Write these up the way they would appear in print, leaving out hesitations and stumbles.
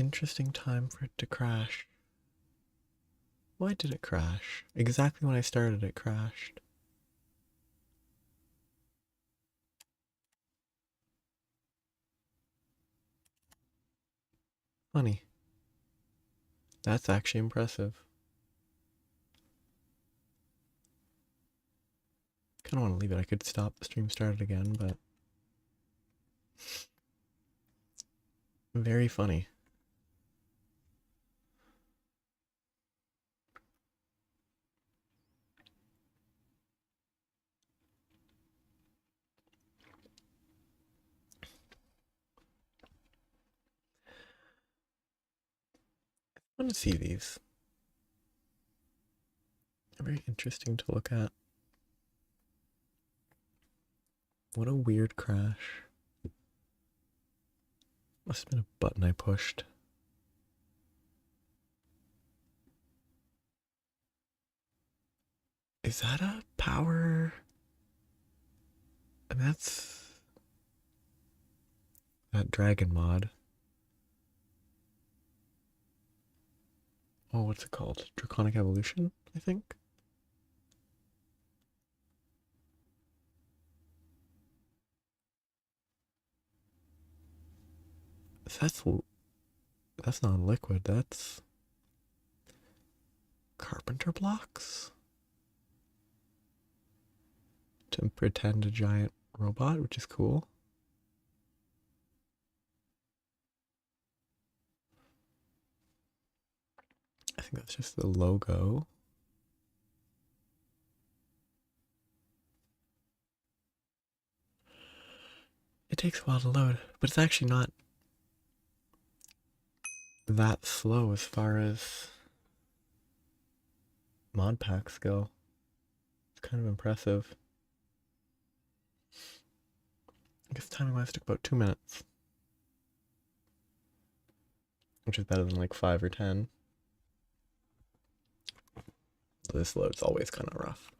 interesting time for it to crash. Why did it crash? Exactly when I started, it crashed. Funny. That's actually impressive. Kind of want to leave it. I could stop the stream, start it again, but very funny. I want to see these. They're very interesting to look at. What a weird crash. Must have been a button I pushed. Is that a power? And that's that dragon mod. Oh, what's it called? Draconic Evolution, I think? That's not liquid, that's carpenter blocks? To pretend a giant robot, which is cool. I think that's just the logo. It takes a while to load, but it's actually not that slow as far as mod packs go. It's kind of impressive. I guess timing wise took about 2 minutes, which is better than like 5 or 10. This load's always kind of rough.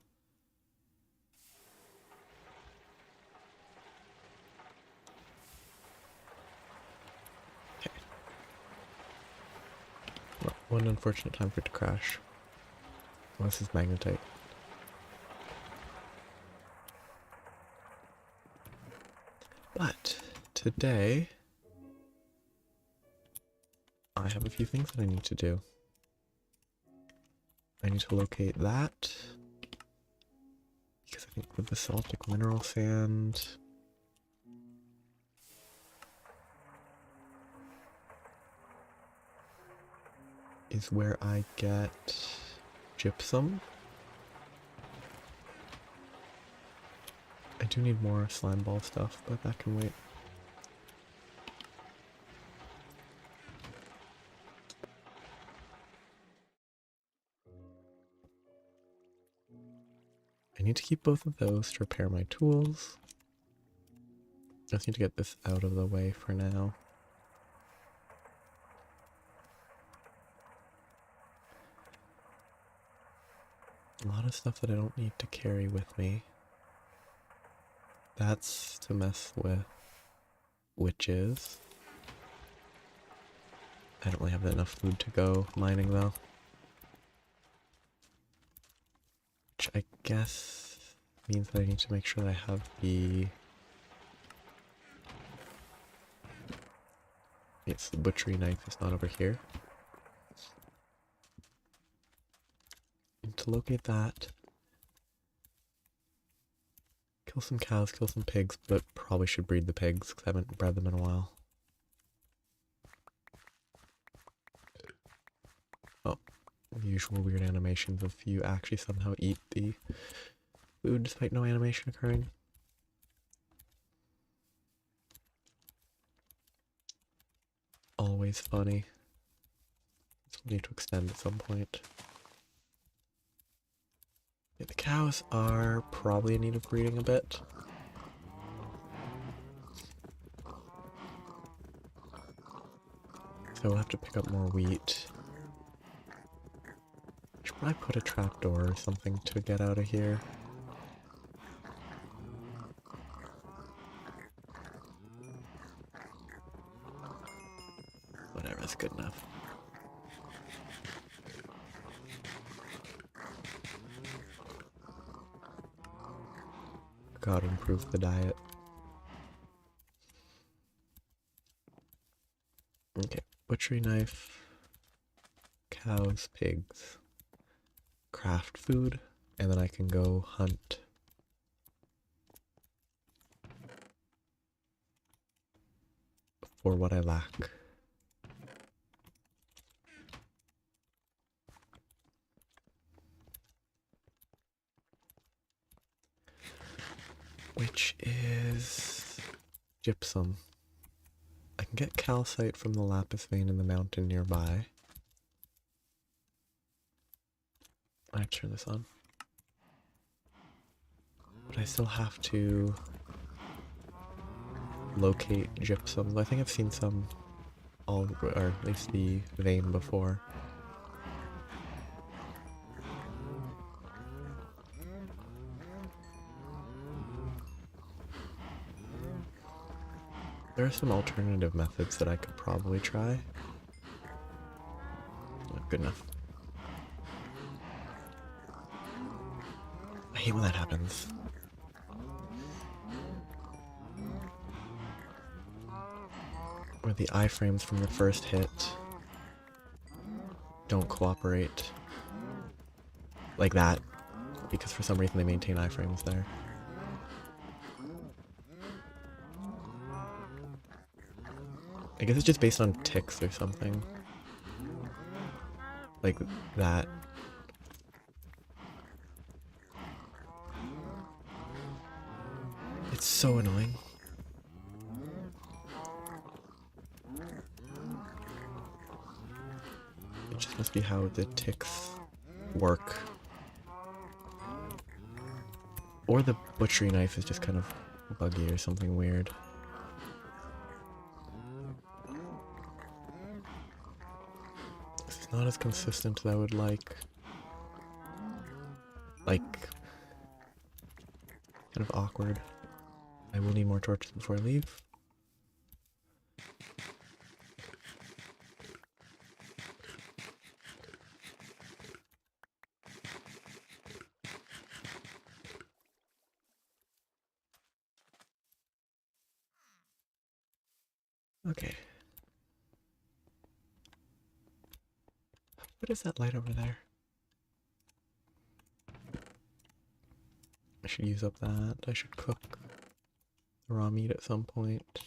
Okay. Well, one unfortunate time for it to crash. Well, this is magnetite. But today, I have a few things that I need to do. I need to locate that, because I think the basaltic mineral sand is where I get gypsum. I do need more slime ball stuff, but that can wait. I need to keep both of those to repair my tools. I just need to get this out of the way for now. A lot of stuff that I don't need to carry with me. That's to mess with witches. I don't really have enough food to go mining though. Which I guess means that I need to make sure that I have the... Yes, the butchery knife is not over here. Need to locate that. Kill some cows, kill some pigs, but probably should breed the pigs because I haven't bred them in a while. Oh, the usual weird animations of you actually somehow eat the food despite no animation occurring. Always funny. So we need to extend at some point. Yeah, the cows are probably in need of breeding a bit. So we'll have to pick up more wheat. Should probably put a trapdoor or something to get out of here. Whatever, That's good enough. Gotta improve the diet. Okay, butchery knife, cows, pigs, craft food, and then I can go hunt. For what I lack. Which is gypsum. I can get calcite from the lapis vein in the mountain nearby. I turn this on. But I still have to locate gypsum. I think I've seen some, or at least the vein before. There are some alternative methods that I could probably try. Not good enough. I hate when that happens. Where the iframes from the first hit don't cooperate like that, because for some reason they maintain iframes there. I guess it's just based on ticks or something. Like that. It's so annoying. It just must be how the ticks work. Or the butchery knife is just kind of buggy or something weird. This is not as consistent as I would like. Like, kind of awkward. I will need more torches before I leave. Okay. What is that light over there? I should use up that. I should cook the raw meat at some point.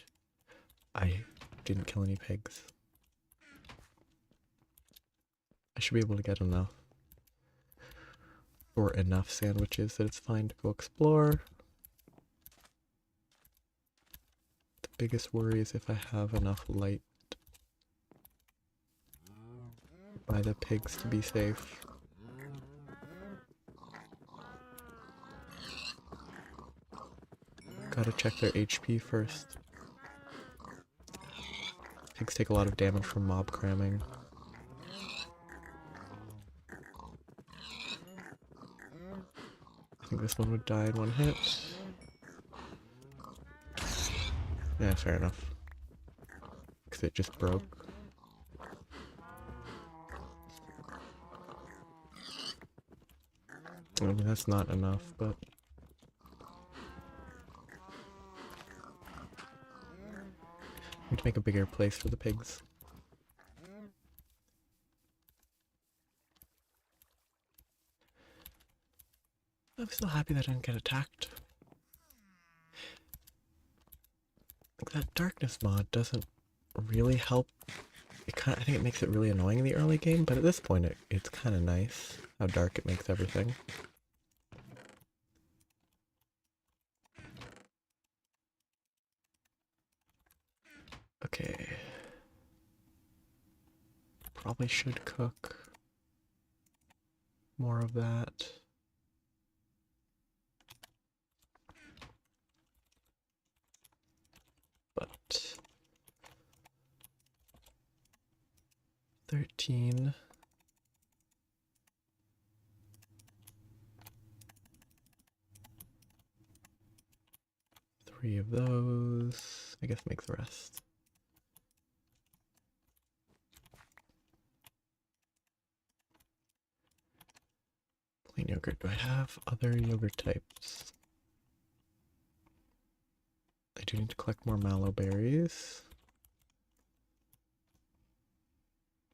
I didn't kill any pigs. I should be able to get enough. Or enough sandwiches that it's fine to go explore. The biggest worry is if I have enough light by the pigs to be safe. Gotta check their HP first. Pigs take a lot of damage from mob cramming. I think this one would die in one hit. Yeah, fair enough. Because it just broke. I mean, that's not enough, but... I need to make a bigger place for the pigs. I'm still happy that I didn't get attacked. Like, that darkness mod doesn't really help. I think it makes it really annoying in the early game, but at this point it's kind of nice how dark it makes everything. Okay. Probably should cook more of that. But 13. Three of those. I guess make the rest. Plain yogurt. Do I have other yogurt types? I do need to collect more mallow berries.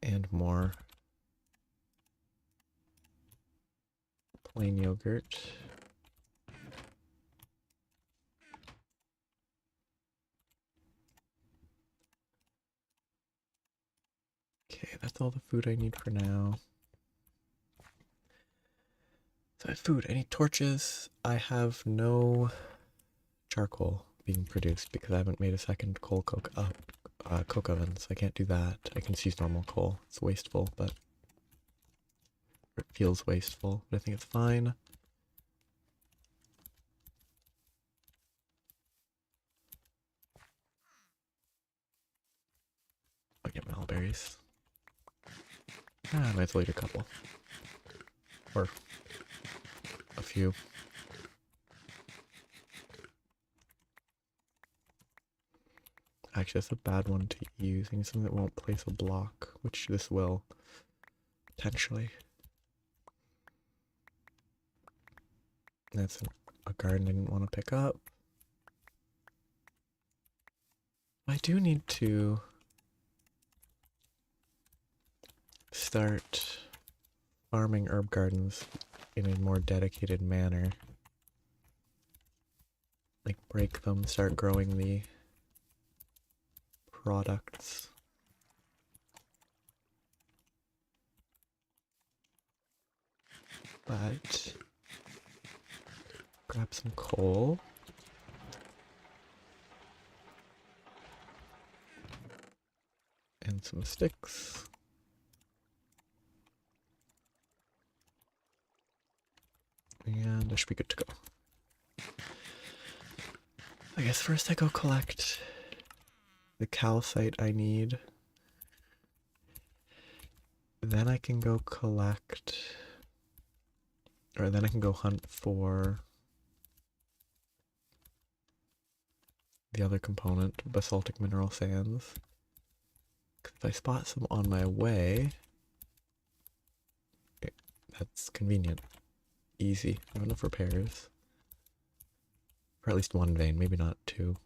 And more plain yogurt. Okay, that's all the food I need for now. So I have food. I need torches. I have no charcoal being produced because I haven't made a second coke oven, so I can't do that. I can just use normal coal. It's wasteful, but it feels wasteful, but I think it's fine. I'll get malberries. I might as well eat a couple. Or a few. Actually, that's a bad one to use. I need something that won't place a block, which this will, potentially. That's a garden I didn't want to pick up. I do need to start farming herb gardens in a more dedicated manner. Like break them, start growing the products. But grab some coal. And some sticks. And I should be good to go. I guess first I go collect the calcite I need. Then I can go collect, or then I can go hunt for the other component, basaltic mineral sands. 'Cause if I spot some on my way, that's convenient. Easy. I have enough repairs. For at least one vein, maybe not two.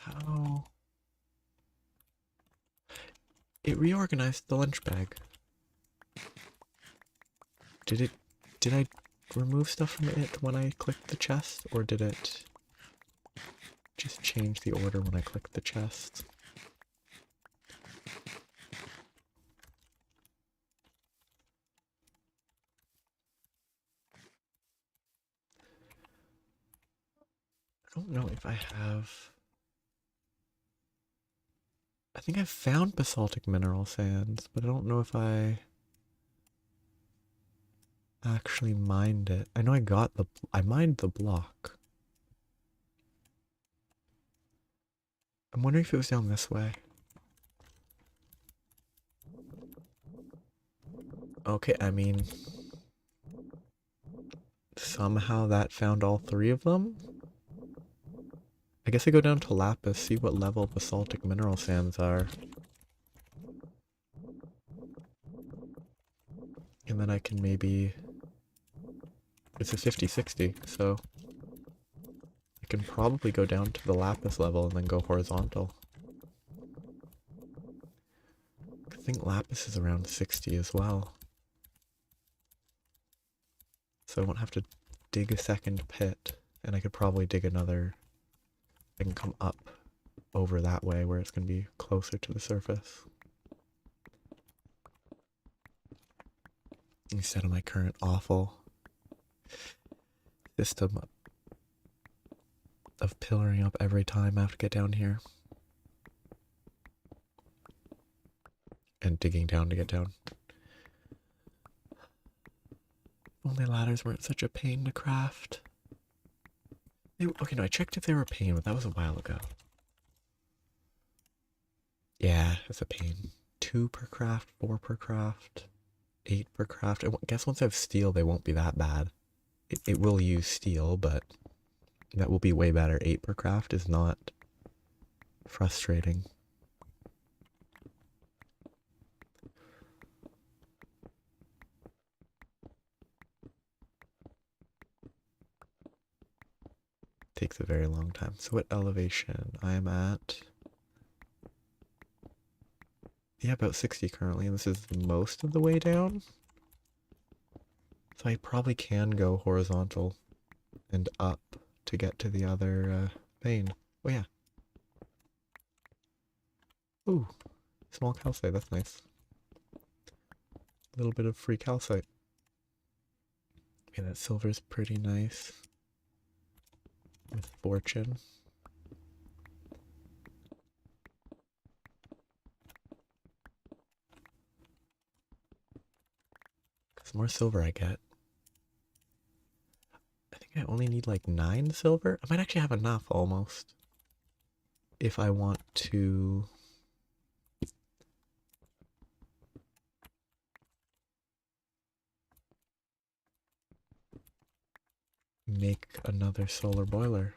How? It reorganized the lunch bag. Did I remove stuff from it when I clicked the chest, or did it just change the order when I clicked the chest? I don't know if I have... I think I've found basaltic mineral sands, but I don't know if I actually mined it. I know I mined the block. I'm wondering if it was down this way. Okay, I mean, somehow that found all three of them? I guess I go down to Lapis, see what level basaltic mineral sands are. And then I can maybe... It's a 50-60, so... I can probably go down to the Lapis level and then go horizontal. I think Lapis is around 60 as well. So I won't have to dig a second pit, and I could probably dig another... I can come up over that way where it's going to be closer to the surface. Instead of my current awful system of pillaring up every time I have to get down here. And digging down to get down. Only ladders weren't such a pain to craft. Okay, no, I checked if they were a pain, but that was a while ago. Yeah, it's a pain. 2 per craft, 4 per craft, 8 per craft. I guess once I have steel, they won't be that bad. It will use steel, but that will be way better. 8 per craft is not frustrating. takes a very long time. So what elevation? I am at... Yeah, about 60 currently, and this is most of the way down. So I probably can go horizontal and up to get to the other vein. Oh yeah. Ooh, small calcite, that's nice. A little bit of free calcite. Okay, that silver's pretty nice. With fortune. The more silver I get, I think I only need like 9 silver. I might actually have enough almost. If I want to make another solar boiler.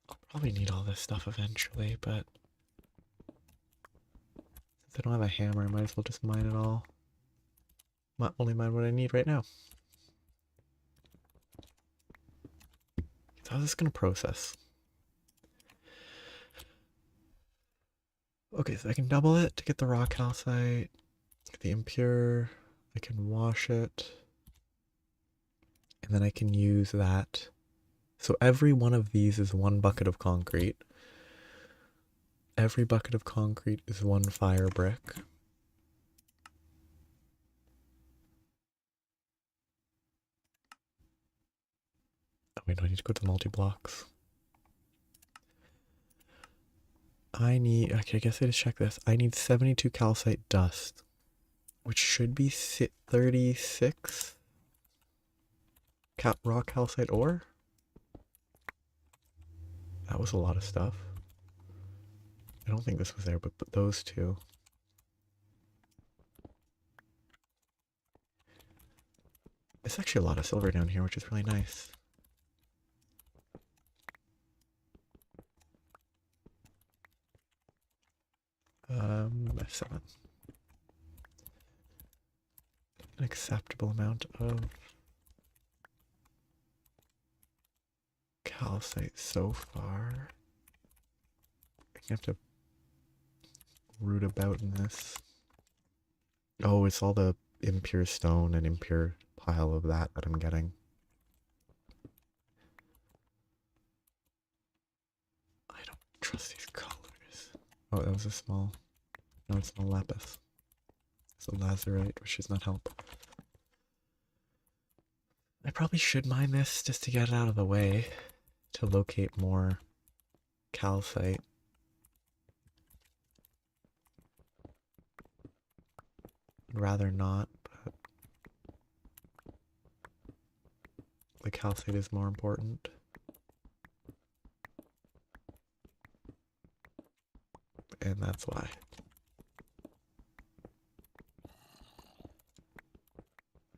I'll probably need all this stuff eventually, but since I don't have a hammer, I might as well just mine it all. Only mine what I need right now. So how's this gonna process? Okay, so I can double it to get the raw calcite, get the impure, I can wash it, and then I can use that. So every one of these is 1 bucket of concrete. Every bucket of concrete is 1 fire brick. Oh wait, no, I need to go to the multi-blocks. I need, okay, I guess I just check this. I need 72 calcite dust, which should be 36 raw calcite ore. That was a lot of stuff. I don't think this was there, but those two. It's actually a lot of silver down here, which is really nice. F7. An acceptable amount of calcite so far. I have to root about in this. Oh, it's all the impure stone and impure pile of that I'm getting. I don't trust these colors. Oh, that was a small... No, it's no lapis. It's a lazurite, which does not help. I probably should mine this just to get it out of the way, to locate more calcite. I'd rather not, but the calcite is more important. And that's why.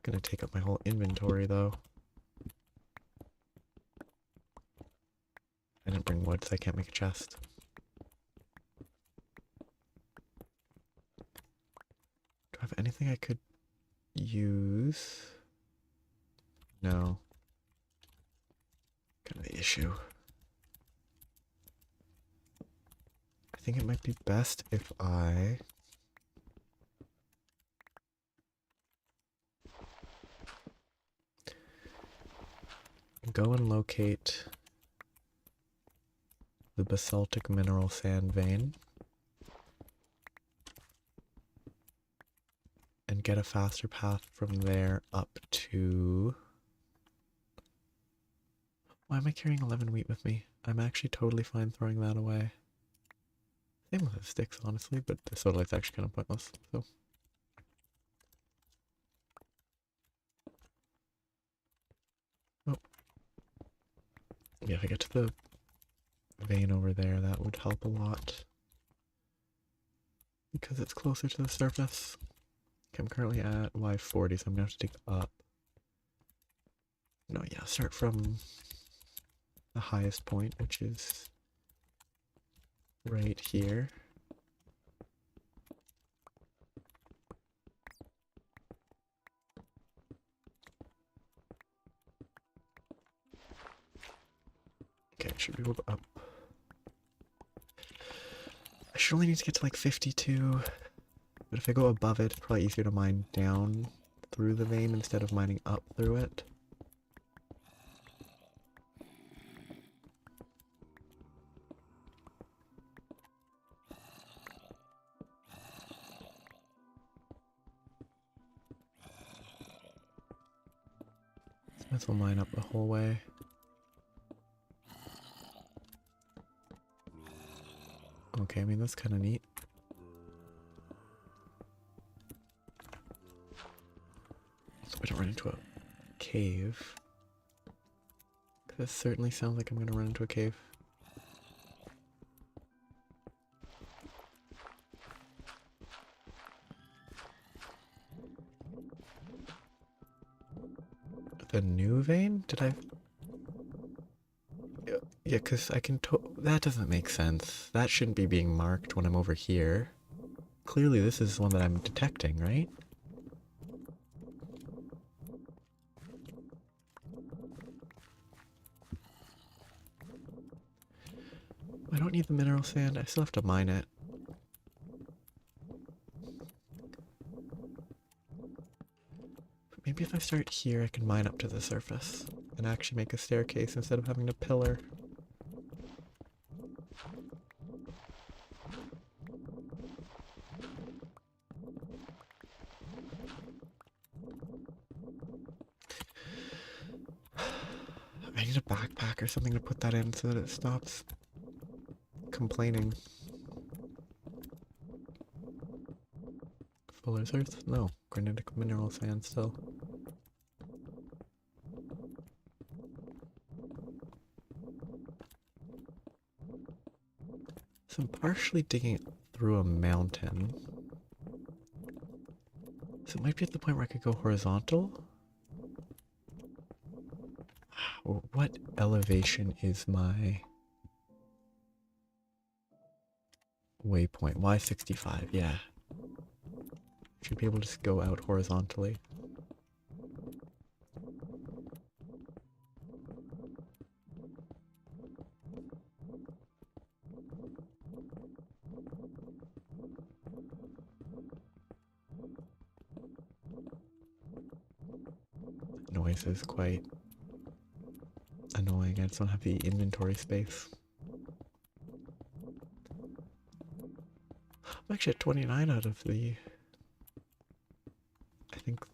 Gonna take up my whole inventory though. I didn't bring wood, so I can't make a chest. Do I have anything I could use? No. Kind of the issue. I think it might be best if I go and locate the basaltic mineral sand vein and get a faster path from there up to... Why am I carrying 11 wheat with me? I'm actually totally fine throwing that away. Same with the sticks, honestly, but the soda light's actually kind of pointless, so... Oh. Yeah, if I get to the vein over there, that would help a lot. Because it's closer to the surface. Okay, I'm currently at Y40, so I'm gonna have to dig up. No, yeah, start from the highest point, which is right here. should be able to up. I should only need to get to like 52, but if I go above it, it's probably easier to mine down through the vein instead of mining up through it. Might as well mine up the whole way. Okay, I mean that's kind of neat. So I don't run into a cave. This certainly sounds like I'm gonna run into a cave. The new vein? Did I? Yeah, because I can that doesn't make sense. That shouldn't be being marked when I'm over here. Clearly this is one that I'm detecting, right? I don't need the mineral sand. I still have to mine it. But maybe if I start here, I can mine up to the surface and actually make a staircase instead of having a pillar. I need a backpack or something to put that in so that it stops complaining. Fuller's Earth? No. Granitic mineral sand still. So I'm partially digging through a mountain. So it might be at the point where I could go horizontal. What elevation is my waypoint? Y65, yeah. Should be able to just go out horizontally. Noise is quite annoying. I just don't have the inventory space. I'm actually at 29 out of the, I think,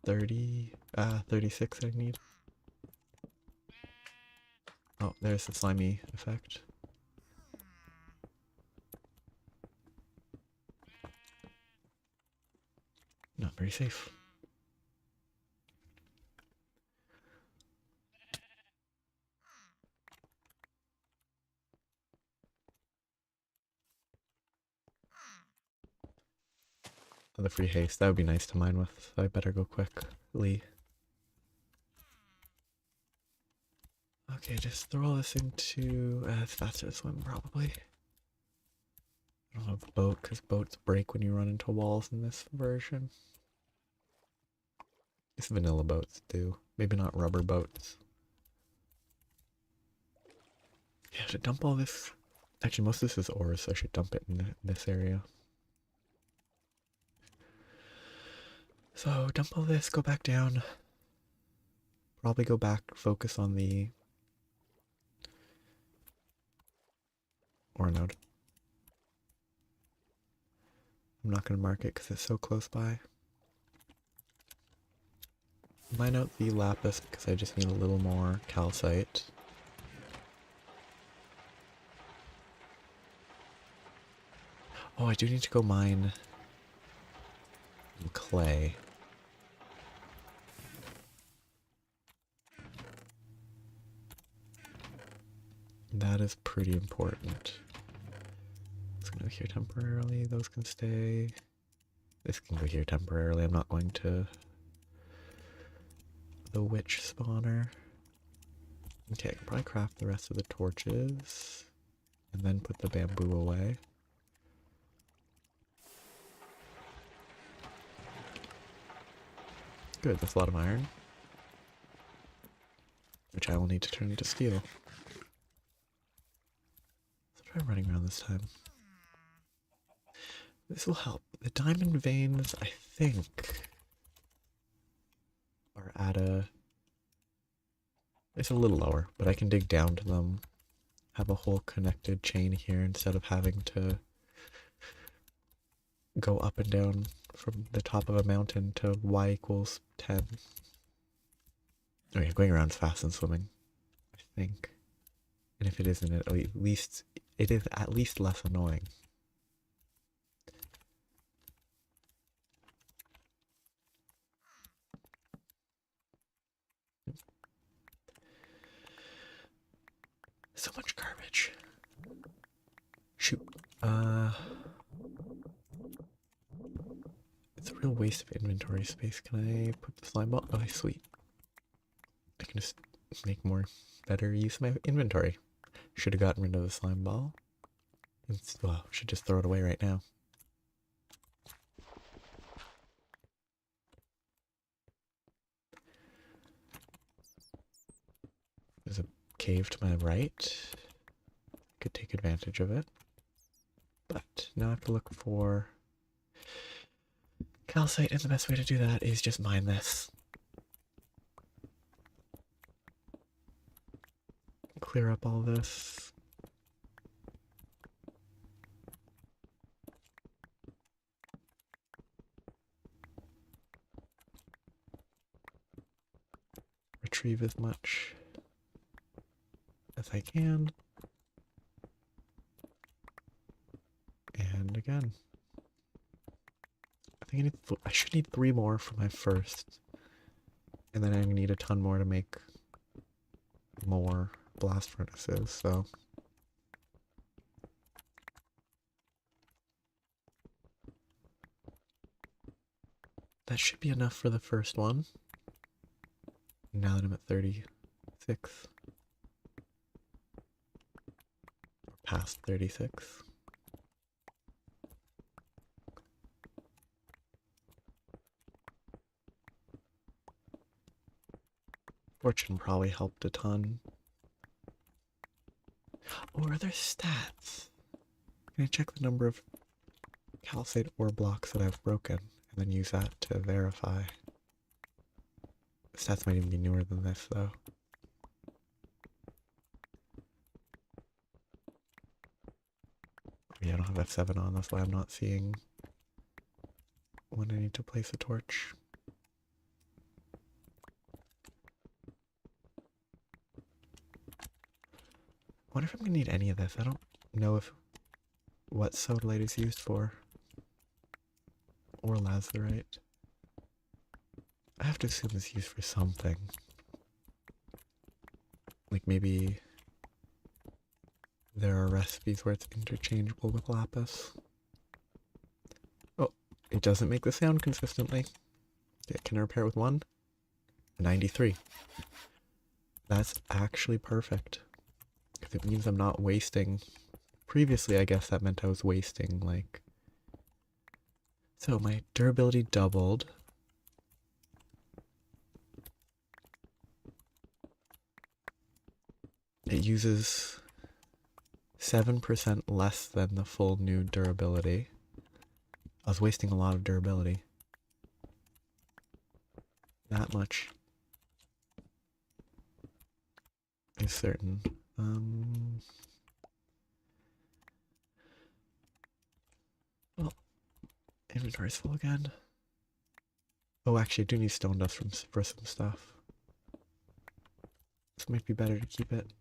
36 I need. Oh, there's the slimy effect. Not very safe. Oh, the free haste, that would be nice to mine with, so I better go quickly. Okay, just throw all this into, it's faster to swim probably. I don't have a boat, because boats break when you run into walls in this version. These vanilla boats do. Maybe not rubber boats. Yeah, I should dump all this. Actually, most of this is ore, so I should dump it in this area. So, dump all this, go back down. Probably go back, focus on the ore node. I'm not going to mark it because it's so close by. Mine out the lapis because I just need a little more calcite. Oh, I do need to go mine clay. That is pretty important. It's gonna go here temporarily. Those can stay. This can go here temporarily. I'm not going to the witch spawner. Okay, I can probably craft the rest of the torches and then put the bamboo away. Good, that's a lot of iron, which I will need to turn into steel. Try running around this time. This will help. The diamond veins, I think, are at a... It's a little lower, but I can dig down to them. Have a whole connected chain here instead of having to go up and down from the top of a mountain to y equals 10. Oh yeah, going around is fast than swimming, I think. And if it isn't, at least it is at least less annoying. So much garbage. Shoot. It's a real waste of inventory space. Can I put the slime ball? Oh, sweet. I can just make better use of my inventory. Should have gotten rid of the slime ball. Well, should just throw it away right now. There's a cave to my right. Could take advantage of it. But now I have to look for calcite, and the best way to do that is just mine this. Clear up all this. Retrieve as much as I can. And again. I think I should need 3 more for my first. And then I need a ton more to make more blast furnaces, so. That should be enough for the first one. Now that I'm at 36. Or past 36. Fortune probably helped a ton. Oh, are there stats? Can I check the number of calcite ore blocks that I've broken and then use that to verify? The stats might even be newer than this, though. Yeah, I don't have F7 on, that's why I'm not seeing when I need to place a torch. I wonder if I'm gonna need any of this. I don't know what sodalite is used for. Or lazurite. I have to assume it's used for something. Like maybe there are recipes where it's interchangeable with lapis. Oh, it doesn't make the sound consistently. Yeah, can I repair it with 1? 93. That's actually perfect. Because it means I'm not wasting. Previously, I guess that meant I was wasting, like. So my durability doubled. It uses 7% less than the full new durability. I was wasting a lot of durability. That much is certain. Well, inventory's full again. Oh, actually, I do need stone dust for some stuff. This might be better to keep it.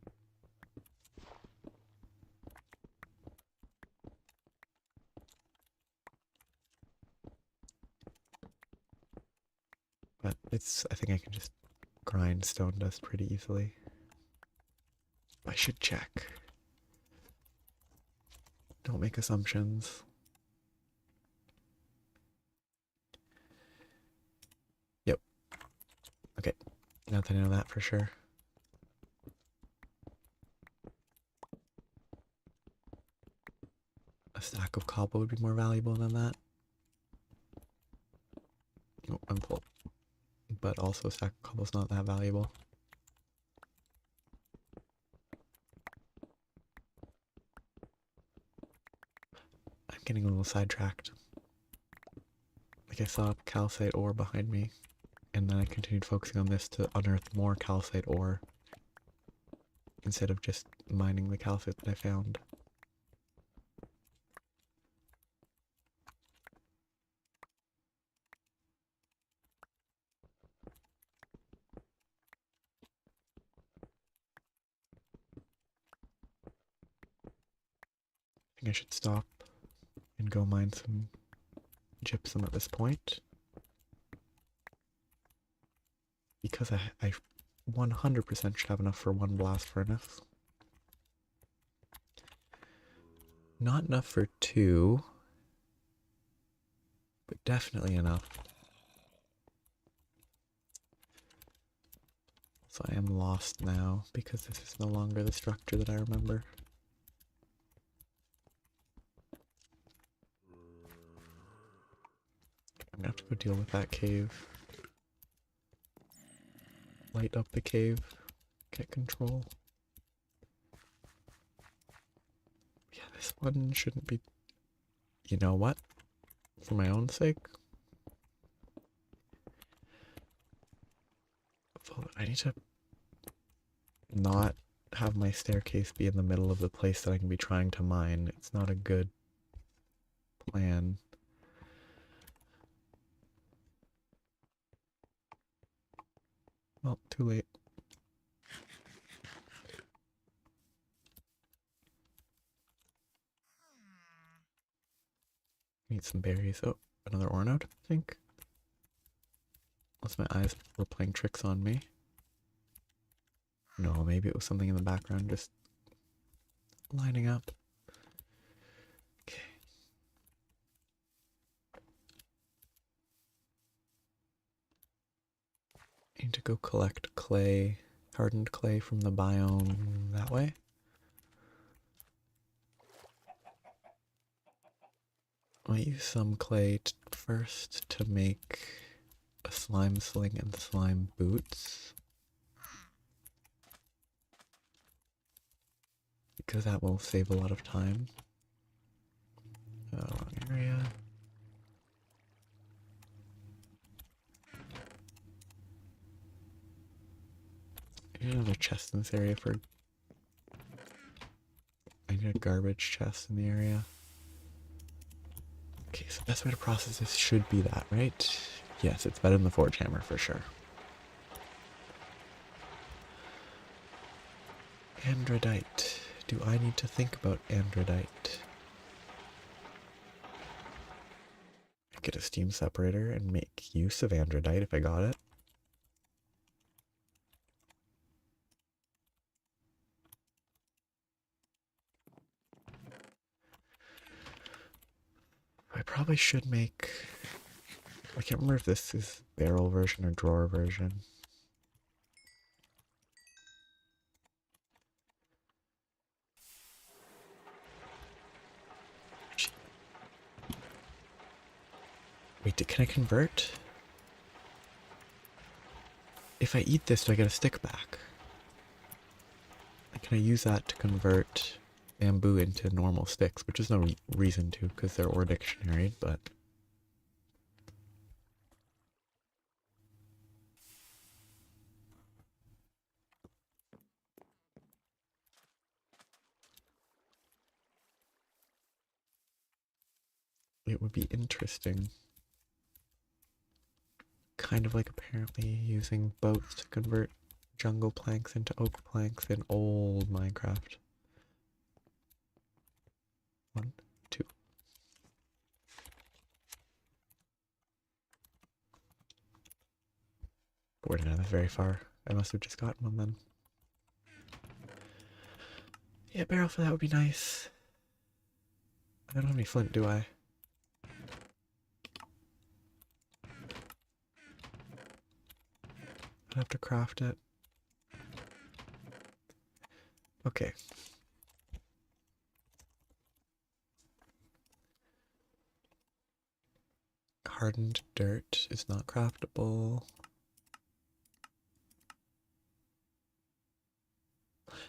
But I think I can just grind stone dust pretty easily. I should check. Don't make assumptions. Yep. Okay. Now that I know that for sure. A stack of cobble would be more valuable than that. Oh, I'm full. But also a stack of cobble's not that valuable. getting a little sidetracked. Like I saw calcite ore behind me, and then I continued focusing on this to unearth more calcite ore instead of just mining the calcite that I found. I think I should stop and go mine some gypsum at this point, because I 100% should have enough for one blast furnace. Not enough for two, but definitely enough. So I am lost now because this is no longer the structure that I remember. I'm gonna have to go deal with that cave. Light up the cave. Get control. Yeah, this one shouldn't be... You know what? For my own sake, I need to not have my staircase be in the middle of the place that I can be trying to mine. It's not a good plan. Well, too late. Need some berries. Oh, another ore node, I think. Unless my eyes were playing tricks on me. No, maybe it was something in the background just lining up. Okay. I need to go collect clay, hardened clay from the biome that way. I'll use some clay first to make a slime sling and slime boots, because that will save a lot of time. Wrong area. I need another chest in this area for... I need a garbage chest in the area. Okay, so the best way to process this should be that, right? Yes, it's better than the forge hammer for sure. Andradite. Do I need to think about andradite? I get a steam separator and make use of andradite if I got it. I probably should make... I can't remember if this is barrel version or drawer version. Wait, can I convert? If I eat this, do I get a stick back? Can I use that to convert bamboo into normal sticks? Which is no reason to, because they're ore dictionary, but... it would be interesting. Kind of like apparently using boats to convert jungle planks into oak planks in old Minecraft. 1, 2. We're not very far. I must have just gotten one then. Yeah, barrel for that would be nice. I don't have any flint, do I? I'd have to craft it. Okay. Hardened dirt is not craftable.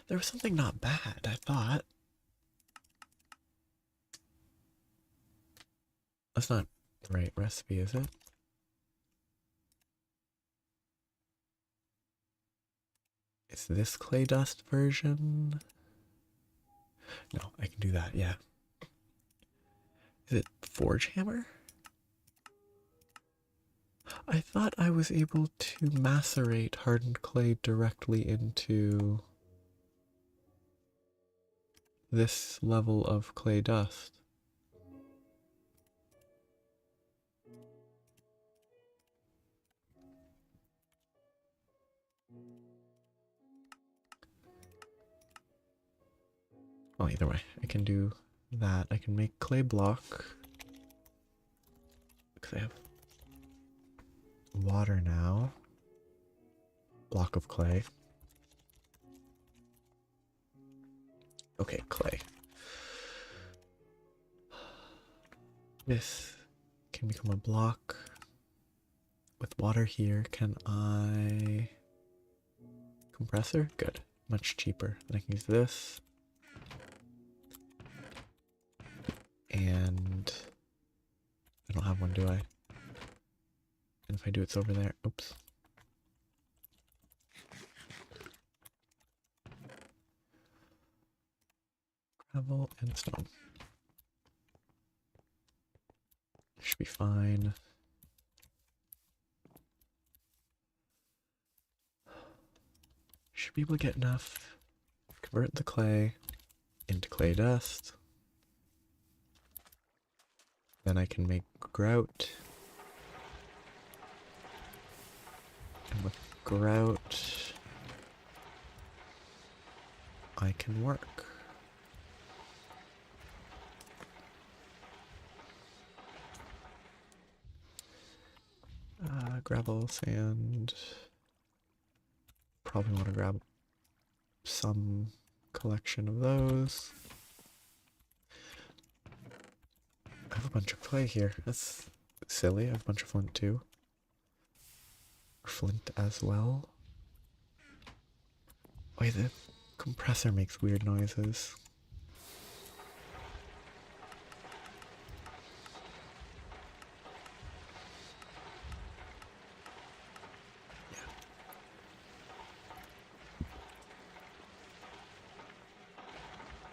There was something not bad, I thought. That's not the right recipe, is it? Is this clay dust version? No, I can do that, yeah. Is it Forge Hammer? I thought I was able to macerate hardened clay directly into this level of clay dust. Well, either way, I can do that. I can make clay block because I have water now. Block of clay. Okay, clay. This can become a block with water here. Can I... Compressor? Good. Much cheaper. Then I can use this. And I don't have one, do I? And if I do, it's over there. Oops. Gravel and stone. Should be fine. Should be able to get enough. Convert the clay into clay dust. Then I can make grout. And with grout, I can work. Gravel, sand. Probably want to grab some collection of those. I have a bunch of clay here. That's silly. I have a bunch of flint too. Or flint as well. Wait, the compressor makes weird noises.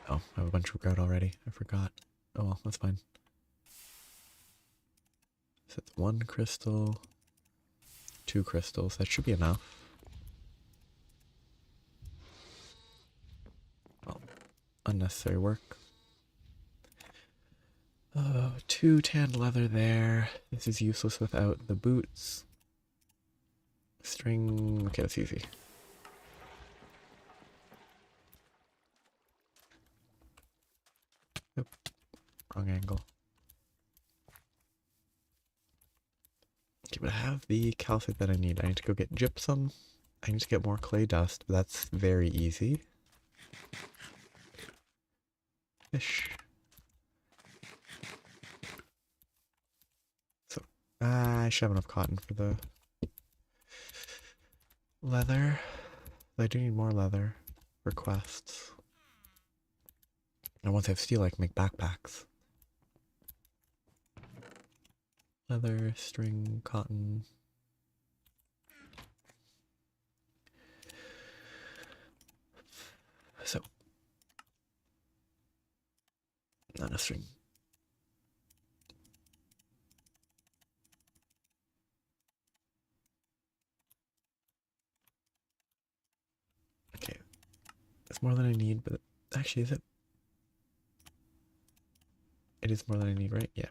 Oh, I have a bunch of grout already. I forgot. Oh well, that's fine. So it's 1 crystal, 2 crystals. That should be enough. Well, unnecessary work. 2 tanned leather there. This is useless without the boots. String. Okay, that's easy. Oop, wrong angle. Okay, but I have the calcite that I need. I need to go get gypsum. I need to get more clay dust, but that's very easy. Fish. So, I should have enough cotton for the leather. I do need more leather for quests. And once I have steel, I can make backpacks. Leather, string, cotton. So, not a string. Okay, that's more than I need, but actually, is it? It is more than I need, right? Yeah.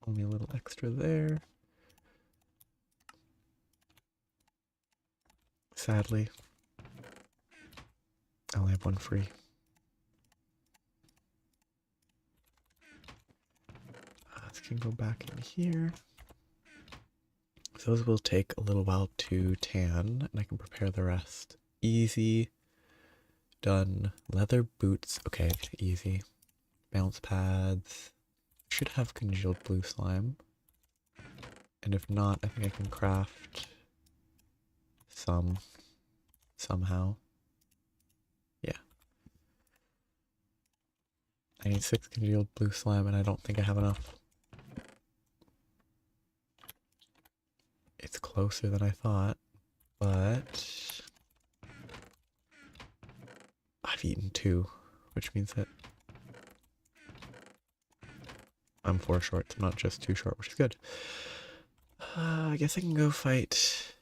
Only a little extra there. Sadly, I only have one free. This can go back in here. So those will take a little while to tan, and I can prepare the rest. Easy. Done. Leather boots. Okay, easy. Bounce pads. Should have congealed blue slime. And if not, I think I can craft some somehow. I need 6 congealed blue slime, and I don't think I have enough. It's closer than I thought, but I've eaten 2, which means that I'm 4 short, so not just 2 short, which is good. I guess I can go fight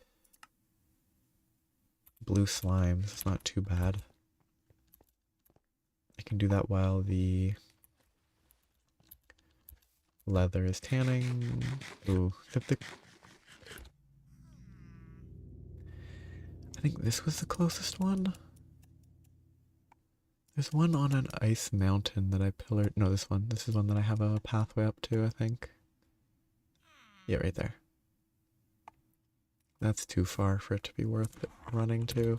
blue slimes. It's not too bad. I can do that while the leather is tanning. Ooh, I think this was the closest one. There's one on an ice mountain that I pillared. No, this one. This is one that I have a pathway up to, I think. Yeah, right there. That's too far for it to be worth it running to.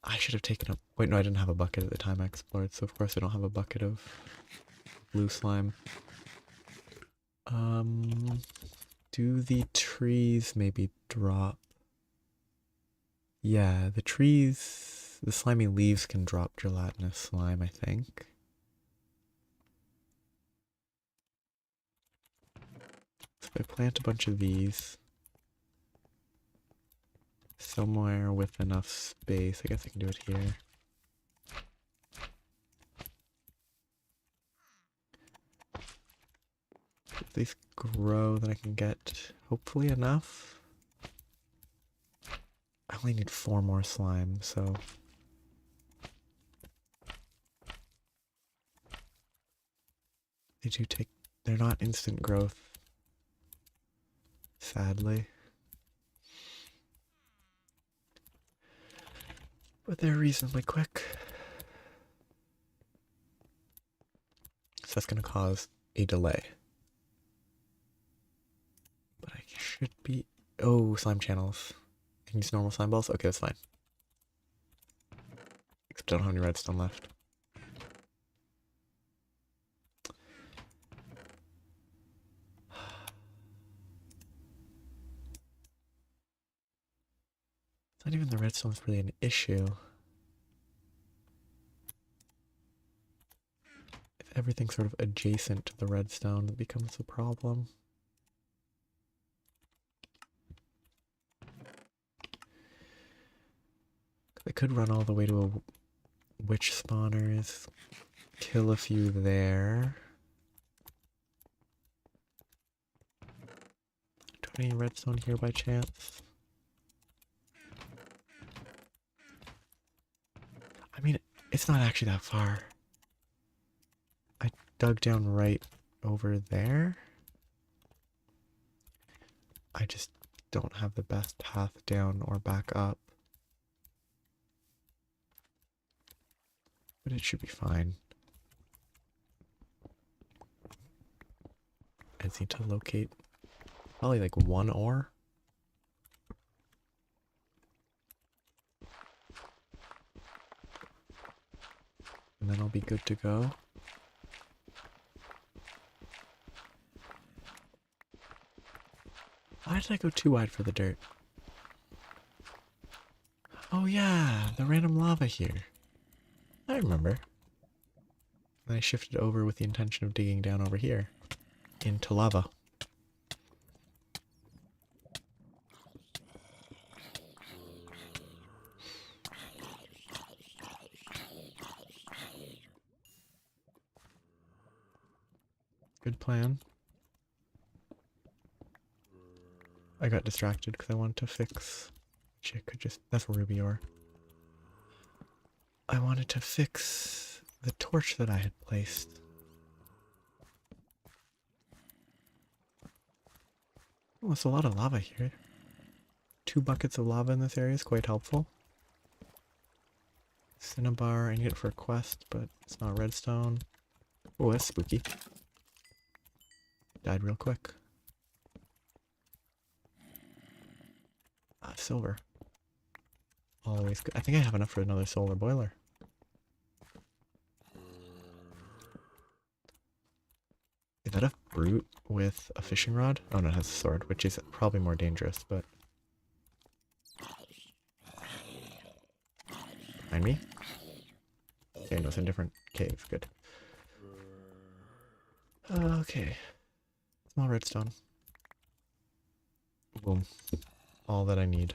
I should have taken a... Wait, no, I didn't have a bucket at the time I explored, so of course I don't have a bucket of blue slime. Do the trees maybe drop? Yeah, the trees, the slimy leaves can drop gelatinous slime, I think. So if I plant a bunch of these somewhere with enough space, I guess I can do it here. If these grow, then I can get hopefully enough. I only need 4 more slime, so they do take, they're not instant growth, sadly. But they're reasonably quick. So that's going to cause a delay. But I should be... Oh, slime channels. I can use normal slime balls? Okay, that's fine. Except I don't have any redstone left. It's not even the redstone's really an issue. If everything's sort of adjacent to the redstone, it becomes a problem. I could run all the way to a witch spawners, kill a few there. Do I have any redstone here by chance? I mean, it's not actually that far. I dug down right over there. I just don't have the best path down or back up. But it should be fine. I just need to locate probably like 1 ore. And then I'll be good to go. Why did I go too wide for the dirt? Oh yeah, the random lava here. I remember. And I shifted over with the intention of digging down over here into lava. Good plan. I got distracted because I wanted to fix... Actually, I could just... That's ruby ore. I wanted to fix the torch that I had placed. Oh, there's a lot of lava here. 2 buckets of lava in this area is quite helpful. Cinnabar, I need it for a quest, but it's not redstone. Oh, that's spooky. Died real quick. Ah, silver. Always good. I think I have enough for another solar boiler. Is that a brute with a fishing rod? Oh no, it has a sword, which is probably more dangerous, but... Behind me? Okay, vein was a different cave. Good. Okay. Small redstone. Boom. All that I need.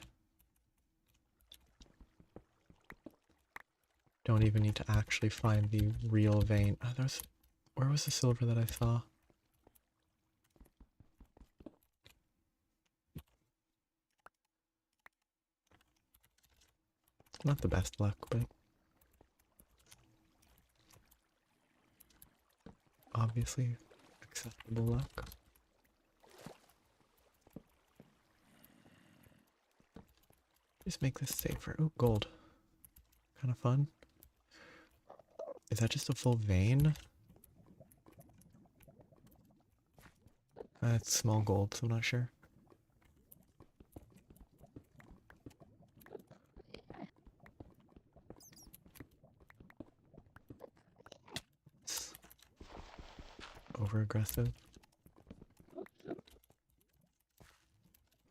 Don't even need to actually find the real vein. Where was the silver that I saw? Not the best luck, but obviously acceptable luck. Just make this safer. Oh, gold. Kind of fun. Is that just a full vein? It's small gold, so I'm not sure. Over aggressive.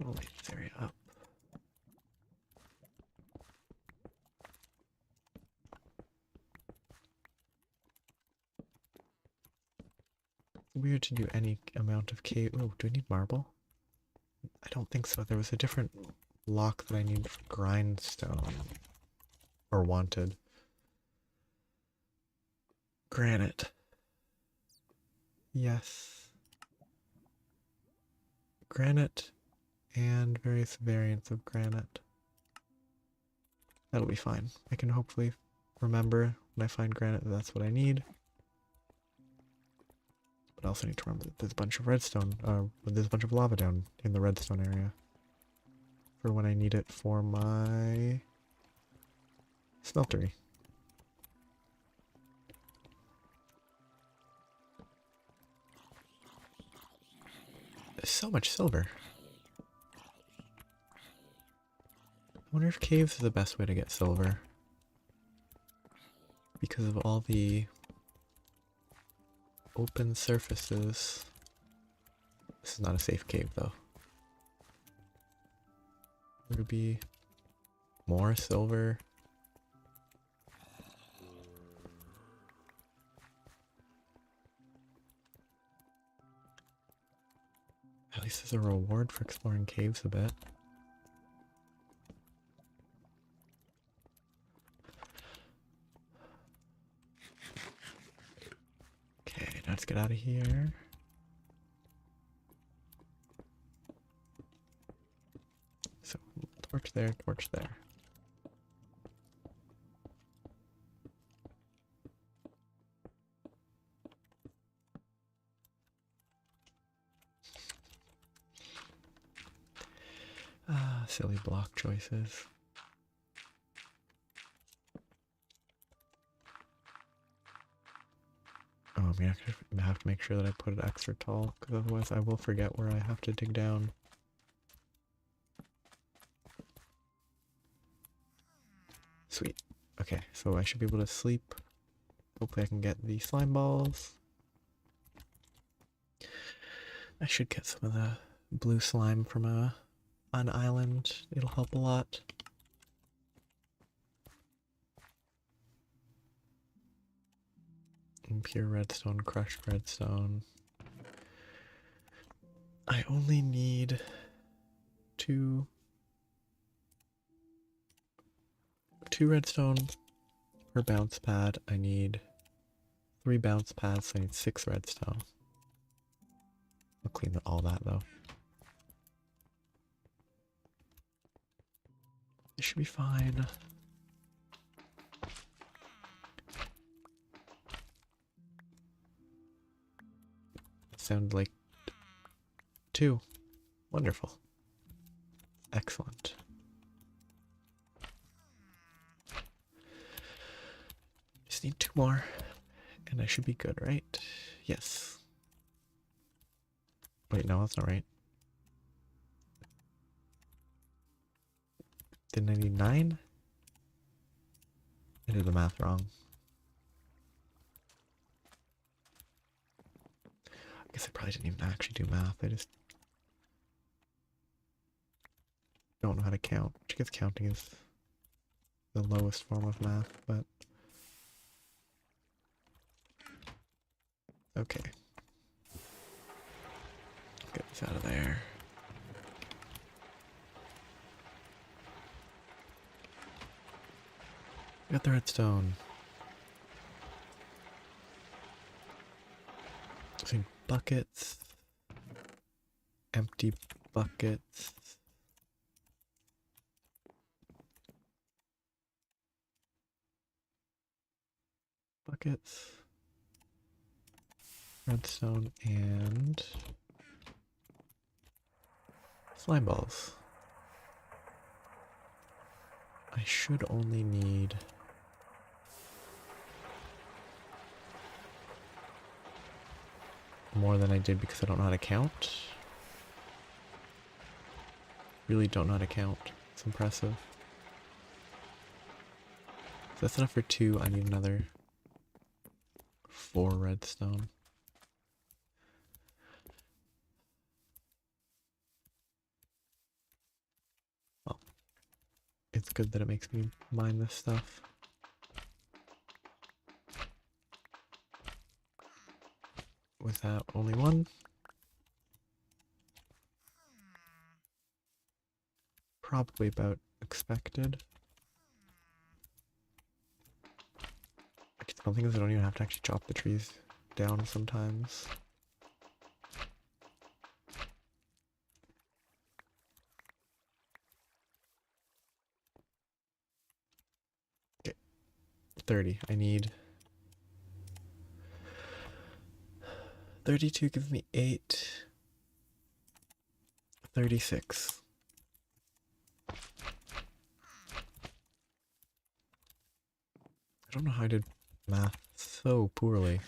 I'll light this area up. Weird to do any amount of cave. Oh, do I need marble? I don't think so. There was a different block that I need for grindstone. Or wanted. Granite. Yes. Granite and various variants of granite. That'll be fine. I can hopefully remember when I find granite that that's what I need. But I also need to remember that there's a bunch of redstone, there's a bunch of lava down in the redstone area. For when I need it for my smeltery. There's so much silver. I wonder if caves is the best way to get silver. Because of all the open surfaces. This is not a safe cave though. There would be more silver. At least there's a reward for exploring caves a bit. Okay, now let's get out of here. So, torch there, torch there. Ah, silly block choices. Oh, I'm gonna have to make sure that I put it extra tall, because otherwise I will forget where I have to dig down. Sweet. Okay, so I should be able to sleep. Hopefully I can get the slime balls. I should get some of the blue slime from an island. It'll help a lot. Impure redstone, crushed redstone. I only need two redstone per bounce pad. I need 3 bounce pads, so I need 6 redstone. I'll clean all that though. This should be fine. Sound like 2. Wonderful. Excellent. Just need 2 more, and I should be good, right? Yes. Wait, no, that's not right. Didn't I need 9? I did the math wrong. I guess I probably didn't even actually do math. I just don't know how to count. I guess counting is the lowest form of math, but Okay. Get this out of there. Got the redstone. Using buckets. Empty buckets. Buckets. Redstone and slime balls. I should only need more than I did because I don't know how to count. Really don't know how to count. It's impressive. So that's enough for 2. I need another 4 redstone. Well, it's good that it makes me mine this stuff. Was that only 1? Probably about expected. Some things I don't even have to actually chop the trees down sometimes. Okay, 30. I need 32 gives me 8. 36. I don't know how I did math so poorly.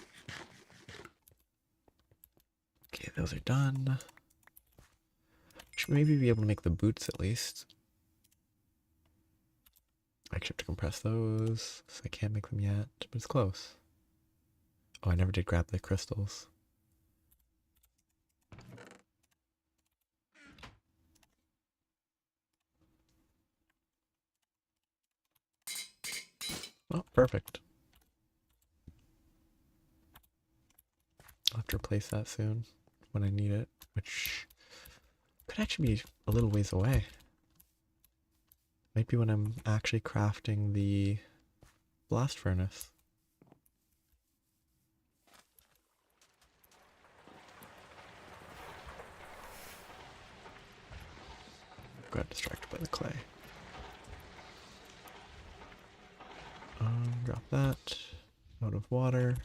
Okay, those are done. Should maybe be able to make the boots at least. I actually have to compress those, so I can't make them yet, but it's close. Oh, I never did grab the crystals. Oh, perfect. I'll have to replace that soon when I need it, which could actually be a little ways away. Might be when I'm actually crafting the blast furnace. Got distracted by the clay. Drop that out of water.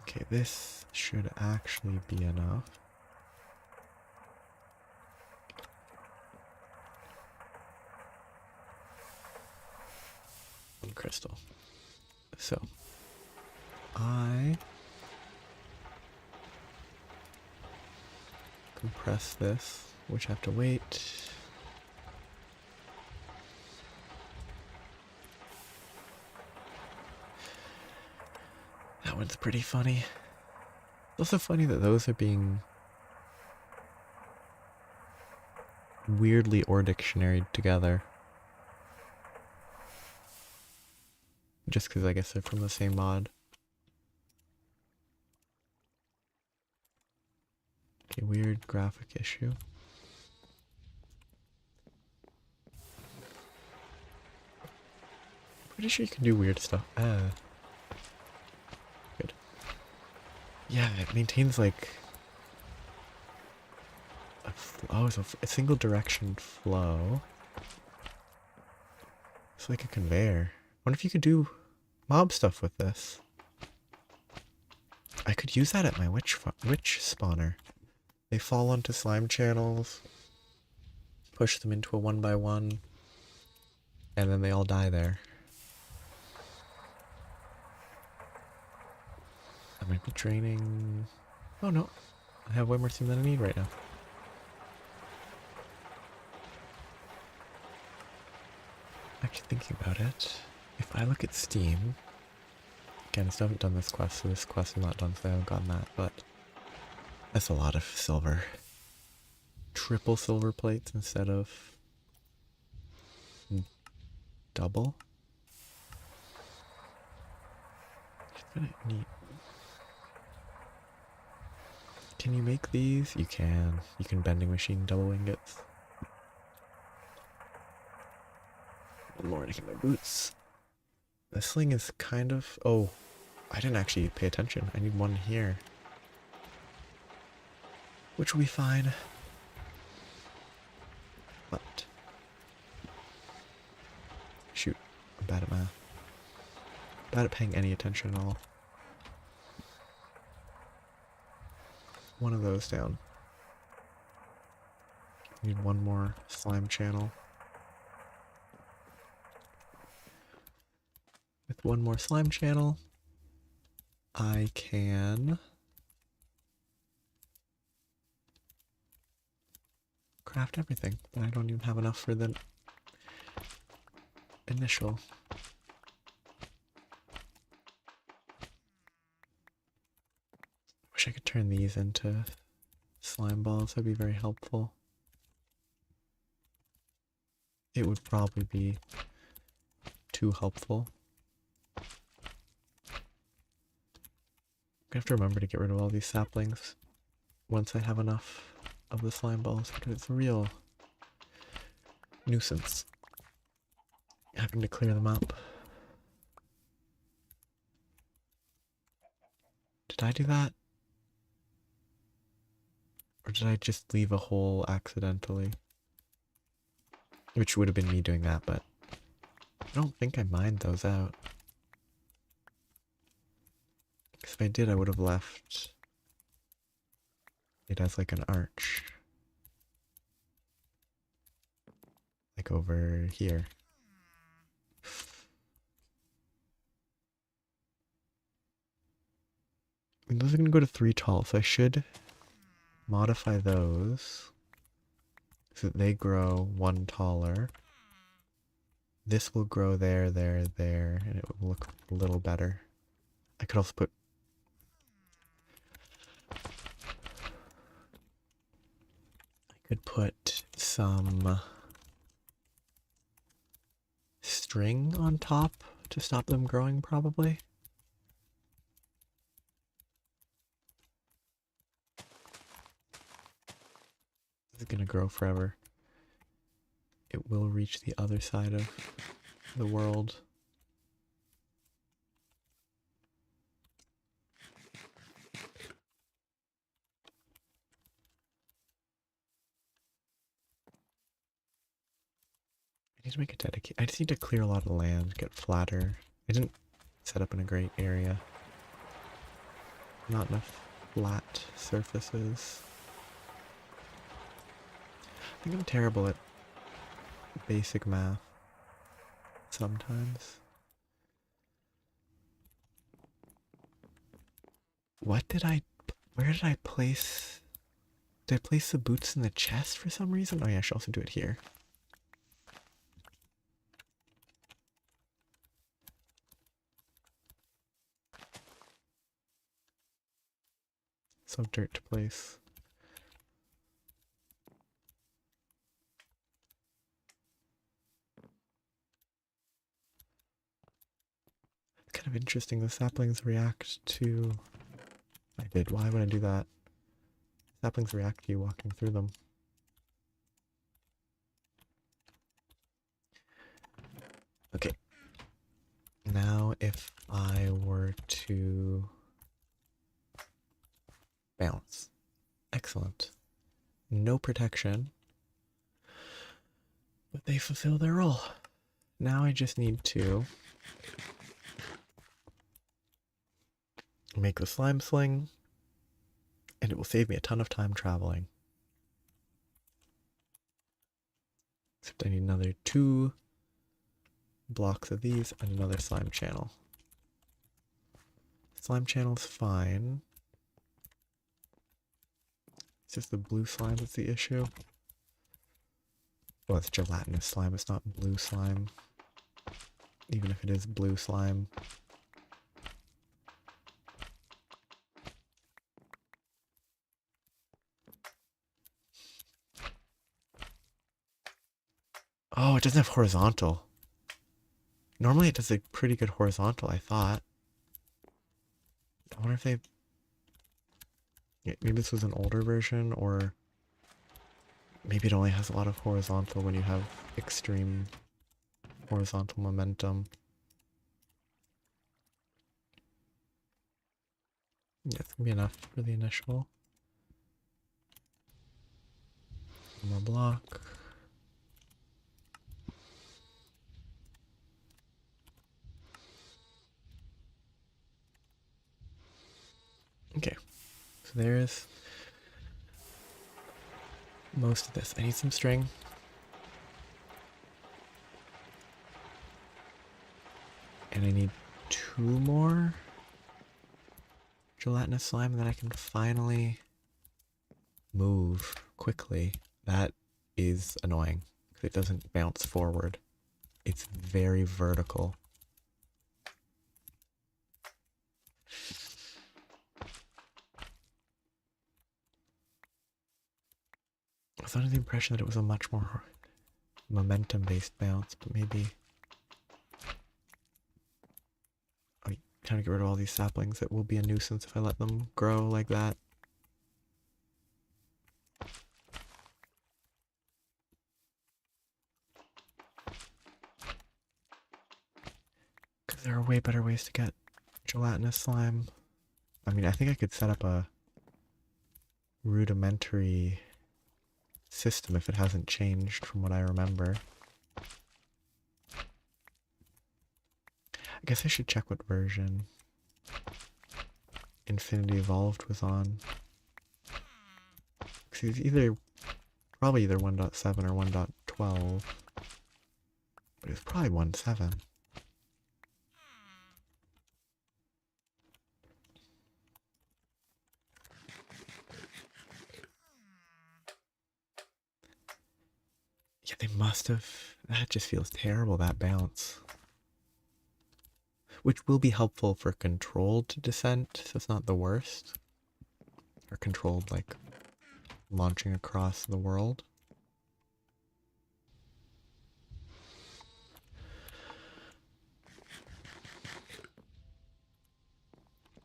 Okay, this should actually be enough. One crystal. So, I compress this, which I have to wait. That one's pretty funny. It's also funny that those are being weirdly or dictionaried together. Just because I guess they're from the same mod. Okay, weird graphic issue. Pretty sure you can do weird stuff. Good. Yeah, it maintains like a single direction flow. It's like a conveyor. Wonder if you could do mob stuff with this. I could use that at my witch spawner. They fall onto slime channels, push them into a 1x1, and then they all die there. I might be draining... Oh no, I have way more steam than I need right now. Actually thinking about it, if I look at Steam, again I still haven't done this quest, so this quest is not done, so I haven't gotten that, but that's a lot of silver. triple silver plates instead of double. Kind of neat. Can you make these? You can. You can bending machine double ingots. One more to get my boots. This sling is kind of... Oh, I didn't actually pay attention. I need one here. Which will be fine. But... Shoot. I'm bad at math. Bad at paying any attention at all. One of those down. Need one more slime channel. With one more slime channel, I can craft everything, but I don't even have enough for the initial. Wish I could turn these into slime balls. That'd be very helpful. It would probably be too helpful. I'm gonna have to remember to get rid of all these saplings once I have enough of the slime balls, because it's a real nuisance having to clear them up. Did I do that? Or did I just leave a hole accidentally? Which would have been me doing that, but I don't think I mined those out. Because if I did, I would have left it as like an arch. Like over here. And those are going to go to 3 tall, so I should modify those so that they grow 1 taller. This will grow there, there, there, and it will look a little better. I could also put... some string on top to stop them growing, probably. This is gonna grow forever. It will reach the other side of the world. I need to make a dedicate. I just need to clear a lot of land, get flatter. I didn't set up in a great area. Not enough flat surfaces. I think I'm terrible at basic math sometimes. Where did I place... Did I place the boots in the chest for some reason? Oh yeah, I should also do it here. So dirt to place. It's kind of interesting, the saplings react to... I did, why would I do that? Saplings react to you walking through them. Okay. Now if I were to... bounce. Excellent. No protection. But they fulfill their role. Now I just need to make the slime sling, and it will save me a ton of time traveling. Except I need another 2 blocks of these and another slime channel. Slime channel's fine. It's just the blue slime that's the issue. Well, it's gelatinous slime, it's not blue slime. Even if it is blue slime. Oh, it doesn't have horizontal. Normally it does a pretty good horizontal, I thought. I wonder if they... Maybe this was an older version, or maybe it only has a lot of horizontal when you have extreme horizontal momentum. Yeah, it's gonna be enough for the initial. One more block. Okay, so there's most of this. I need some string. And I need 2 more gelatinous slime, and then I can finally move quickly. That is annoying, because it doesn't bounce forward. It's very vertical. I was under the impression that it was a much more momentum-based bounce, but maybe... I'm trying to get rid of all these saplings. It will be a nuisance if I let them grow like that. Because there are way better ways to get gelatinous slime. I mean, I think I could set up a rudimentary system if it hasn't changed from what I remember. I guess I should check what version Infinity Evolved was on. Because it's probably either 1.7 or 1.12. But it's probably 1.7. Yeah, they must have... That just feels terrible, that bounce. Which will be helpful for controlled descent, so it's not the worst. Or controlled, like, launching across the world.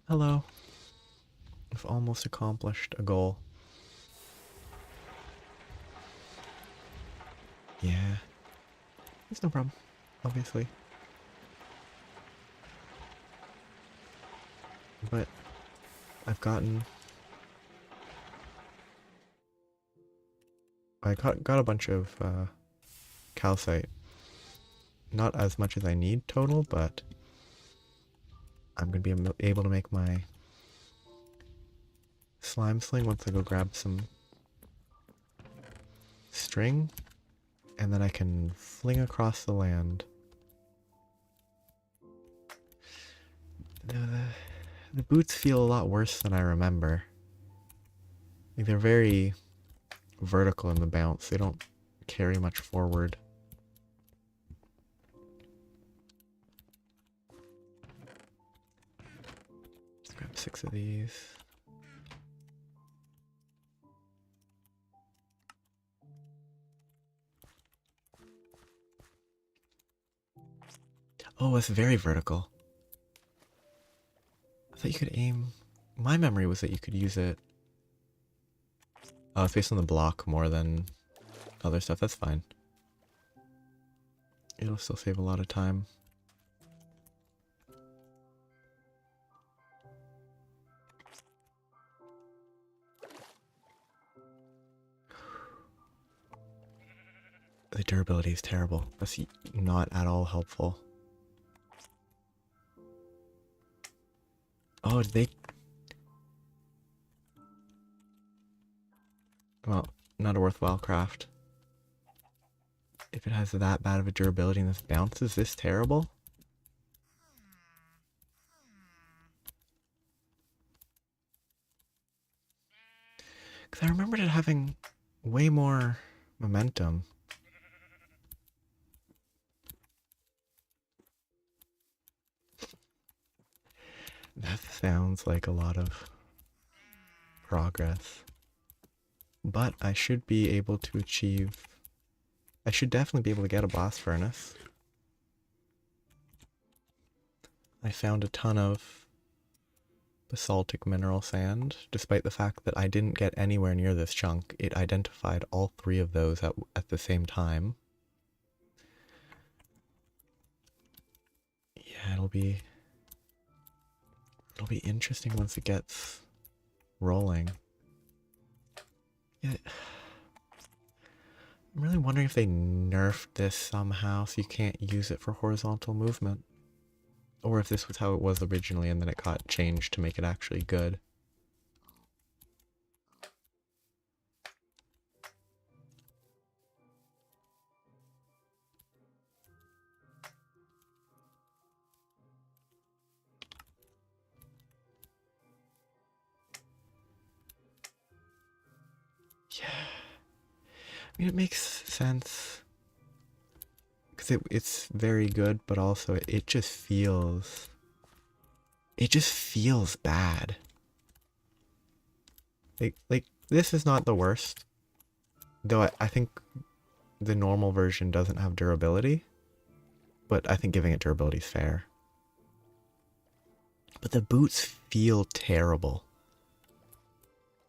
Hello. I've almost accomplished a goal. Yeah. It's no problem, obviously. But I've gotten... I got a bunch of calcite. Not as much as I need total, but I'm going to be able to make my slime sling once I go grab some string, and then I can fling across the land. The boots feel a lot worse than I remember. Like, they're very vertical in the bounce. They don't carry much forward. Let's grab 6 of these. Oh, it's very vertical. I thought you could aim... My memory was that you could use it... Oh, it's based on the block more than other stuff. That's fine. It'll still save a lot of time. The durability is terrible. That's not at all helpful. Oh, did they... Well, not a worthwhile craft. If it has that bad of a durability and this bounces this terrible? Because I remembered it having way more momentum. That sounds like a lot of progress. But I should be able to achieve I should definitely be able to get a blast furnace. I found a ton of basaltic mineral sand, despite the fact that I didn't get anywhere near this chunk. It identified all three of those at the same time. Yeah, it'll be interesting once it gets rolling. Yeah, I'm really wondering if they nerfed this somehow so you can't use it for horizontal movement. Or if this was how it was originally and then it got changed to make it actually good. Yeah. I mean, it makes sense. Because it's very good, but also it just feels... It just feels bad. Like this is not the worst. Though I think the normal version doesn't have durability. But I think giving it durability is fair. But the boots feel terrible.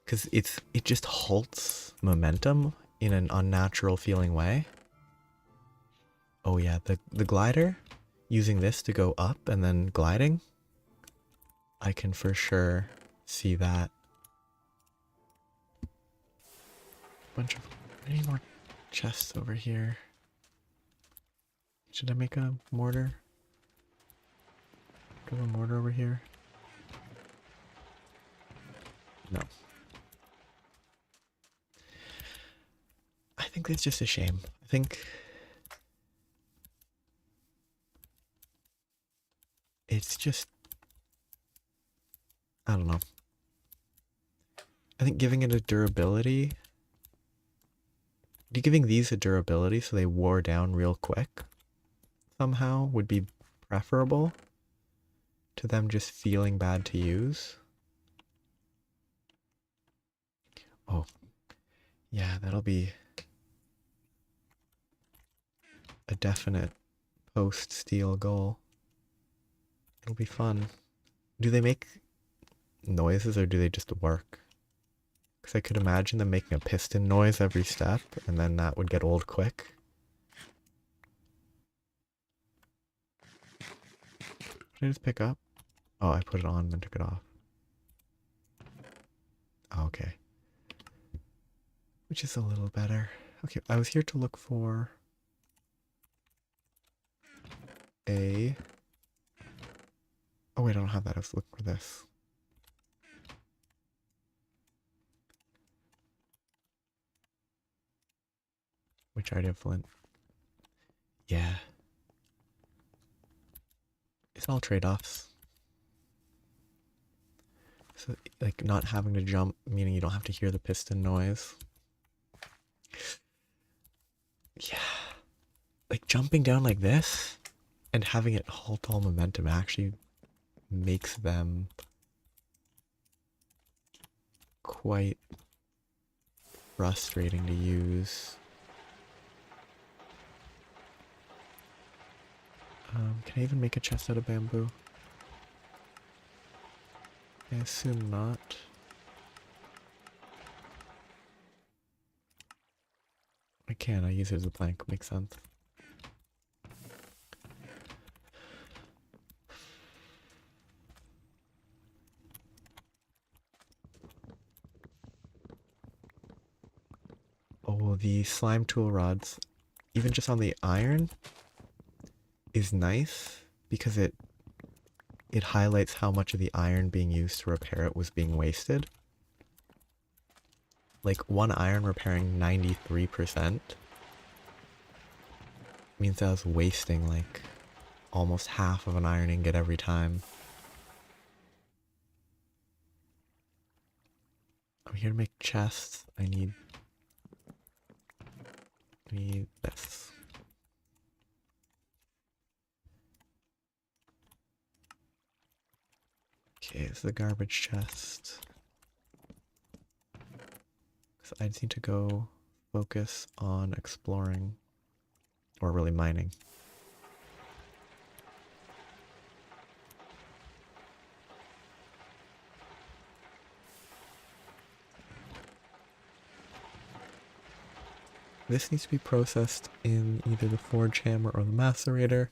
Because it just halts momentum in an unnatural feeling way. Oh yeah, the glider, using this to go up and then gliding, I can for sure see that. I need more chests over here. Should I make a mortar? Do I have a mortar over here? No. I think that's just a shame. I think it's just, I don't know. I think giving it a durability, giving these a durability so they wore down real quick somehow would be preferable to them just feeling bad to use. Oh, yeah, that'll be a definite post-steal goal. It'll be fun. Do they make noises or do they just work? Because I could imagine them making a piston noise every step and then that would get old quick. What did I just pick up? Oh, I put it on and then took it off. Oh, okay. Which is a little better. Okay, I was here to look for a... Oh wait, I don't have that. I was looking for this. Which I already have flint. Yeah. It's all trade-offs. So, like, not having to jump, meaning you don't have to hear the piston noise. Yeah. Like, jumping down like this and having it halt all momentum actually makes them quite frustrating to use. Can I even make a chest out of bamboo? I assume not. I can, I use it as a plank, makes sense. Oh, the slime tool rods, even just on the iron, is nice because it highlights how much of the iron being used to repair it was being wasted. Like, one iron repairing 93% means I was wasting, like, almost half of an iron ingot every time. I'm here to make chests. I need this. Okay, it's the garbage chest. So I just need to go focus on exploring or really mining. This needs to be processed in either the forge hammer or the macerator.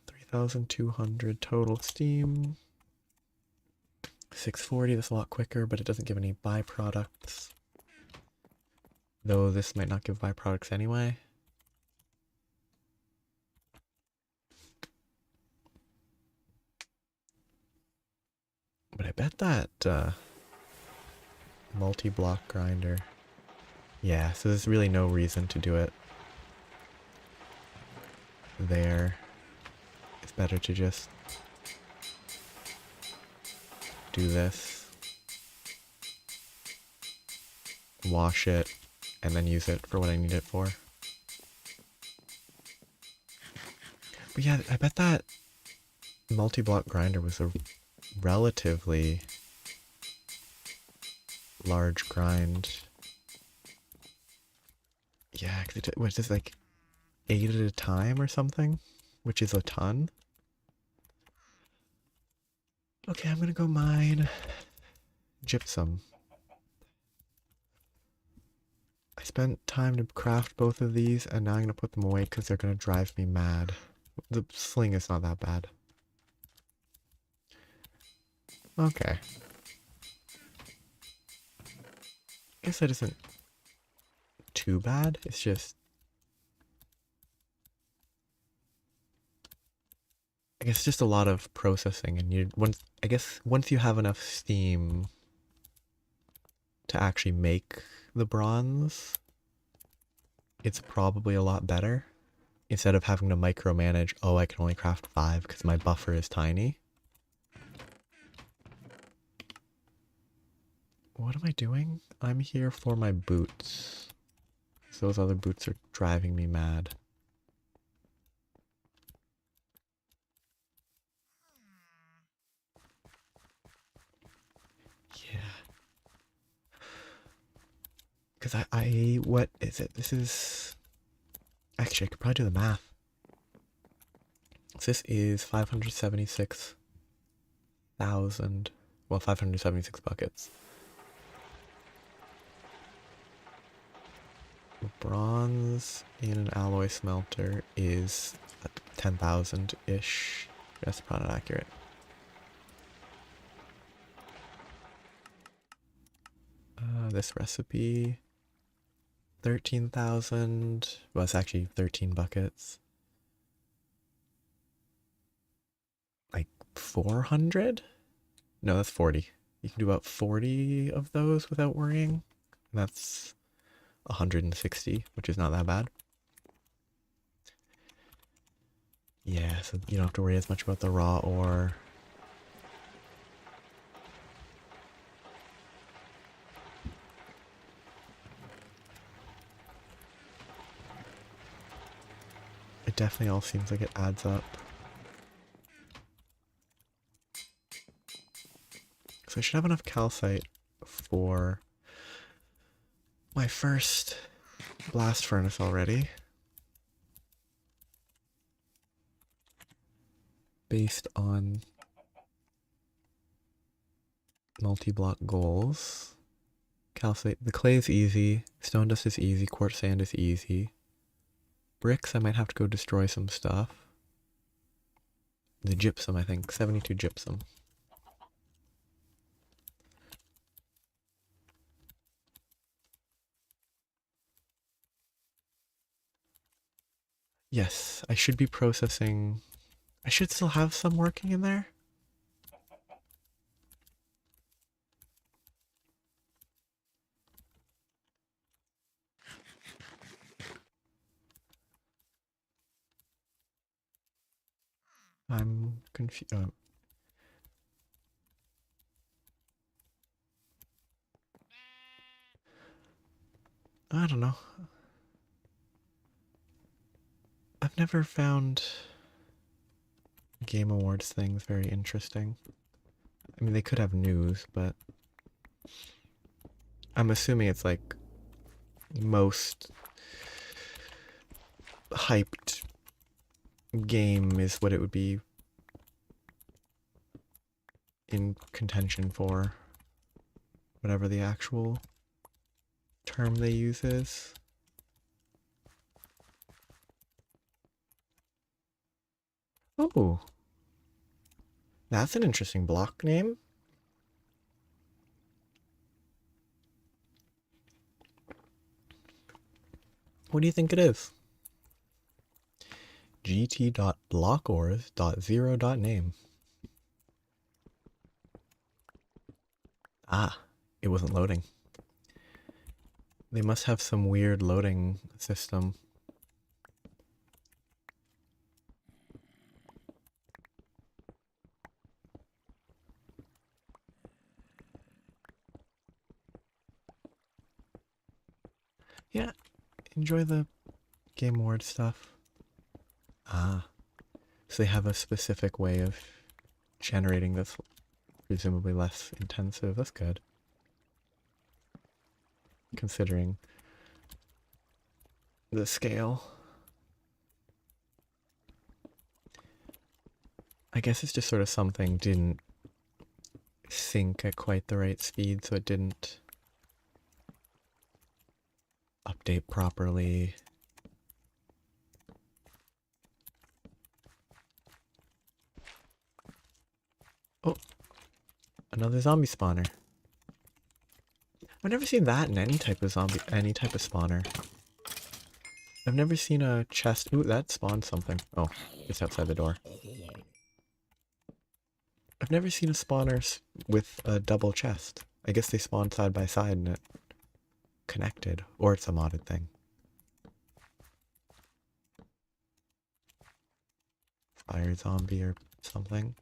3,200 total steam. 640, that's a lot quicker, but it doesn't give any byproducts. Though this might not give byproducts anyway. But I bet that multi-block grinder. Yeah, so there's really no reason to do it there. It's better to just do this, wash it, and then use it for what I need it for. But yeah, I bet that multi-block grinder was a relatively large grind. Yeah, cause it was just like 8 at a time or something, which is a ton. Okay, I'm gonna go mine gypsum. I spent time to craft both of these, and now I'm gonna put them away because they're gonna drive me mad. The sling is not that bad. Okay. I guess that isn't too bad. It's just, I guess, just a lot of processing, and I guess once you have enough steam to actually make the bronze, it's probably a lot better. Instead of having to micromanage, oh, I can only craft 5 because my buffer is tiny. What am I doing? I'm here for my boots. Those other boots are driving me mad. Yeah. Because what is it? This is... Actually, I could probably do the math. So this is 576,000. Well, 576 buckets. Bronze in an alloy smelter is 10,000-ish. That's probably not accurate. This recipe, 13,000. Well, it's actually 13 buckets. Like 400? No, that's 40. You can do about 40 of those without worrying. That's 160, which is not that bad. Yeah, so you don't have to worry as much about the raw ore. It definitely all seems like it adds up. So I should have enough calcite for my first blast furnace already. Based on multi-block goals. Calcite, the clay is easy, stone dust is easy, quartz sand is easy. Bricks, I might have to go destroy some stuff. The gypsum, I think, 72 gypsum. Yes, I should be processing. I should still have some working in there. I'm confused. I don't know. I've never found Game Awards things very interesting. I mean, they could have news, but I'm assuming it's like most hyped game is what it would be in contention for, whatever the actual term they use is. Oh, that's an interesting block name. What do you think it is? gt.blockors.0.name. Ah, it wasn't loading. They must have some weird loading system. Yeah, enjoy the Game Award stuff. Ah, so they have a specific way of generating this, presumably less intensive. That's good. Considering the scale. I guess it's just sort of something didn't sync at quite the right speed, so it didn't update properly. Oh, another zombie spawner. I've never seen that in any type of spawner. I've never seen a chest. Ooh, that spawned something. Oh, just outside the door. I've never seen a spawner with a double chest. I guess they spawn side by side and it connected, or it's a modded thing. Fire zombie or something.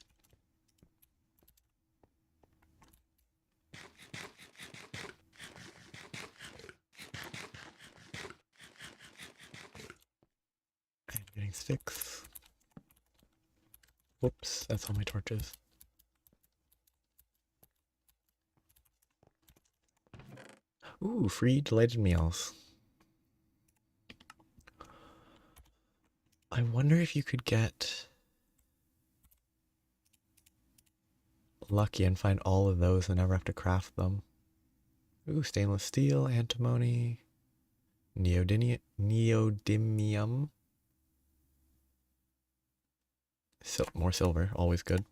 I'm getting sticks. Whoops, that's all my torches. Ooh, free delighted meals. I wonder if you could get lucky and find all of those and never have to craft them. Ooh, stainless steel, antimony, neodymium. More silver, always good.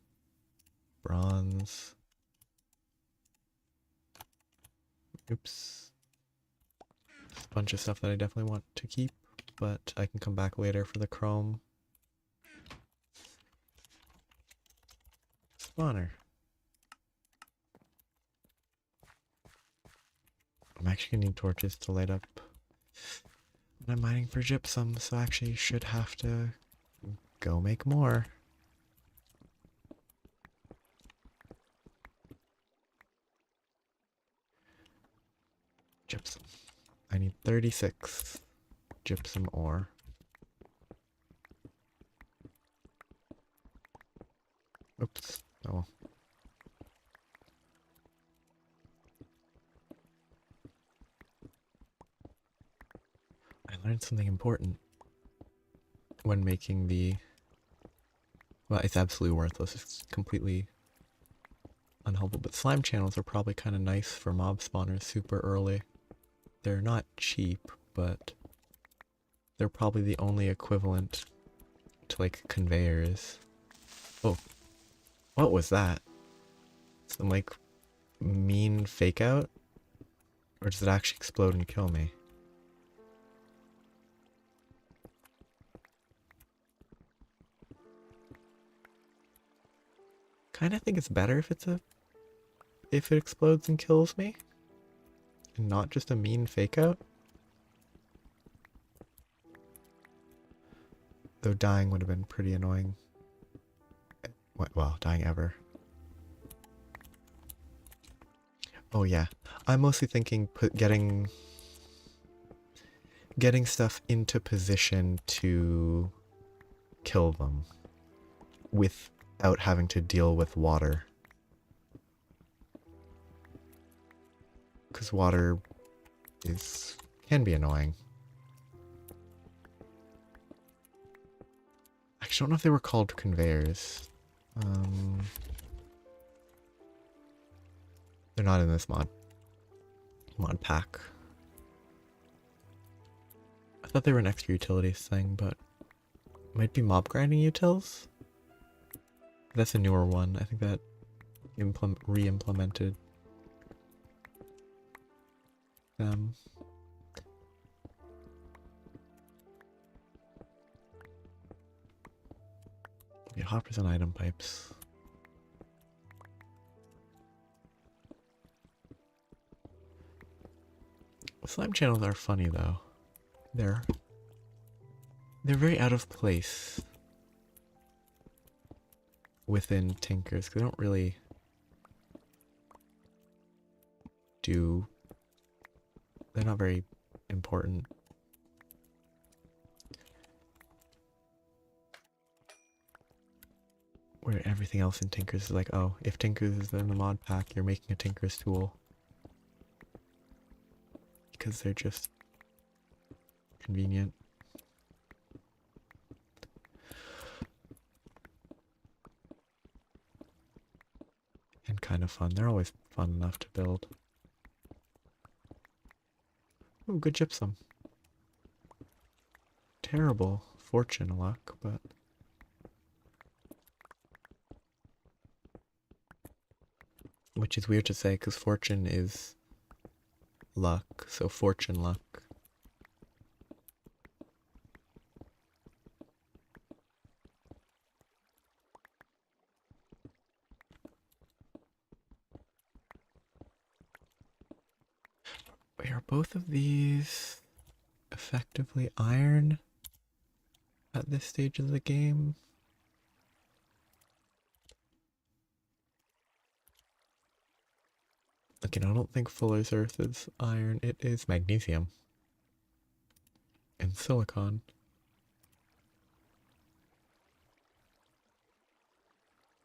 Bronze. Oops. There's a bunch of stuff that I definitely want to keep, but I can come back later for the chrome. Spawner. I'm actually gonna need torches to light up when I'm mining for gypsum, so I actually should have to go make more. Gypsum. I need 36 gypsum ore. Oops. Oh well. I learned something important when making the... Well, it's absolutely worthless. It's completely unhelpful. But slime channels are probably kind of nice for mob spawners super early. They're not cheap, but they're probably the only equivalent to like conveyors. Oh, what was that? Some like mean fake out? Or does it actually explode and kill me? Kinda think it's better if if it explodes and kills me. And not just a mean fake out. Though dying would have been pretty annoying. Well, dying ever. Oh yeah, I'm mostly thinking getting stuff into position to kill them without having to deal with water. Because water is Can be annoying. I actually don't know if they were called conveyors. They're not in this mod pack. I thought they were an extra utilities thing, but it might be mob grinding utils? That's a newer one. I think that re-implemented them. Yeah, hoppers and item pipes. Slime channels are funny though. They're very out of place within Tinkers, because they don't really do. They're not very important. Where everything else in Tinkers is like, oh, if Tinkers is in the mod pack, you're making a Tinkers tool. Because they're just convenient. And kind of fun. They're always fun enough to build. Ooh, good gypsum. Terrible fortune luck, but... Which is weird to say, because fortune is luck, so fortune luck. Wait, are both of these effectively iron at this stage of the game? Okay, I don't think Fuller's Earth is iron. It is magnesium. And silicon.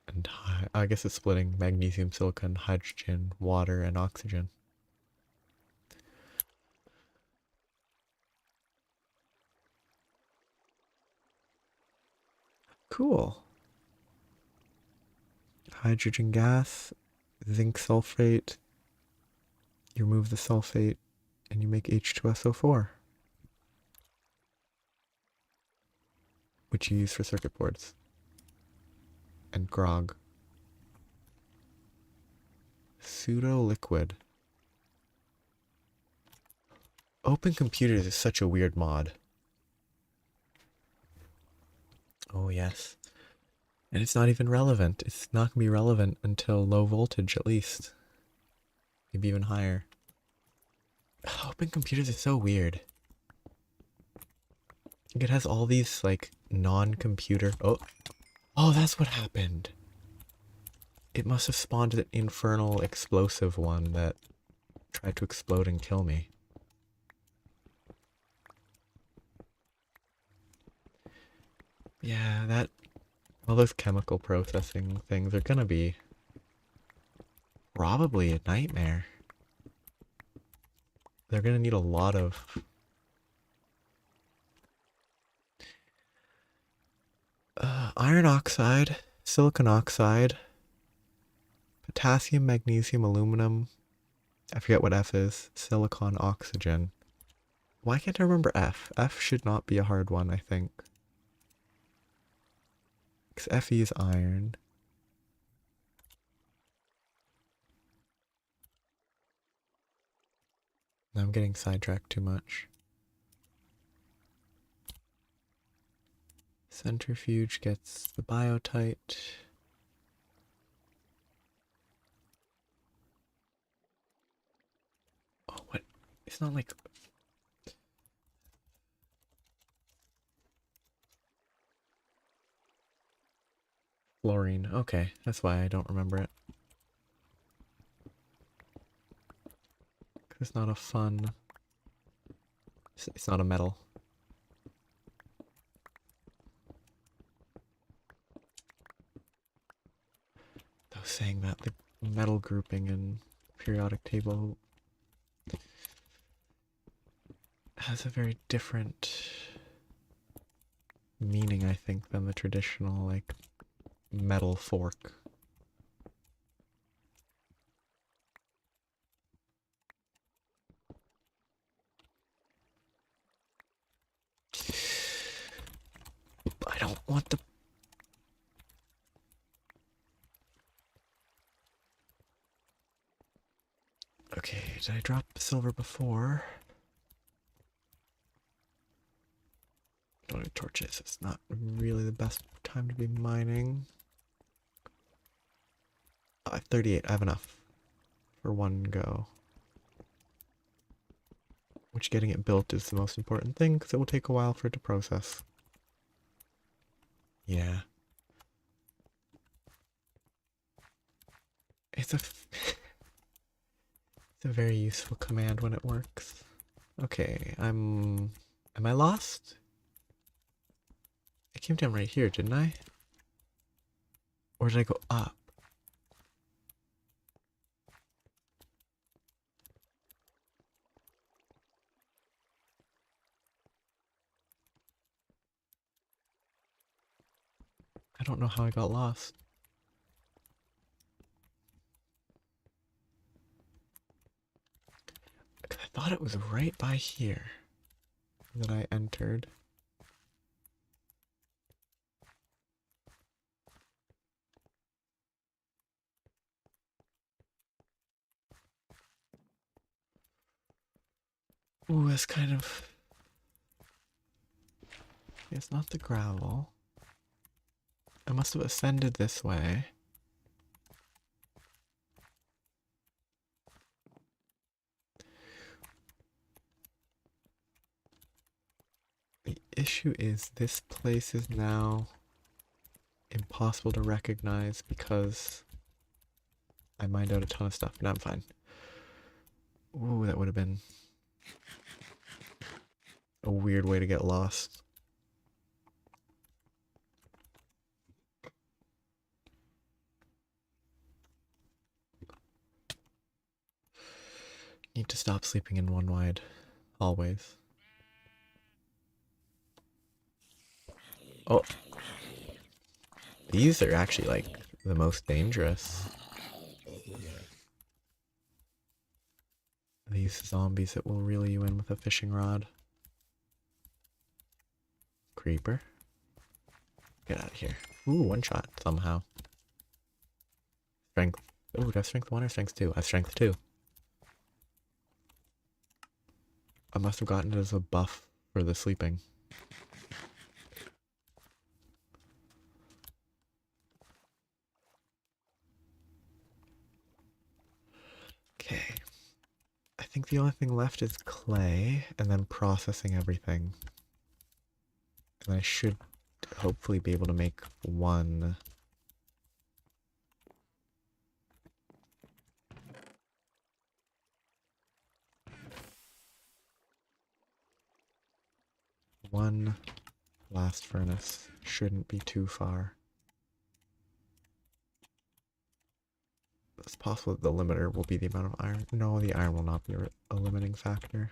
And I guess it's splitting magnesium, silicon, hydrogen, water, and oxygen. Cool. Hydrogen gas, zinc sulfate. You remove the sulfate and you make H2SO4, which you use for circuit boards and grog. Pseudo liquid. Open Computers is such a weird mod. Oh yes. And it's not even relevant. It's not going to be relevant until low voltage at least. Maybe even higher. Open Computers is so weird. It has all these like non-computer... Oh, that's what happened. It must have spawned an infernal explosive one that tried to explode and kill me. Yeah, all those chemical processing things are gonna be probably a nightmare. They're gonna need a lot of iron oxide, silicon oxide, potassium, magnesium, aluminum. I forget what F is. Silicon, oxygen. Why can't I remember F? F should not be a hard one, I think. Because Fe is iron. Now I'm getting sidetracked too much. Centrifuge gets the biotite. Oh, what? It's not like... Fluorine. Okay, that's why I don't remember it. It's not a fun... It's not a metal. I was saying that the metal grouping in periodic table... has a very different meaning, I think, than the traditional, like, metal fork. I don't want the... Okay, did I drop silver before? Don't have torches. It's not really the best time to be mining. I have 38. I have enough for one go. Which getting it built is the most important thing because it will take a while for it to process. Yeah. It's a it's a very useful command when it works. Okay, am I lost? I came down right here, didn't I? Or did I go up? I don't know how I got lost. I thought it was right by here that I entered. Ooh, that's kind of... It's not the gravel. I must have ascended this way. The issue is this place is now impossible to recognize because I mined out a ton of stuff. Now I'm fine. Ooh, that would have been a weird way to get lost. Need to stop sleeping in one wide hallways. Oh. These are actually like the most dangerous. These zombies that will reel you in with a fishing rod. Creeper. Get out of here. Ooh, one shot somehow. Strength. Ooh, do I have strength 1 or strength 2? I have strength 2. I must have gotten it as a buff for the sleeping. Okay. I think the only thing left is clay and then processing everything. And I should hopefully be able to make one. One blast furnace. Shouldn't be too far. It's possible that the limiter will be the amount of iron. No, the iron will not be a limiting factor.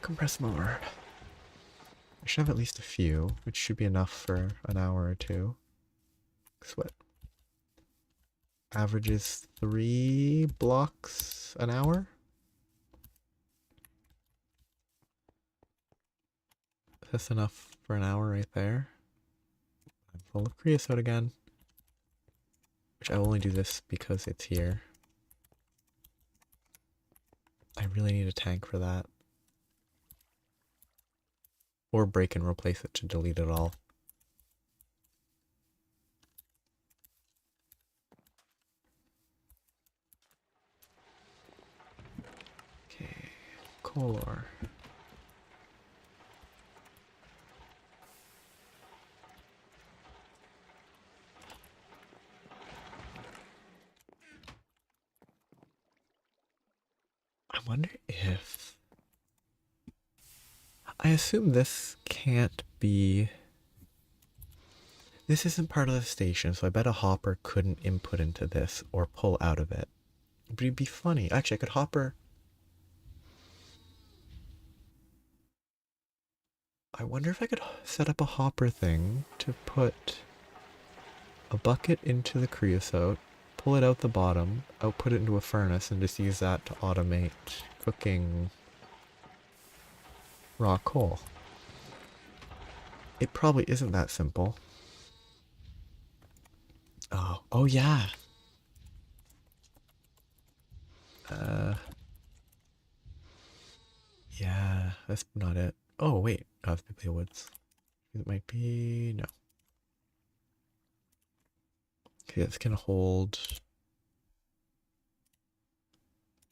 Compress more. I should have at least a few, which should be enough for an hour or two. What? Averages 3 blocks an hour? That's enough for an hour right there. I'm full of creosote again. Which I will only do this because it's here. I really need a tank for that. Or break and replace it to delete it all. Okay, coal ore. I wonder if... I assume this can't be... This isn't part of the station, so I bet a hopper couldn't input into this or pull out of it. But it'd be funny. Actually, I could hopper... I wonder if I could set up a hopper thing to put a bucket into the creosote, pull it out the bottom, output it into a furnace, and just use that to automate cooking raw coal. It probably isn't that simple. Oh yeah. Yeah, that's not it. Oh wait, it's Biblio Woods. It might be, no. Okay, it's gonna hold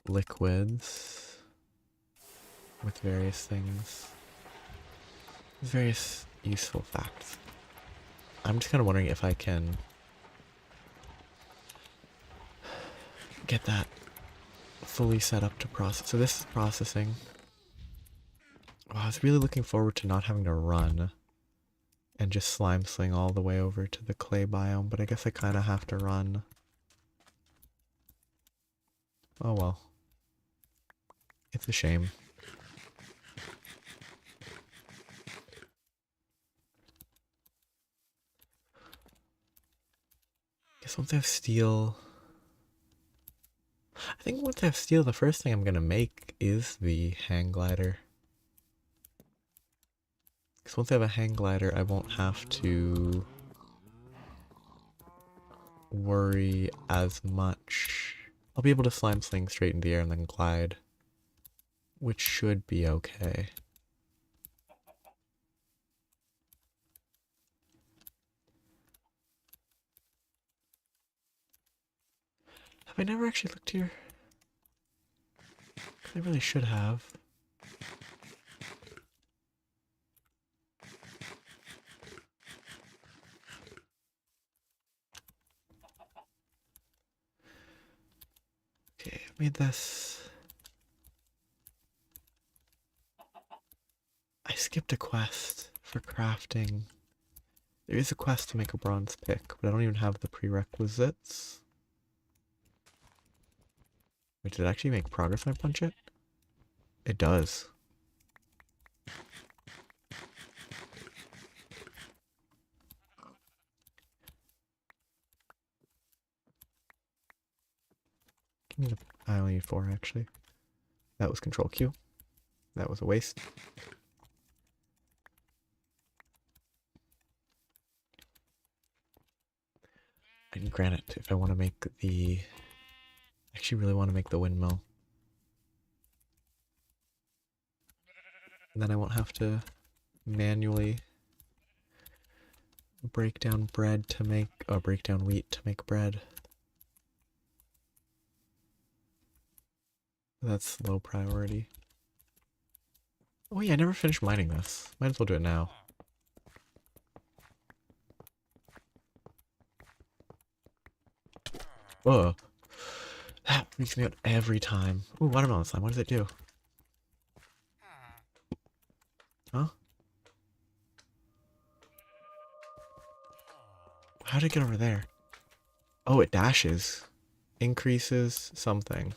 liquids with various things. Various useful facts. I'm just kind of wondering if I can get that fully set up to process. So this is processing. Oh, I was really looking forward to not having to run and just slime sling all the way over to the clay biome, but I guess I kind of have to run. Oh well. It's a shame. Guess once I have steel... I think once I have steel, the first thing I'm gonna make is the hang glider. Because once I have a hang glider, I won't have to worry as much. I'll be able to slime sling straight in the air and then glide, which should be okay. Have I never actually looked here? I really should have. Okay, I've made this. I skipped a quest for crafting. There is a quest to make a bronze pick, but I don't even have the prerequisites. Wait, did it actually make progress when I punch it? It does. Give me the... I only need 4 actually. That was control Q. That was a waste. I need granite if I want to make the... I actually really want to make the windmill. And then I won't have to manually break down bread to make... or break down wheat to make bread. That's low priority. Oh yeah, I never finished mining this. Might as well do it now. Whoa. That freaks me out every time. Ooh, watermelon slime. What does it do? Huh? How did it get over there? Oh, it dashes. Increases something.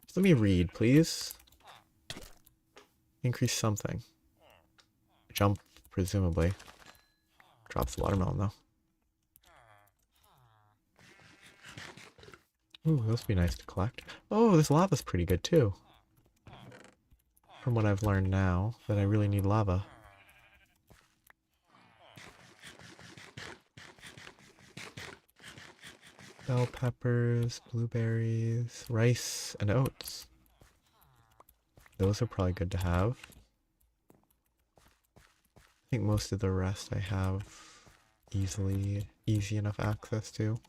Just let me read, please. Increase something. Jump, presumably. Drops the watermelon, though. Ooh, those would be nice to collect. Oh, this lava's pretty good, too. From what I've learned now, that I really need lava. Bell peppers, blueberries, rice, and oats. Those are probably good to have. I think most of the rest I have easy enough access to.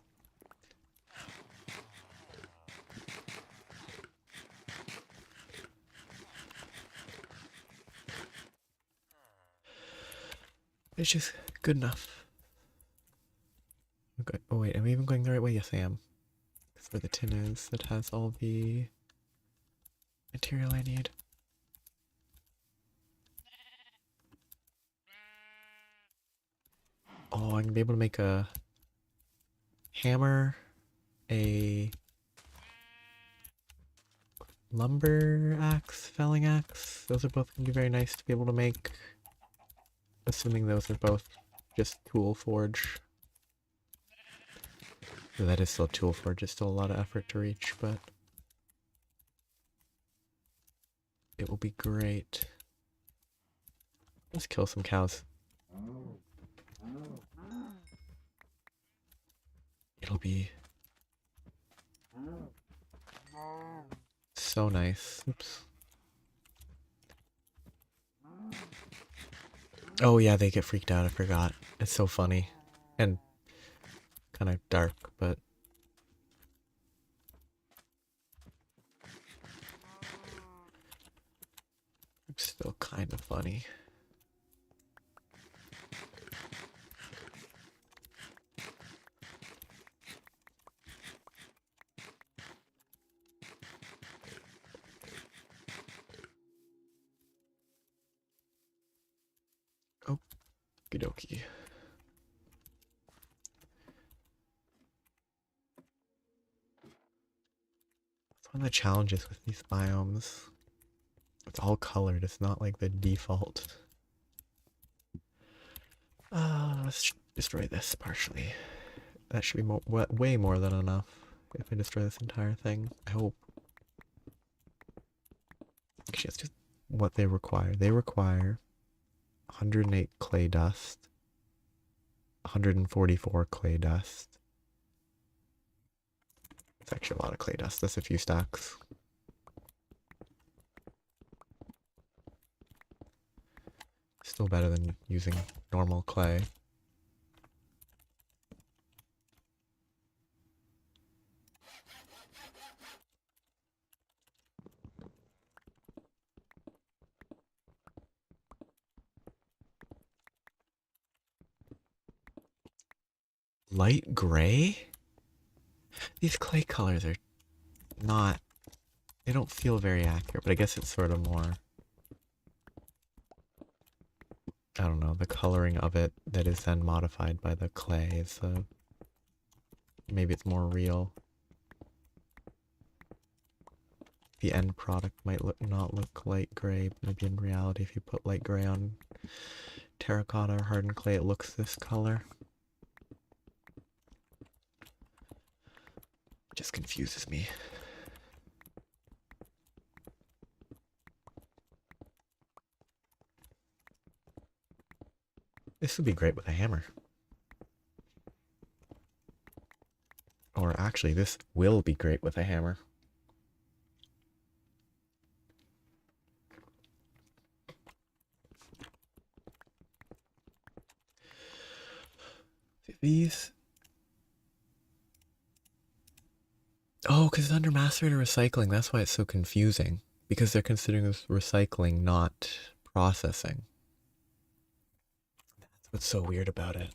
It's just good enough. Okay. Oh wait, am I even going the right way? Yes, I am. That's where the tin is that has all the material I need. Oh, I'm gonna be able to make a hammer, a lumber axe, felling axe. Those are both gonna be very nice to be able to make. Assuming those are both just tool forge. That is still tool forge, it's still a lot of effort to reach, but it will be great. Let's kill some cows. It'll be so nice. Oops. Oh yeah, they get freaked out, I forgot. It's so funny. And kind of dark, but still kind of funny. Oh, okie dokie. That's one of the challenges with these biomes. It's all colored, it's not like the default. Let's destroy this partially. That should be way more than enough if I destroy this entire thing. I hope. Actually, that's just what they require. They require 108 clay dust, 144 clay dust. It's actually a lot of clay dust. That's a few stacks. Still better than using normal clay. Light gray? These clay colors are not, they don't feel very accurate, but I guess it's sort of more, I don't know, the coloring of it that is then modified by the clay is maybe it's more real. The end product might not look light gray, but maybe in reality if you put light gray on terracotta or hardened clay it looks this color. It just confuses me. This would be great with a hammer. Or actually, this will be great with a hammer. These... Oh, because it's under macerator recycling. That's why it's so confusing. Because they're considering this recycling, not processing. That's what's so weird about it.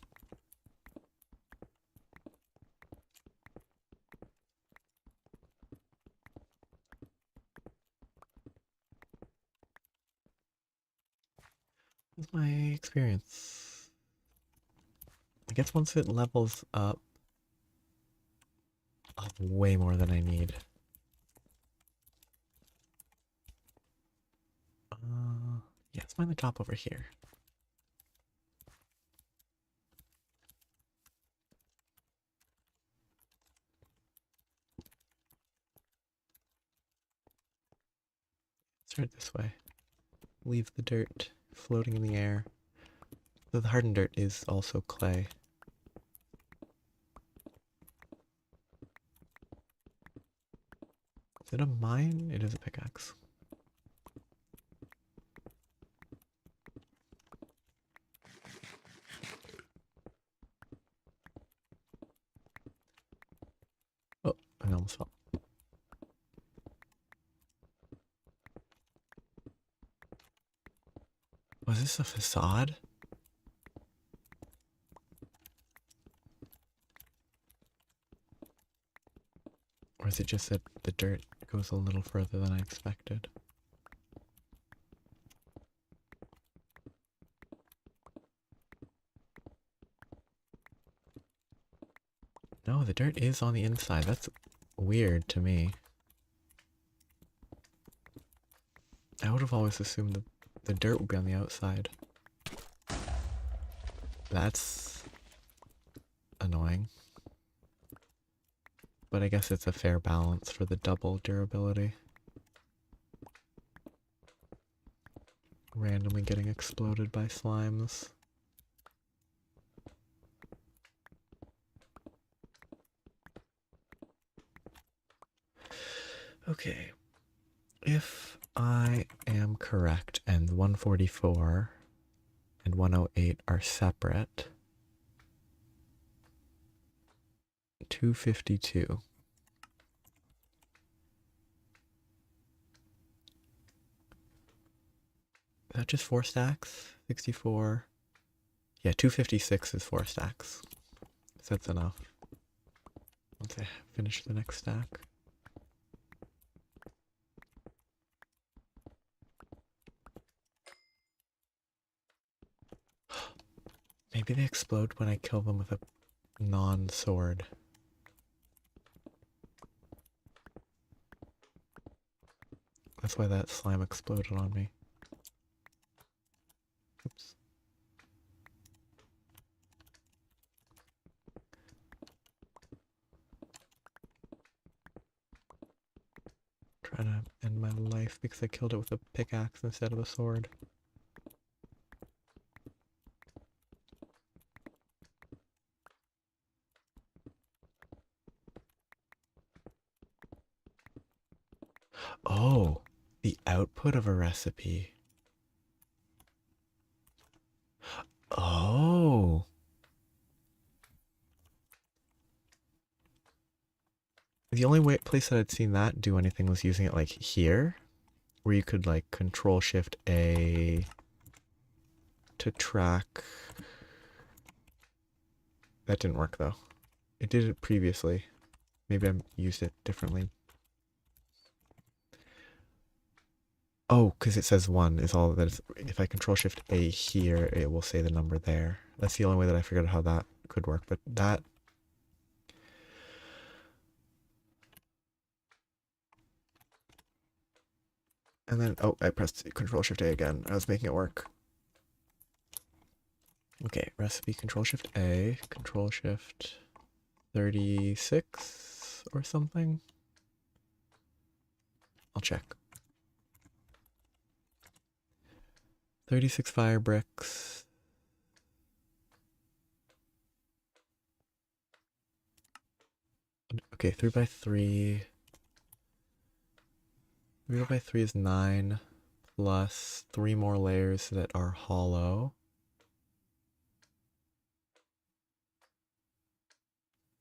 What's my experience? I guess once it levels up, I'll have way more than I need. Yeah, let's find the top over here. Start this way. Leave the dirt floating in the air. Though the hardened dirt is also clay. Is it a mine? It is a pickaxe. Oh, I almost fell. Was this a facade? Or is it just that the dirt goes a little further than I expected? No, the dirt is on the inside. That's weird to me. I would have always assumed that the dirt would be on the outside. That's annoying. But I guess it's a fair balance for the double durability. Randomly getting exploded by slimes. Okay. If I am correct and 144 and 108 are separate, 252. Is that just 4 stacks? 64. Yeah, 256 is 4 stacks. So that's enough. Once I finish the next stack. Maybe they explode when I kill them with a non-sword. That's why that slime exploded on me. Oops. Trying to end my life because I killed it with a pickaxe instead of a sword. Oh, the output of a recipe. Oh. The only place that I'd seen that do anything was using it like here, where you could like Control Shift A to track. That didn't work though. It did it previously. Maybe I used it differently. Oh, because it says 1 is all that is. If I Control Shift A here, it will say the number there. That's the only way that I figured out how that could work, but that... And then, oh, I pressed Control Shift A again. I was making it work. Okay, recipe Control Shift A, Control Shift 36 or something. I'll check. 36 fire bricks. Okay, 3x3. 3x3 is 9 plus 3 more layers that are hollow.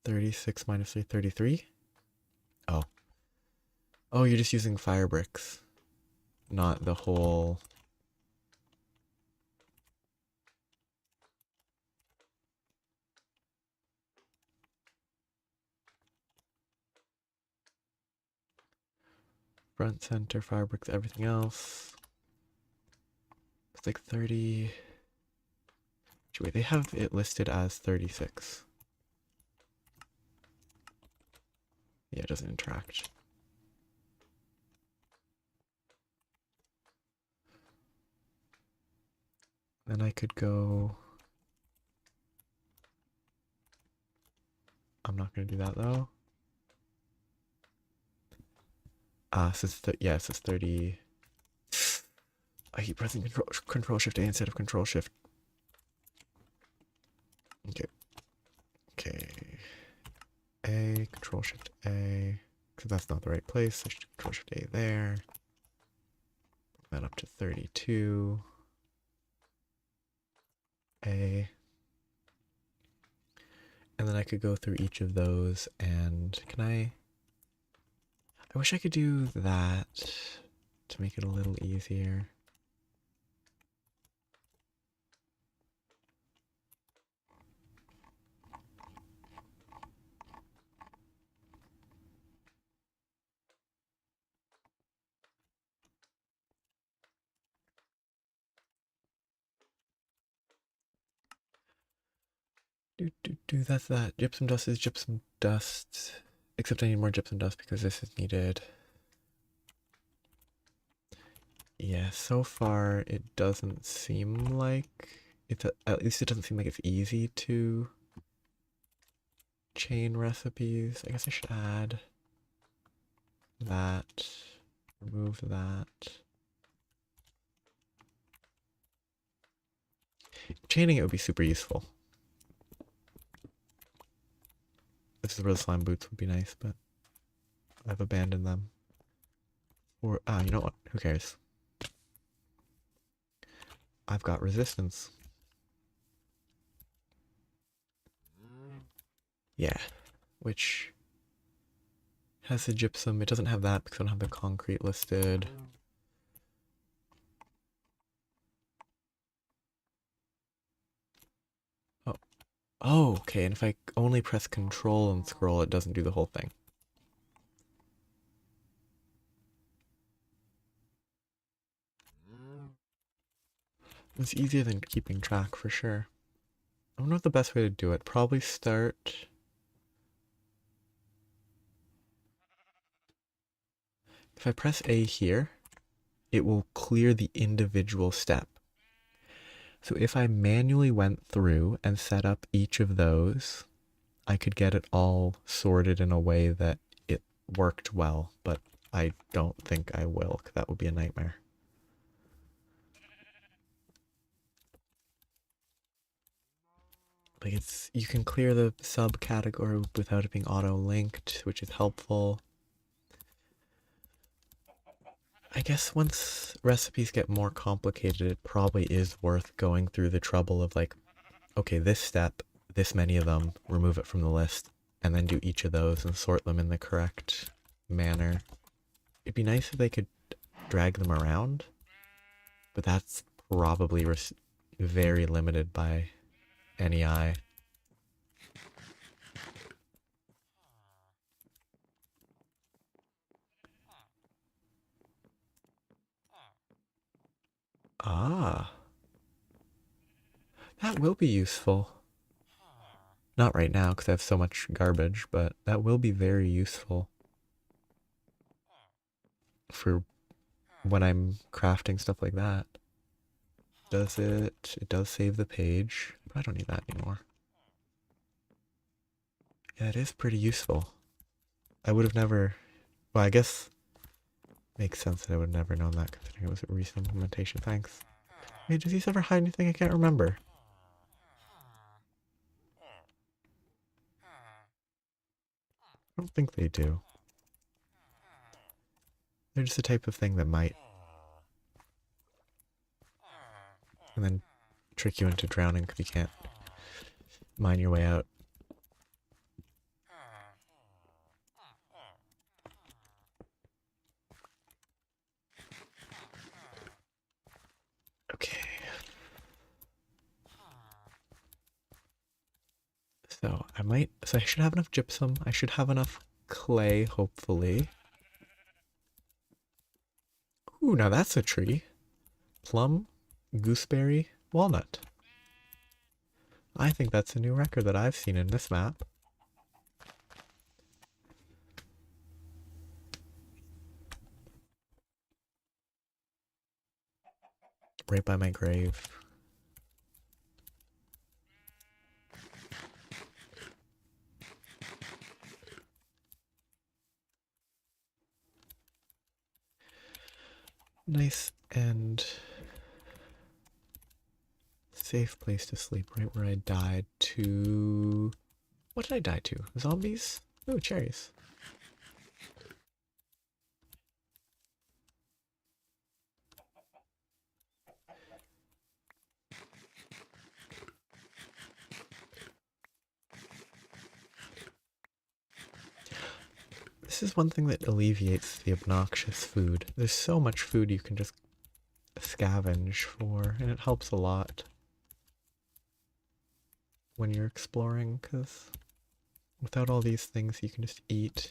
36 minus 3, 33? Oh. Oh, you're just using fire bricks, not the whole... Front, center, fire bricks, everything else. It's like 30... Wait, they have it listed as 36. Yeah, it doesn't interact. Then I could go... I'm not going to do that though. Ah, so it's yeah, it says 30... I keep pressing control Shift A instead of Control Shift. Okay. Okay. A, Control Shift A. Because that's not the right place. I should Control Shift A there. That up to 32. A. And then I could go through each of those and can I wish I could do that to make it a little easier. That's that. Gypsum dust is gypsum dust. Except I need more gypsum dust because this is needed. Yeah, so far it doesn't seem like at least it doesn't seem like it's easy to chain recipes. I guess I should add that, remove that. Chaining it would be super useful. This is where the slime boots would be nice, but I've abandoned them. Or, you know what? Who cares? I've got resistance. Yeah, which has the gypsum. It doesn't have that because I don't have the concrete listed. Oh, oh, okay. And if I only press Control and scroll, it doesn't do the whole thing. It's easier than keeping track for sure. I don't know what the best way to do it. Probably start. If I press A here, it will clear the individual step. So if I manually went through and set up each of those, I could get it all sorted in a way that it worked well, but I don't think I will, 'cause that would be a nightmare. Like you can clear the subcategory without it being auto-linked, which is helpful. I guess once recipes get more complicated, it probably is worth going through the trouble of like, okay, this step, this many of them, remove it from the list, and then do each of those and sort them in the correct manner. It'd be nice if they could drag them around, but that's probably very limited by NEI. Ah, that will be useful. Not right now because I have so much garbage, but that will be very useful for when I'm crafting stuff like that. Does it? It does save the page, but I don't need that anymore. Yeah, it is pretty useful. I would have never, well, I guess makes sense that I would have never known that considering it was a recent implementation. Thanks. Hey, does these ever hide anything? I can't remember. I don't think they do. They're just the type of thing that might. And then trick you into drowning because you can't mine your way out. Okay. So I should have enough gypsum. I should have enough clay, hopefully. Ooh, now that's a tree. Plum, gooseberry, walnut. I think that's a new record that I've seen in this map. Right by my grave. Nice and safe place to sleep, right where I died to... What did I die to? Zombies? Ooh, cherries. This is one thing that alleviates the obnoxious food. There's so much food you can just scavenge for, and it helps a lot when you're exploring, because without all these things you can just eat.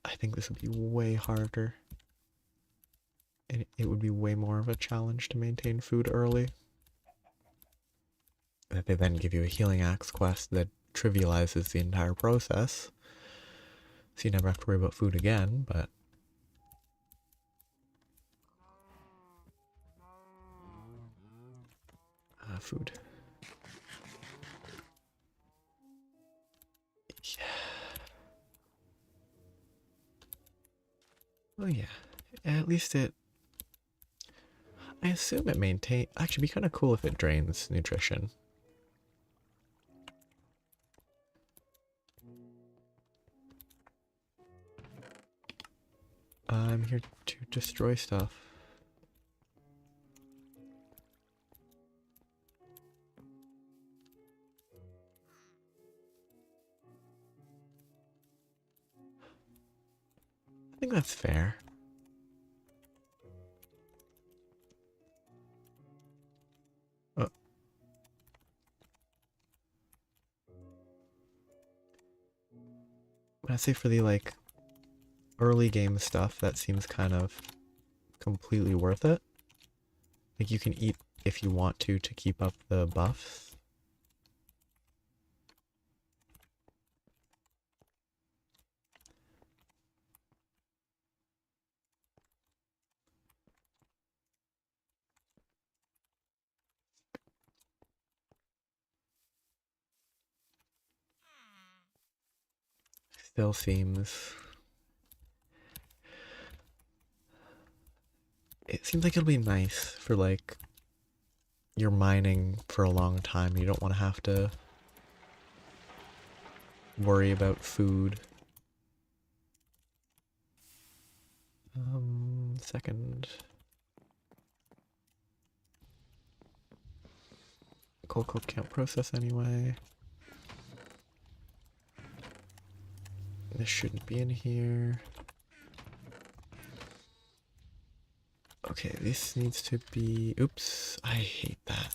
I think this would be way harder. And it would be way more of a challenge to maintain food early. That they then give you a healing axe quest that trivializes the entire process. So you never have to worry about food again, but... Food. Yeah. Oh yeah. At least it... I assume it maintain... Actually, it'd be kind of cool if it drains nutrition. I'm here to destroy stuff. I think that's fair. Oh. I say for the, like, early game stuff, that seems kind of completely worth it. Like, you can eat if you want to keep up the buffs. Still seems... It seems like it'll be nice for, like, you're mining for a long time. You don't want to have to worry about food. Second. Coal coke can't process anyway. This shouldn't be in here. Okay, this needs to be... Oops, I hate that.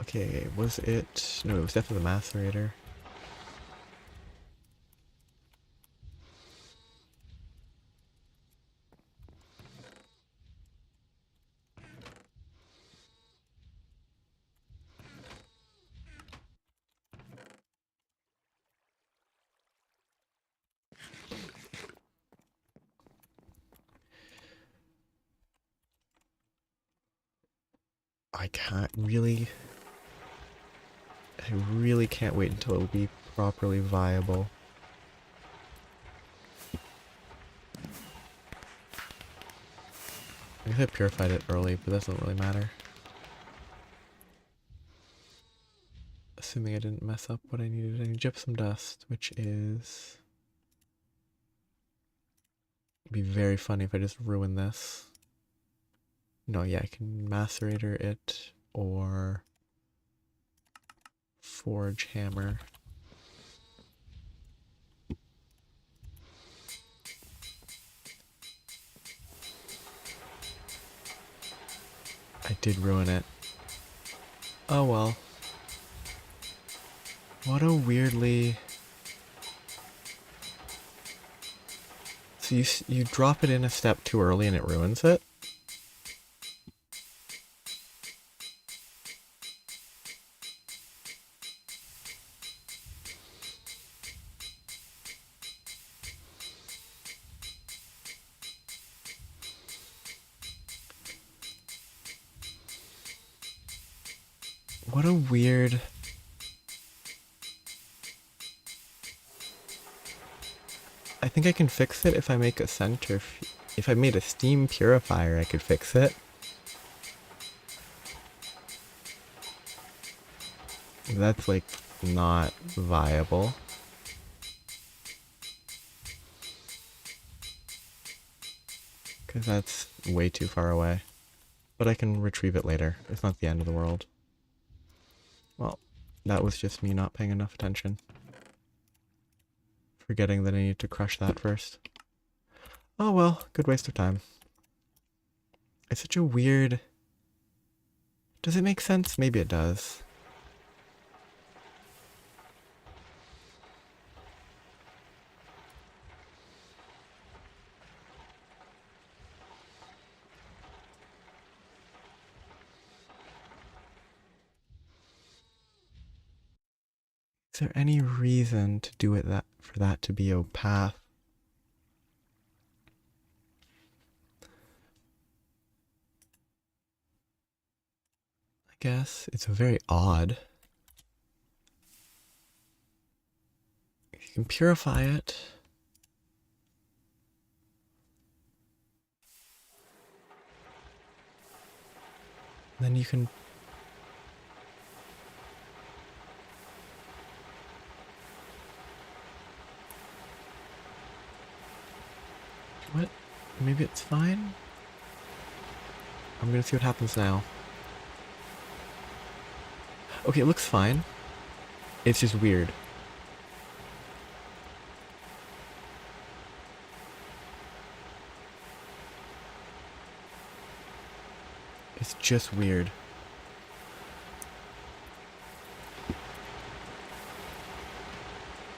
Okay, was it... No, it was definitely the macerator. I can't really... I really can't wait until it will be properly viable. I guess I purified it early, but that doesn't really matter. Assuming I didn't mess up what I needed. I need gypsum dust, which is... It'd be very funny if I just ruin this. No, yeah, I can macerator it or forge hammer. I did ruin it. Oh well. What a weirdly... So you drop it in a step too early and it ruins it? What a weird... I think I can fix it if I make a center... If I made a steam purifier, I could fix it. That's, like, not viable. Because that's way too far away. But I can retrieve it later. It's not the end of the world. Well, that was just me not paying enough attention. Forgetting that I need to crush that first. Oh well, good waste of time. It's such a weird... Does it make sense? Maybe it does. Is there any reason to do it for that to be a path? I guess it's very odd. You can purify it. Then you can... What? Maybe it's fine? I'm gonna see what happens now. Okay, it looks fine. It's just weird. It's just weird.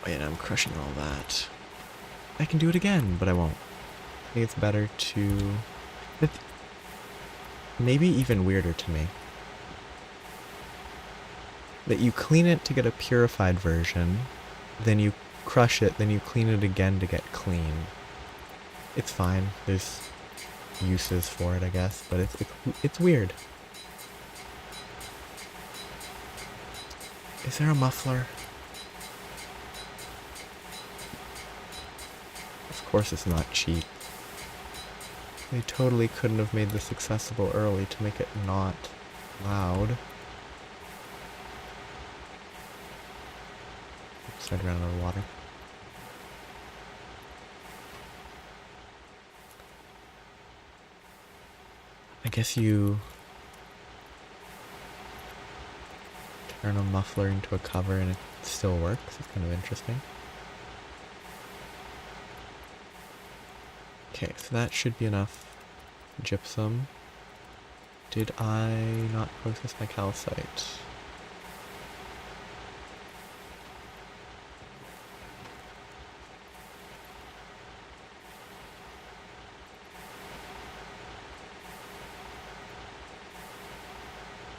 Oh yeah, I'm crushing all that. I can do it again, but I won't. I think it's better to... It's maybe even weirder to me that you clean it to get a purified version, then you crush it, then you clean it again to get clean. It's fine. There's uses for it, I guess, but it's weird. Is there a muffler? Of course it's not cheap. They totally couldn't have made this accessible early to make it not loud. Oops, I ran out of water. I guess you turn a muffler into a cover and it still works. It's kind of interesting. Okay, so that should be enough gypsum. Did I not process my calcite?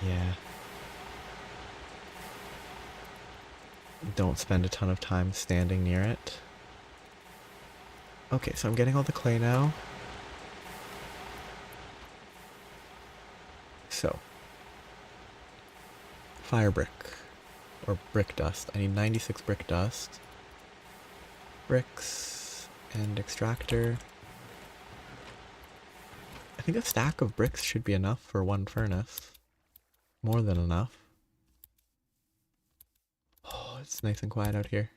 Yeah. Don't spend a ton of time standing near it. Okay, so I'm getting all the clay now. So, fire brick, or brick dust. I need 96 brick dust. Bricks and extractor. I think a stack of bricks should be enough for one furnace. More than enough. Oh, it's nice and quiet out here.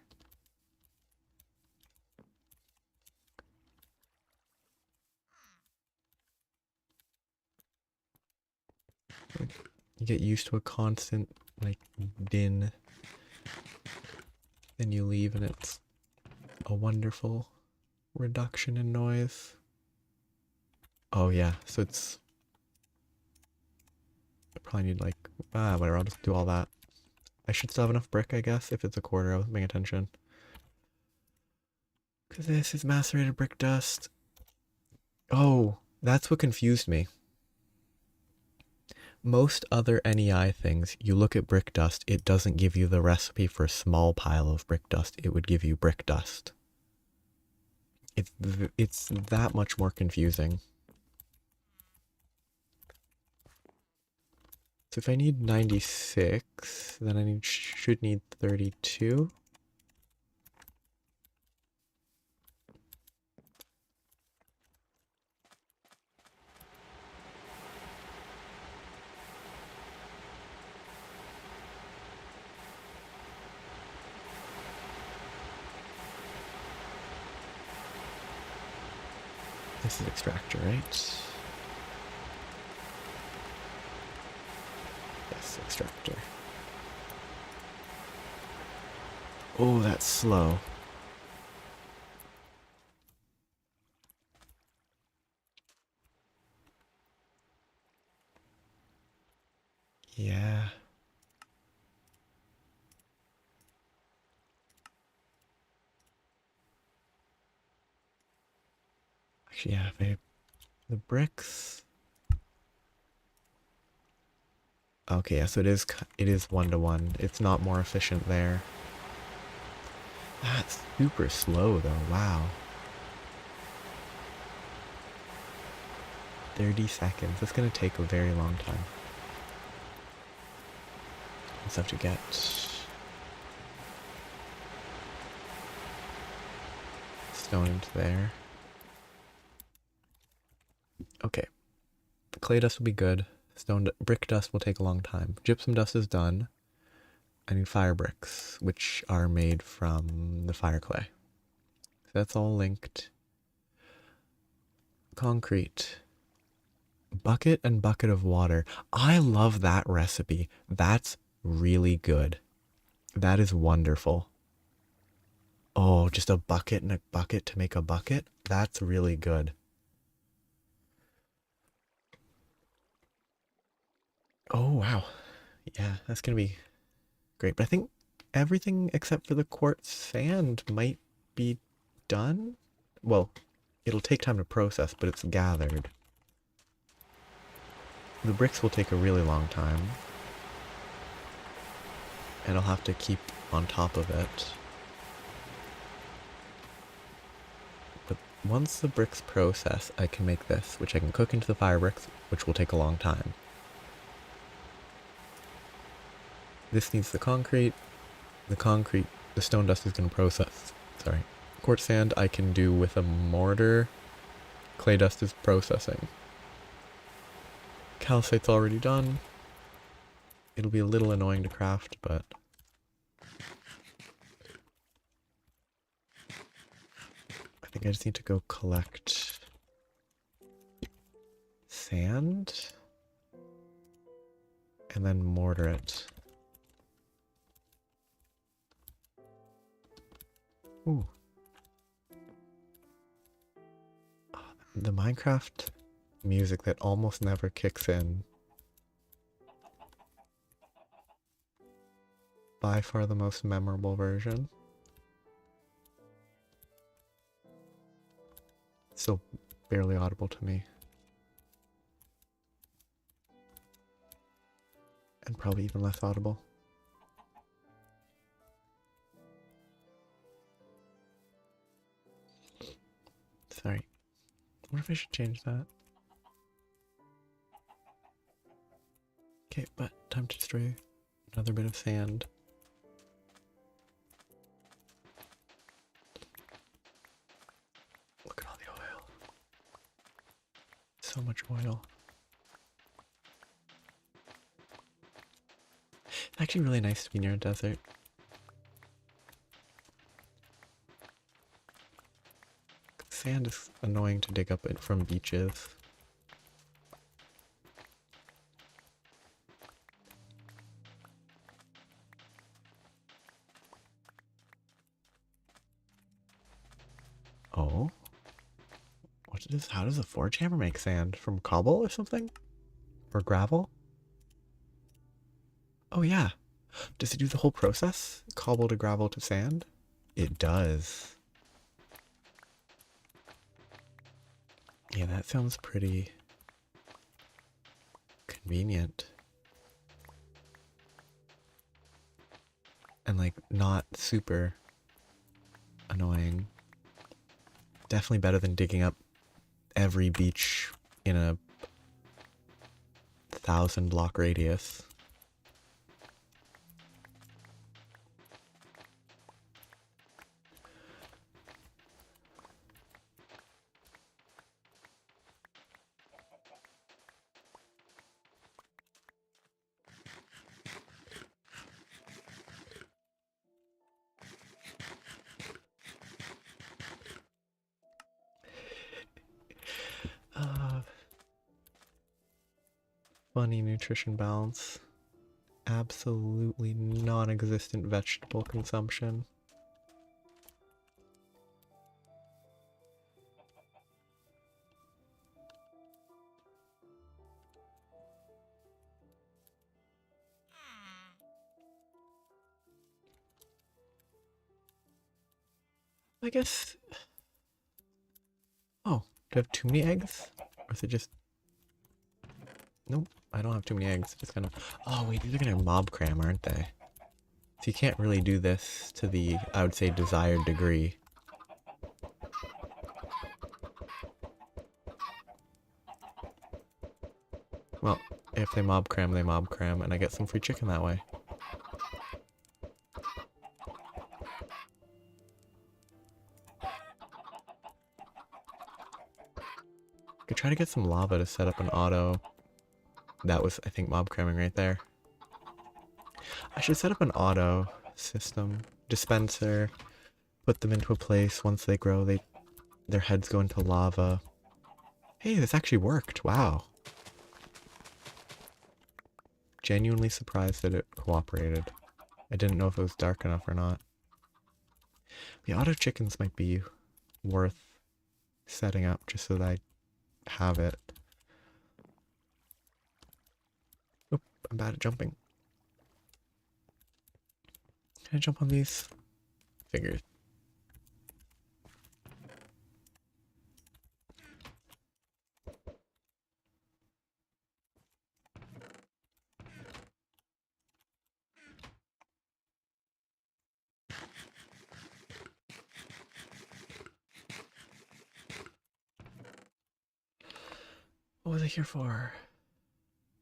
You get used to a constant, like, din. Then you leave and it's a wonderful reduction in noise. Oh yeah, so it's... I probably need like... whatever, I'll just do all that. I should still have enough brick, I guess, if it's a quarter. I wasn't paying attention. Because this is macerated brick dust. Oh, that's what confused me. Most other NEI things, you look at brick dust, it doesn't give you the recipe for a small pile of brick dust. It would give you brick dust. It's that much more confusing. So if I need 96, then I should need 32. This is extractor, right? Yes, extractor. Oh, that's slow. Yeah. Actually, yeah, the bricks. Okay, yeah, so it is 1-to-1. It's not more efficient there. That's super slow though, wow. 30 seconds. That's gonna take a very long time. Just have to get stone into there. Okay. Clay dust will be good. Brick dust will take a long time. Gypsum dust is done. I need fire bricks, which are made from the fire clay. So that's all linked. Concrete. Bucket and bucket of water. I love that recipe. That's really good. That is wonderful. Oh, just a bucket and a bucket to make a bucket? That's really good. Oh, wow. Yeah, that's gonna be great. But I think everything except for the quartz sand might be done. Well, it'll take time to process, but it's gathered. The bricks will take a really long time. And I'll have to keep on top of it. But once the bricks process, I can make this, which I can cook into the fire bricks, which will take a long time. This needs the concrete. The stone dust is going to process. Sorry. Quartz sand I can do with a mortar. Clay dust is processing. Calcite's already done. It'll be a little annoying to craft, but I think I just need to go collect sand and then mortar it. Ooh. The Minecraft music that almost never kicks in. By far the most memorable version. Still barely audible to me. And probably even less audible. Sorry. I wonder if I should change that. Okay, but time to destroy another bit of sand. Look at all the oil. So much oil. It's actually really nice to be near a desert. Sand is annoying to dig up from beaches. Oh? How does a forge hammer make sand? From cobble or something? Or gravel? Oh yeah. Does it do the whole process? Cobble to gravel to sand? It does. Yeah, that sounds pretty convenient. And like not super annoying. Definitely better than digging up every beach in a 1,000 block radius. Funny nutrition balance. Absolutely non-existent vegetable consumption. I guess... Oh, do I have too many eggs? Or is it just... Nope, I don't have too many eggs. Just gonna... Oh wait, these are gonna mob cram, aren't they? So you can't really do this to the, I would say, desired degree. Well, if they mob cram, they mob cram, and I get some free chicken that way. I could try to get some lava to set up an auto. That was, I think, mob cramming right there. I should set up an auto system. Dispenser. Put them into a place. Once they grow, their heads go into lava. Hey, this actually worked. Wow. Genuinely surprised that it cooperated. I didn't know if it was dark enough or not. The auto chickens might be worth setting up just so that I have it. Oop, I'm bad at jumping. Can I jump on these? Figures. What was I here for?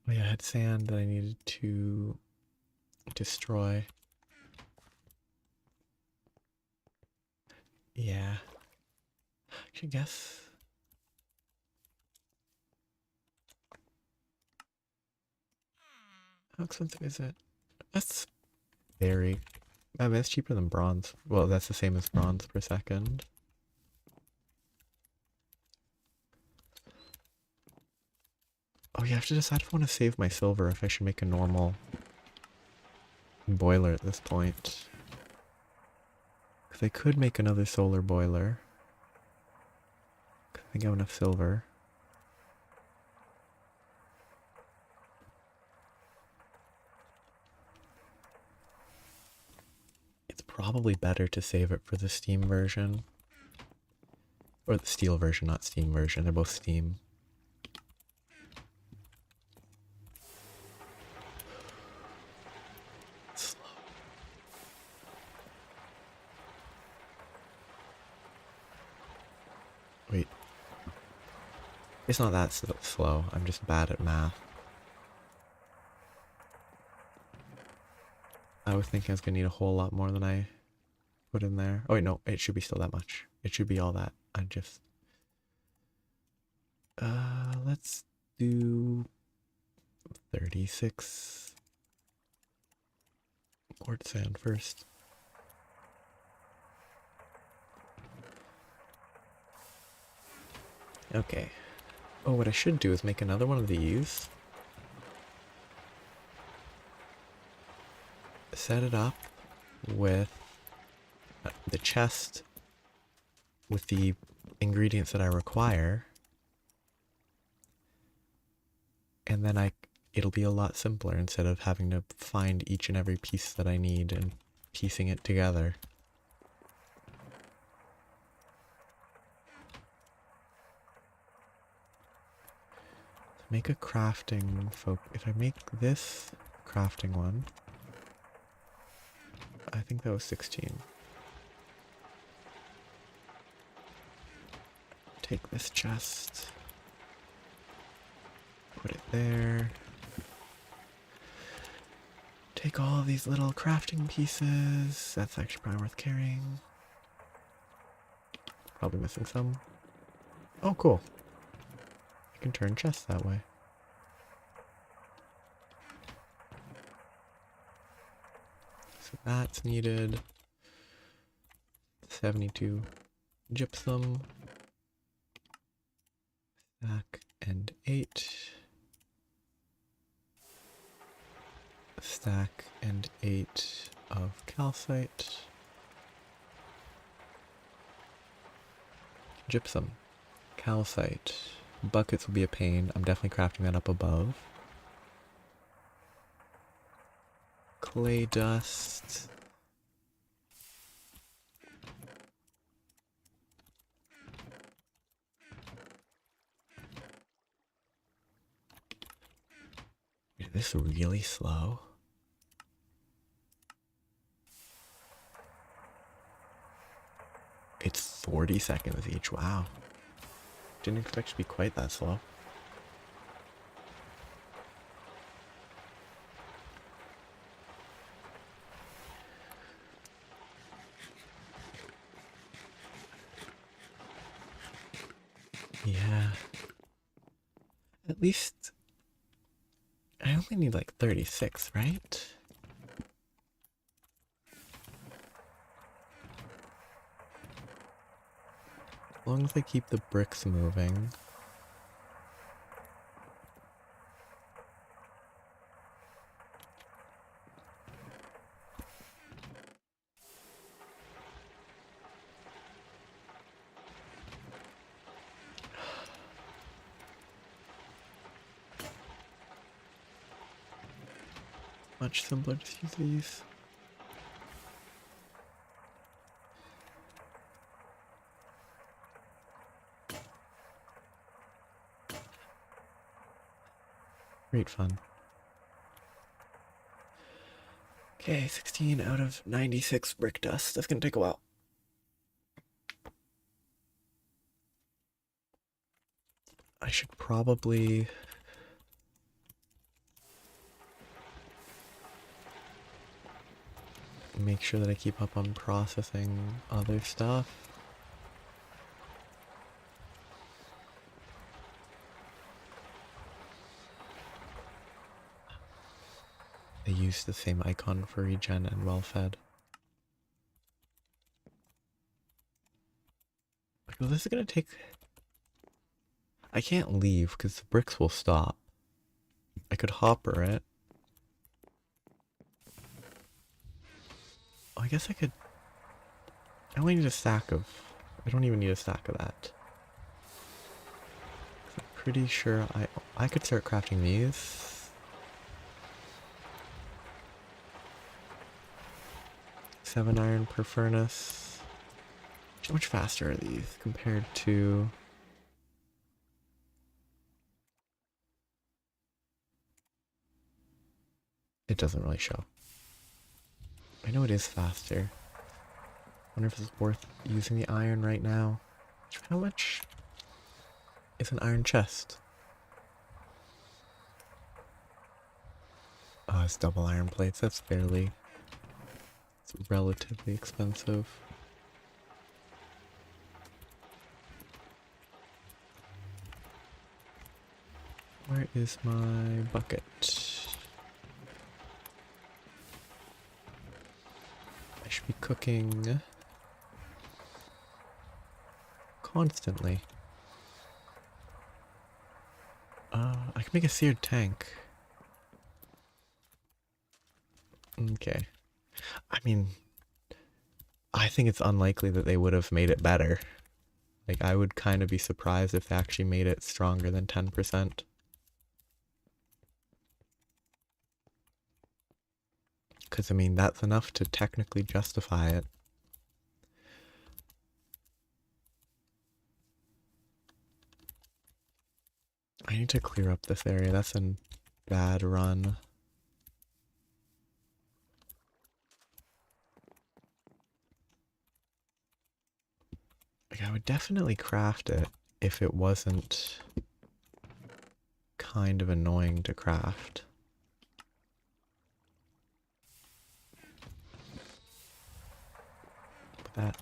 Oh yeah, I had sand that I needed to destroy. Yeah. I should guess. How expensive is it? That's very... I mean, it's cheaper than bronze. Well, that's the same as bronze per second. Oh, you have to decide if I want to save my silver, if I should make a normal boiler at this point. Because I could make another solar boiler. I think I have enough silver. It's probably better to save it for the Steam version. Or the Steel version, not Steam version. They're both Steam. Slow. Wait. It's not that slow. I'm just bad at math. I was thinking I was going to need a whole lot more than I put in there. Oh wait, no. It should be still that much. It should be all that. I just... let's do 36 quartz sand first. Okay. Oh, what I should do is make another one of these. Set it up with the chest with the ingredients that I require. And then it'll be a lot simpler instead of having to find each and every piece that I need and piecing it together. Make a crafting if I make this crafting one, I think that was 16. Take this chest, put it there. Take all these little crafting pieces. That's actually probably worth carrying. Probably missing some. Oh, cool. I can turn chests that way. So that's needed. 72 gypsum. Stack and 8. Stack and 8 of calcite. Gypsum. Calcite. Buckets will be a pain. I'm definitely crafting that up above. Clay dust. Is this really slow? 40 seconds each. Wow. Didn't expect to be quite that slow. Yeah. At least I only need like 36, right? As long as I keep the bricks moving. Much simpler to use these. Great fun. Okay, 16 out of 96 brick dust. That's gonna take a while. I should probably make sure that I keep up on processing other stuff. They use the same icon for regen and well-fed. Well, this is gonna take... I can't leave because the bricks will stop. I could hopper it. Oh, I guess I could... I only need a stack of... I don't even need a stack of that. I'm pretty sure I could start crafting these. 7 iron per furnace. How much faster are these compared to... It doesn't really show. I know it is faster. Wonder if it's worth using the iron right now. How much is an iron chest? Oh, it's double iron plates. That's fairly... It's relatively expensive. Where is my bucket? I should be cooking constantly. I can make a seared tank. Okay. I mean, I think it's unlikely that they would have made it better. Like, I would kind of be surprised if they actually made it stronger than 10%. Because, I mean, that's enough to technically justify it. I need to clear up this area. That's a bad run. Like, I would definitely craft it if it wasn't kind of annoying to craft. But that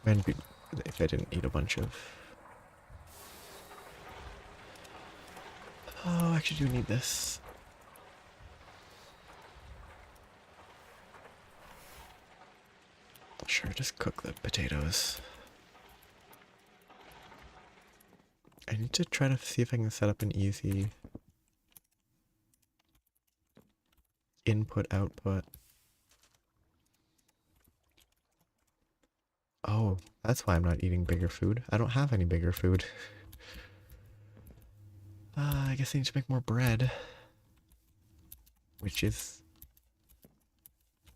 would be if I didn't eat a bunch of... Oh, I actually do need this. Sure, just cook the potatoes. I need to try to see if I can set up an easy input-output. Oh, that's why I'm not eating bigger food. I don't have any bigger food. I guess I need to make more bread. Which is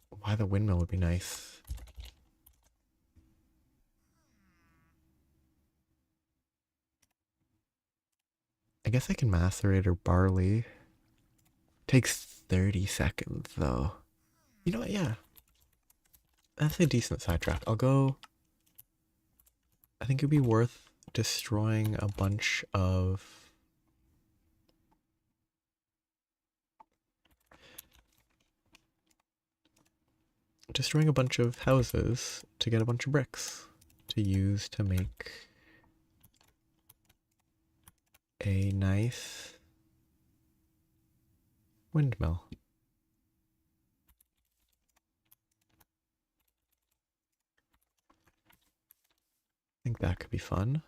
why the windmill would be nice. I guess I can macerate or barley. Takes 30 seconds though. You know what, yeah. That's a decent sidetrack. I'll go I think it'd be worth destroying a bunch of houses to get a bunch of bricks to use to make a nice windmill. I think that could be fun.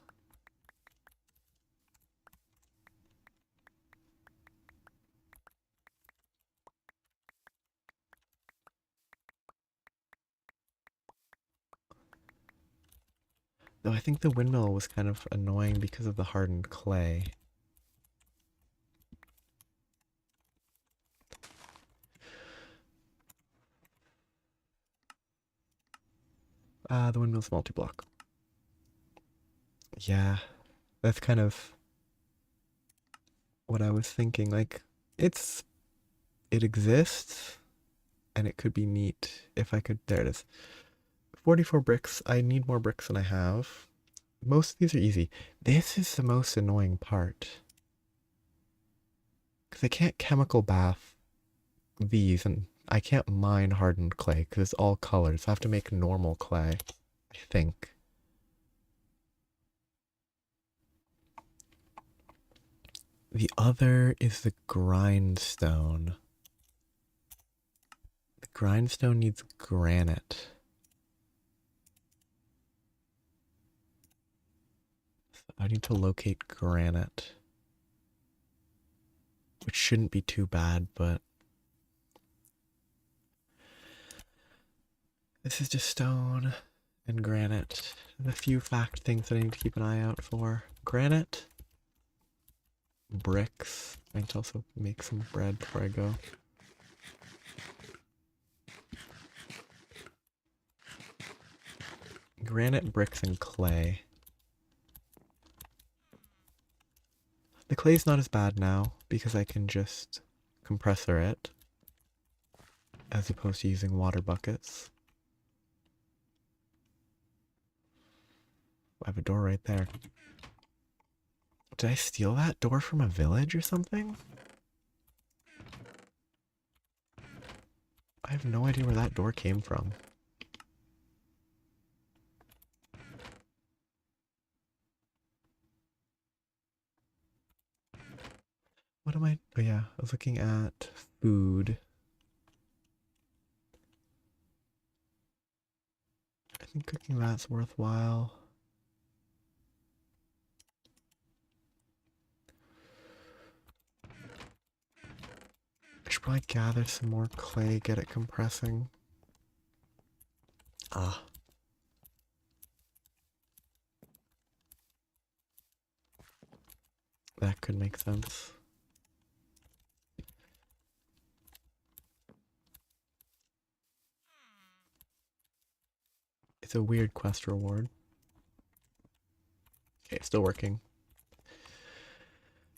Though I think the windmill was kind of annoying because of the hardened clay. The windmill's multi-block. Yeah, that's kind of what I was thinking. Like, it exists, and it could be neat if I could. There it is. 44 bricks. I need more bricks than I have. Most of these are easy. This is the most annoying part. Because I can't chemical bath these, and I can't mine hardened clay because it's all colors. I have to make normal clay, I think. The other is the grindstone. The grindstone needs granite. So I need to locate granite. Which shouldn't be too bad, but this is just stone and granite. There's a few fact things that I need to keep an eye out for. Granite, bricks. I need to also make some bread before I go. Granite, bricks, and clay. The clay's not as bad now because I can just compressor it as opposed to using water buckets. I have a door right there. Did I steal that door from a village or something? I have no idea where that door came from. What am I? Oh yeah, I was looking at food. I think cooking that's worthwhile. I should probably gather some more clay, get it compressing. Ah. That could make sense. It's a weird quest reward. Okay, still working.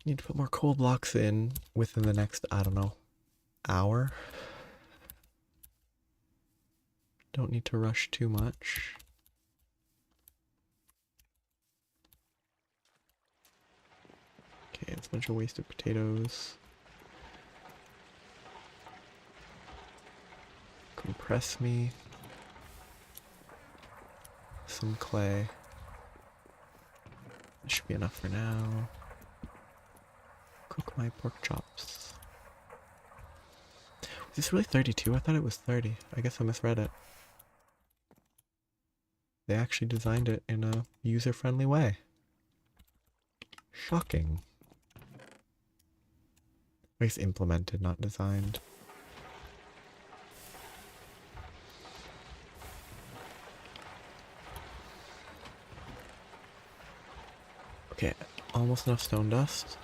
Need to put more coal blocks in within the next, I don't know, hour. Don't need to rush too much. Okay, it's a bunch of wasted potatoes. Compress me. Some clay. That should be enough for now. Cook my pork chops. Is this really 32? I thought it was 30. I guess I misread it. They actually designed it in a user-friendly way. Shocking. I guess implemented, not designed. Okay, almost enough stone dust.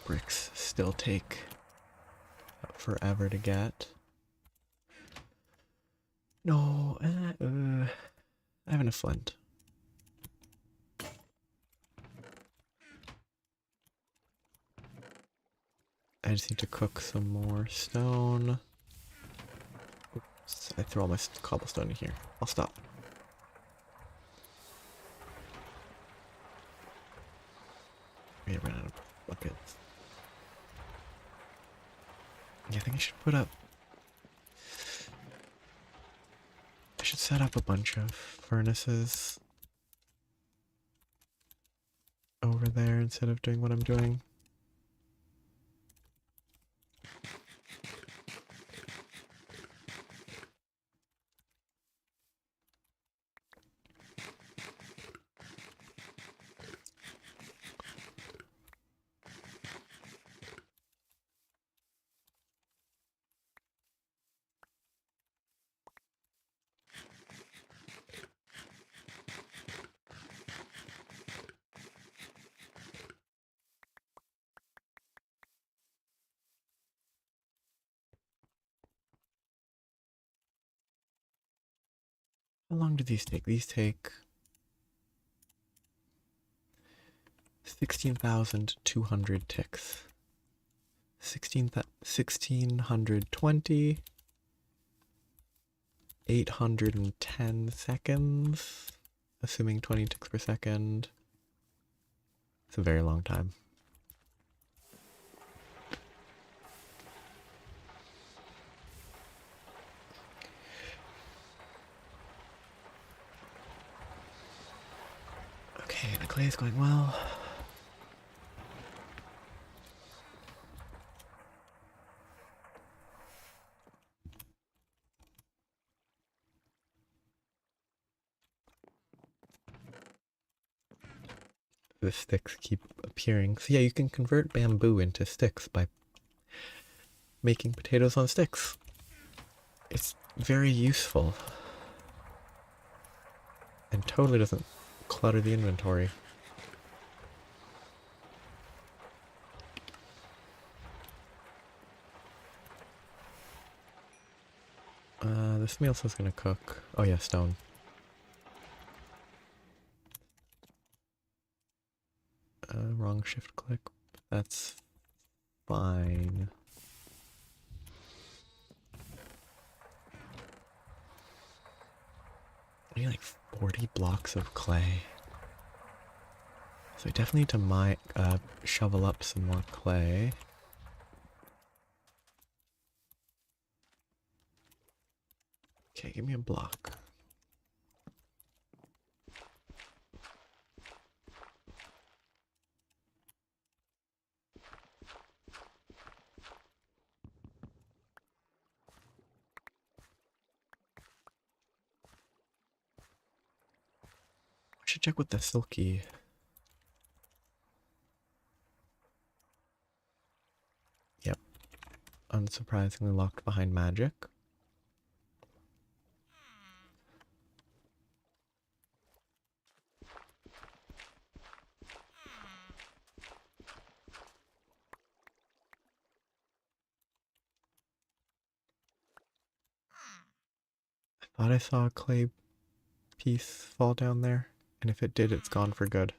Bricks still take forever to get. No, I have enough flint. I just need to cook some more stone. Oops, I throw all my cobblestone in here. I'll stop. I ran out of buckets. Yeah, I think I should put up... I should set up a bunch of furnaces over there instead of doing what I'm doing. How long do these take? These take 16,200 ticks. 1620, 810 seconds, assuming 20 ticks per second. It's a very long time. Okay, the clay is going well. The sticks keep appearing. So yeah, you can convert bamboo into sticks by making potatoes on sticks. It's very useful. And totally doesn't clutter the inventory. This meal says gonna cook. Oh yeah, stone. Wrong shift click. That's fine. I need like 40 blocks of clay. So I definitely need to shovel up some more clay. Okay, give me a block. I should check with the silky. Yep. Unsurprisingly locked behind magic. I thought I saw a clay piece fall down there, and if it did, it's gone for good.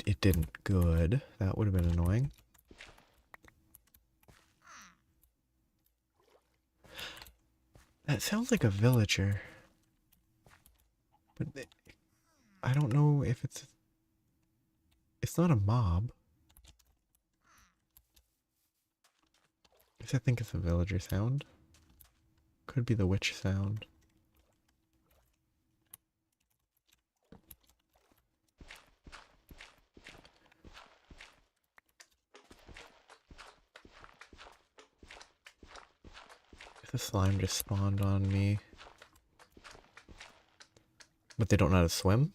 It didn't. Good. That would have been annoying. That sounds like a villager. But I don't know if it's... It's not a mob. I think it's a villager sound. Could be the witch sound. The slime just spawned on me. But they don't know how to swim?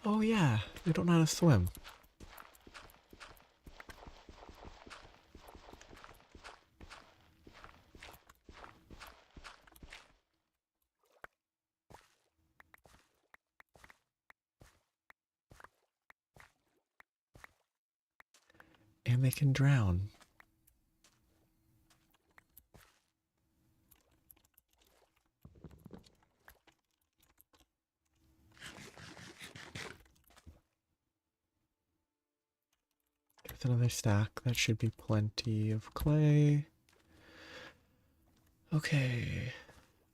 Oh yeah, they don't know how to swim. And they can drown. There's another stack. That should be plenty of clay. Okay.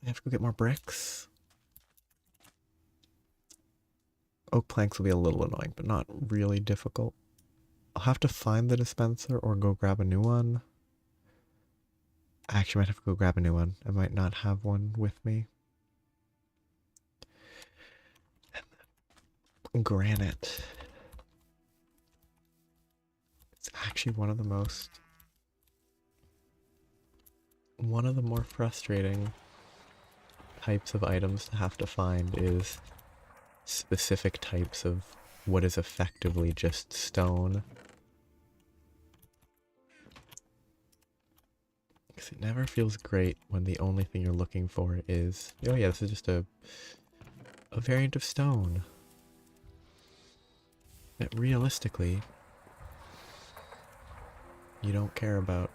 I have to go get more bricks. Oak planks will be a little annoying, but not really difficult. I'll have to find the dispenser or go grab a new one. I actually might have to go grab a new one. I might not have one with me. And granite. It's actually one of the more frustrating types of items to have to find is specific types of what is effectively just stone. Because it never feels great when the only thing you're looking for is, oh yeah, this is just a variant of stone. That realistically, you don't care about.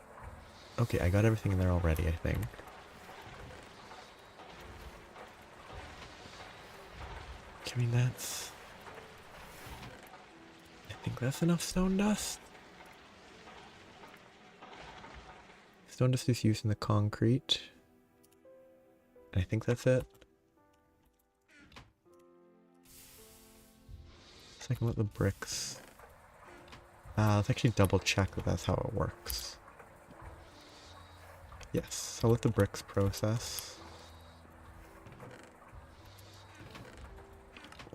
Okay, I got everything in there already, I think. I mean, I think that's enough stone dust. Stone dust is used in the concrete. And I think that's it. So I can let the bricks. Let's actually double check that that's how it works. Yes, I'll let the bricks process.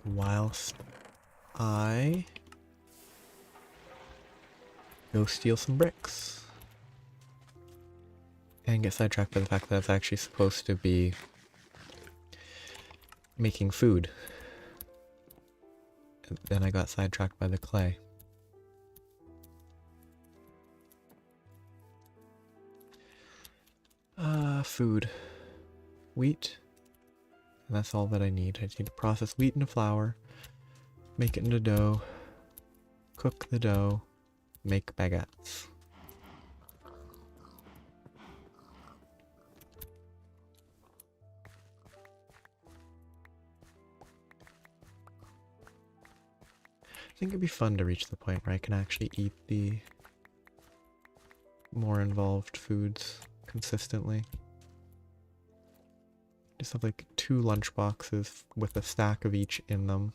Whilst I go steal some bricks. And get sidetracked by the fact that it's actually supposed to be making food. And then I got sidetracked by the clay. Food. Wheat. And that's all that I need. I just need to process wheat into flour, make it into dough, cook the dough, make baguettes. I think it'd be fun to reach the point where I can actually eat the more involved foods consistently. Just have like 2 lunch boxes with a stack of each in them.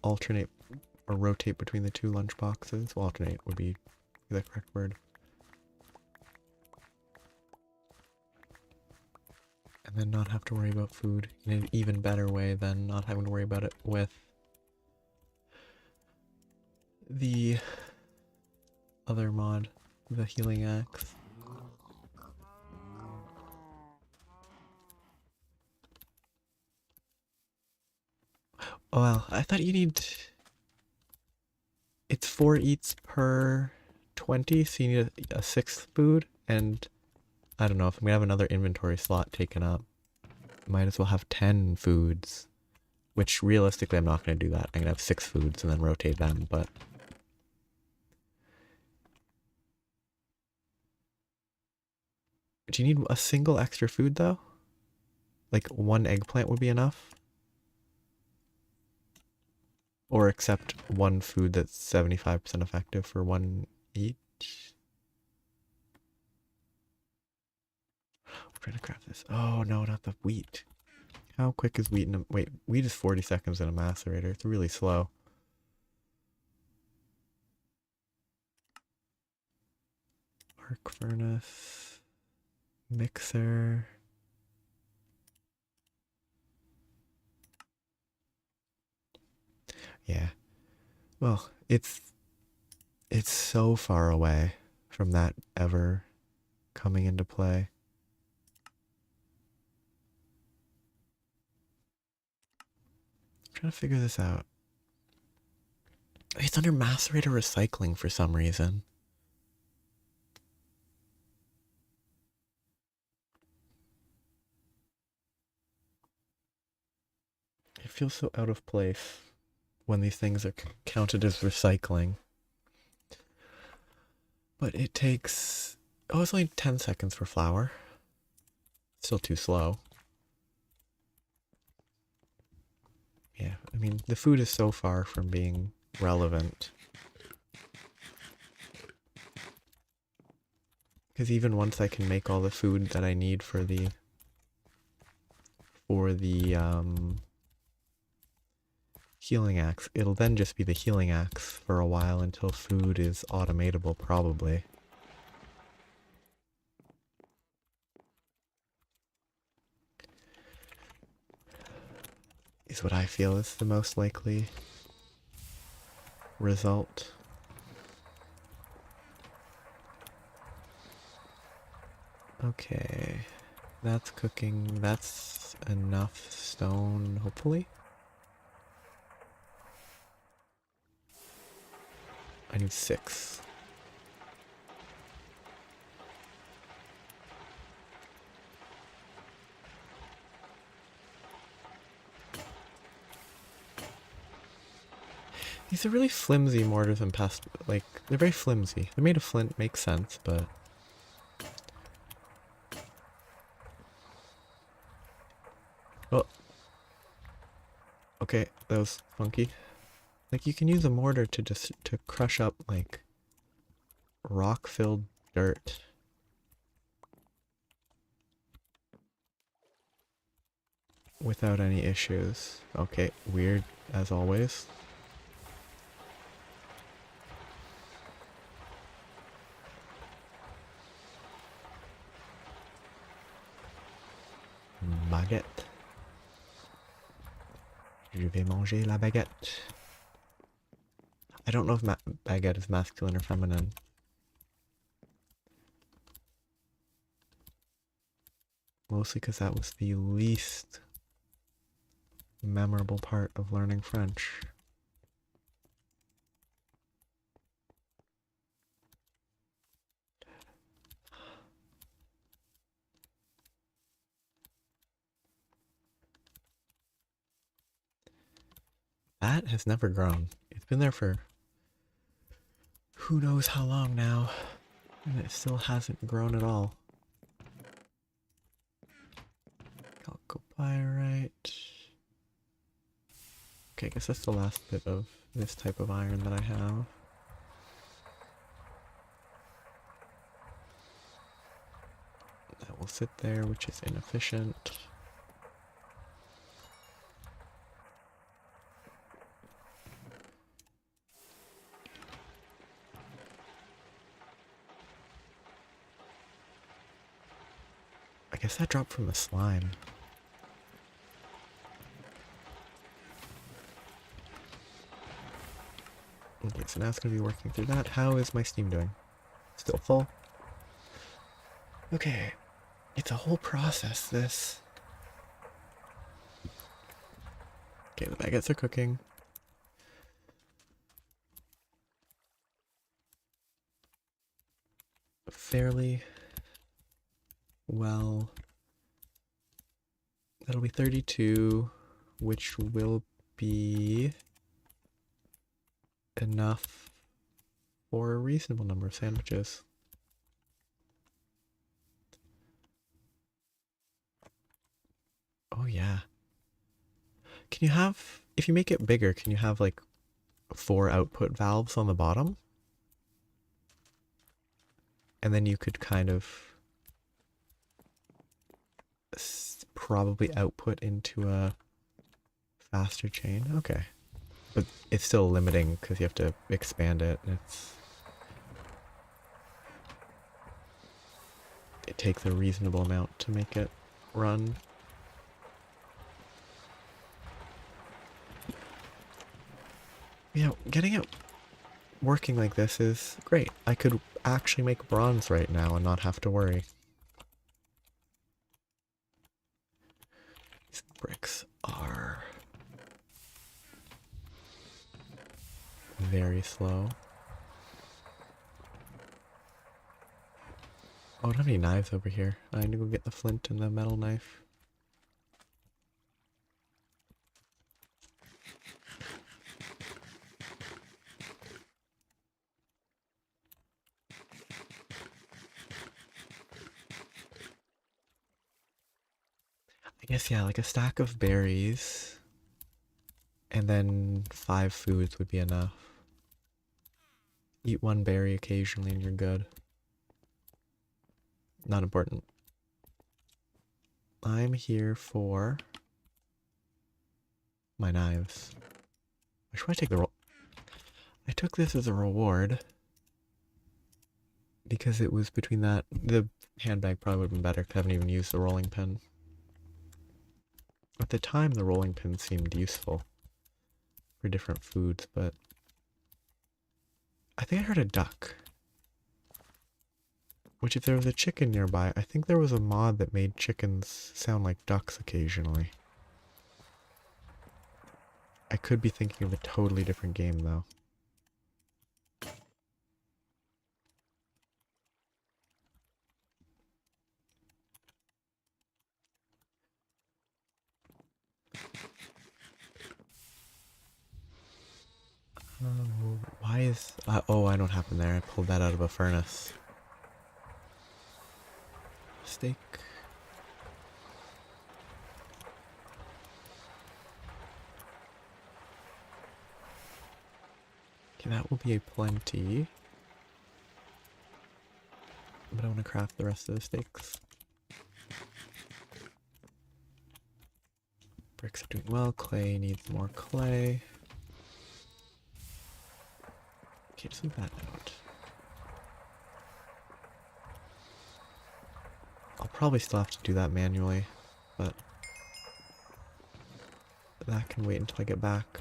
Alternate or rotate between the 2 lunch boxes. Well, alternate would be the correct word. And then not have to worry about food in an even better way than not having to worry about it with the other mod, the healing axe. Oh well, I thought you need... It's 4 eats per 20, so you need a 6th food, and I don't know, if I'm gonna have another inventory slot taken up, might as well have 10 foods. Which realistically I'm not gonna do that. I'm gonna have 6 foods and then rotate them, but... Do you need a single extra food though? Like 1 eggplant would be enough? Or accept 1 food that's 75% effective for 1 each? I'm trying to craft this. Oh no, not the wheat. How quick is wheat in a... Wait, wheat is 40 seconds in a macerator. It's really slow. Arc furnace. Mixer. Yeah. Well, it's so far away from that ever coming into play. I'm trying to figure this out. It's under macerator recycling for some reason. It feels so out of place when these things are counted as recycling. But it takes... Oh, it's only 10 seconds for flour. Still too slow. Yeah, I mean, the food is so far from being relevant Because even once I can make all the food that I need for the healing axe, it'll then just be the healing axe for a while until food is automatable, probably. Is what I feel is the most likely result. Okay, that's cooking. That's enough stone, hopefully. I need 6. These are really flimsy mortars and pestle. Like, they're very flimsy. They're made of flint, makes sense, but... Oh. Okay, that was funky. Like, you can use a mortar to just, to crush up, like, rock-filled dirt. Without any issues. Okay, weird, as always. Baguette. Je vais manger la baguette. I don't know if baguette is masculine or feminine. Mostly because that was the least memorable part of learning French. That has never grown. It's been there for who knows how long now, and it still hasn't grown at all. Chalcopyrite. Okay, I guess that's the last bit of this type of iron that I have. That will sit there, which is inefficient. I guess that dropped from the slime. Okay, so now it's going to be working through that. How is my Steam doing? Still full? Okay. It's a whole process, this. Okay, the baguettes are cooking. Fairly well. That'll be 32, which will be enough for a reasonable number of sandwiches. Oh yeah. Can you have, if you make it bigger, can you have like 4 output valves on the bottom? And then you could kind of probably output into a faster chain. Okay. But it's still limiting because you have to expand it. It takes a reasonable amount to make it run. Yeah, getting it working like this is great. I could actually make bronze right now and not have to worry. These bricks are very slow. Oh, I don't have any knives over here. I need to go get the flint and the metal knife. I guess, yeah, like a stack of berries and then 5 foods would be enough. Eat 1 berry occasionally and you're good. Not important. I'm here for my knives. Why should I take the roll? I took this as a reward because it was between that. The handbag probably would have been better because I haven't even used the rolling pin. At the time, the rolling pin seemed useful for different foods, but I think I heard a duck. Which, if there was a chicken nearby, I think there was a mod that made chickens sound like ducks occasionally. I could be thinking of a totally different game, though. Why is... oh, I know what happened there. I pulled that out of a furnace. Steak. Okay, that will be a plenty. But I want to craft the rest of the steaks. Bricks are doing well. Clay needs more clay. Okay, just leave that out. I'll probably still have to do that manually, but that can wait until I get back.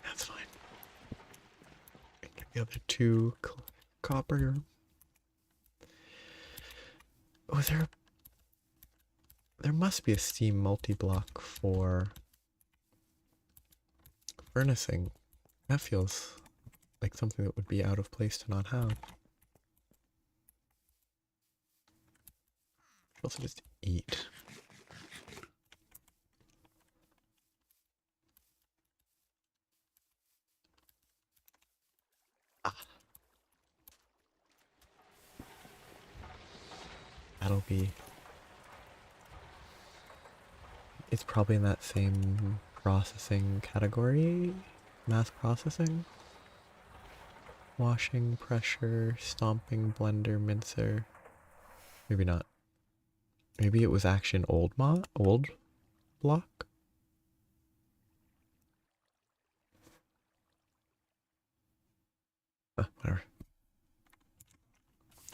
That's fine. Get the other two copper. Oh, there must be a Steam multi-block for furnacing. That feels like something that would be out of place to not have. Also just eat. That'll be... It's probably in that same processing category. Mass processing. Washing, pressure, stomping, blender, mincer. Maybe not. Maybe it was action old block? Whatever.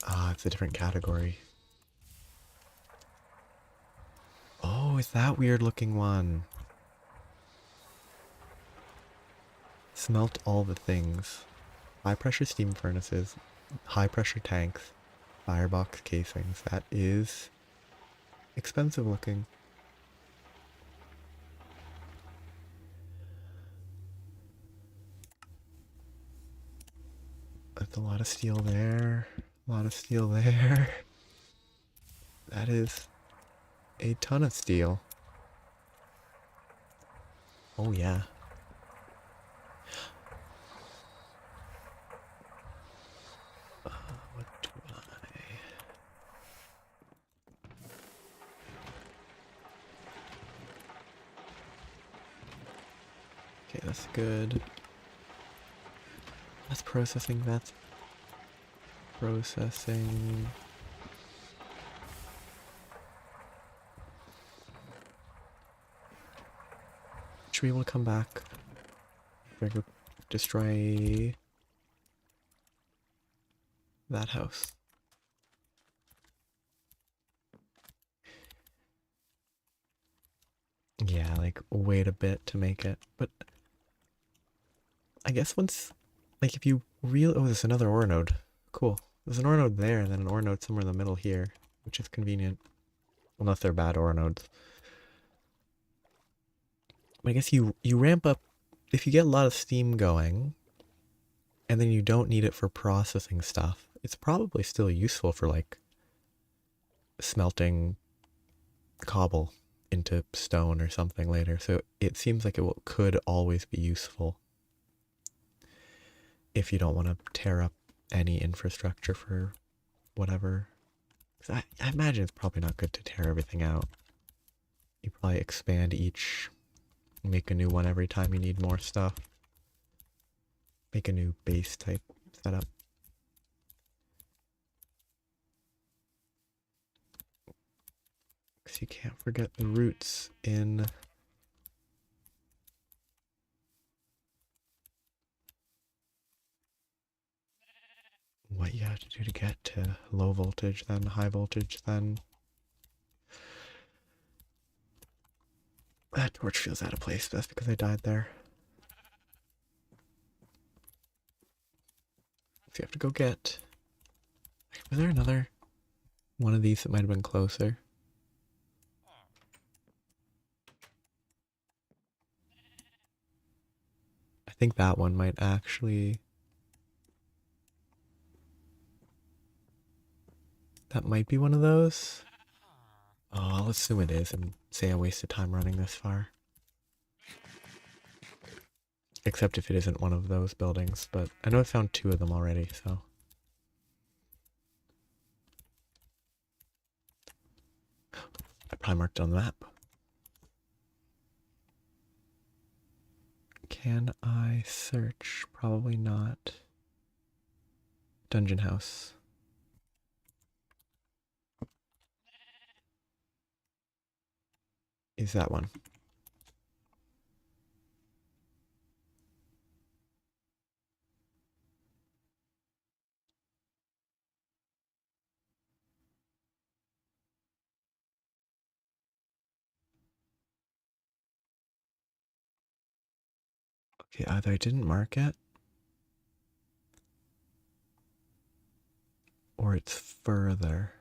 Ah, it's a different category. Oh, it's that weird looking one. Smelt all the things. High pressure steam furnaces, high pressure tanks, firebox casings. That is expensive looking. That's a lot of steel there. A lot of steel there. That is a ton of steel. Oh yeah. What do I... Okay, that's good. That's processing, that's processing. Should be able to come back. We're gonna go destroy that house. Yeah, like wait a bit to make it, but I guess once, like if you oh, there's another ore node. Cool. There's an ore node there and then an ore node somewhere in the middle here, which is convenient. Unless they're bad ore nodes. I guess you ramp up, if you get a lot of steam going, and then you don't need it for processing stuff, it's probably still useful for like smelting cobble into stone or something later. So it seems like it could always be useful if you don't want to tear up any infrastructure for whatever. 'Cause I imagine it's probably not good to tear everything out. You probably expand each make a new one every time you need more stuff. Make a new base type setup. Because you can't forget the roots in what you have to do to get to low voltage, then high voltage, then... That torch feels out of place. That's because I died there. So you have to go get... Was there another one of these that might have been closer? I think that one might actually... That might be one of those. Oh, I'll assume it is and say I wasted time running this far. Except if it isn't one of those buildings, but I know I found 2 of them already, so... I probably marked it on the map. Can I search? Probably not. Dungeon house. Is that one? Okay, either I didn't mark it, or it's further.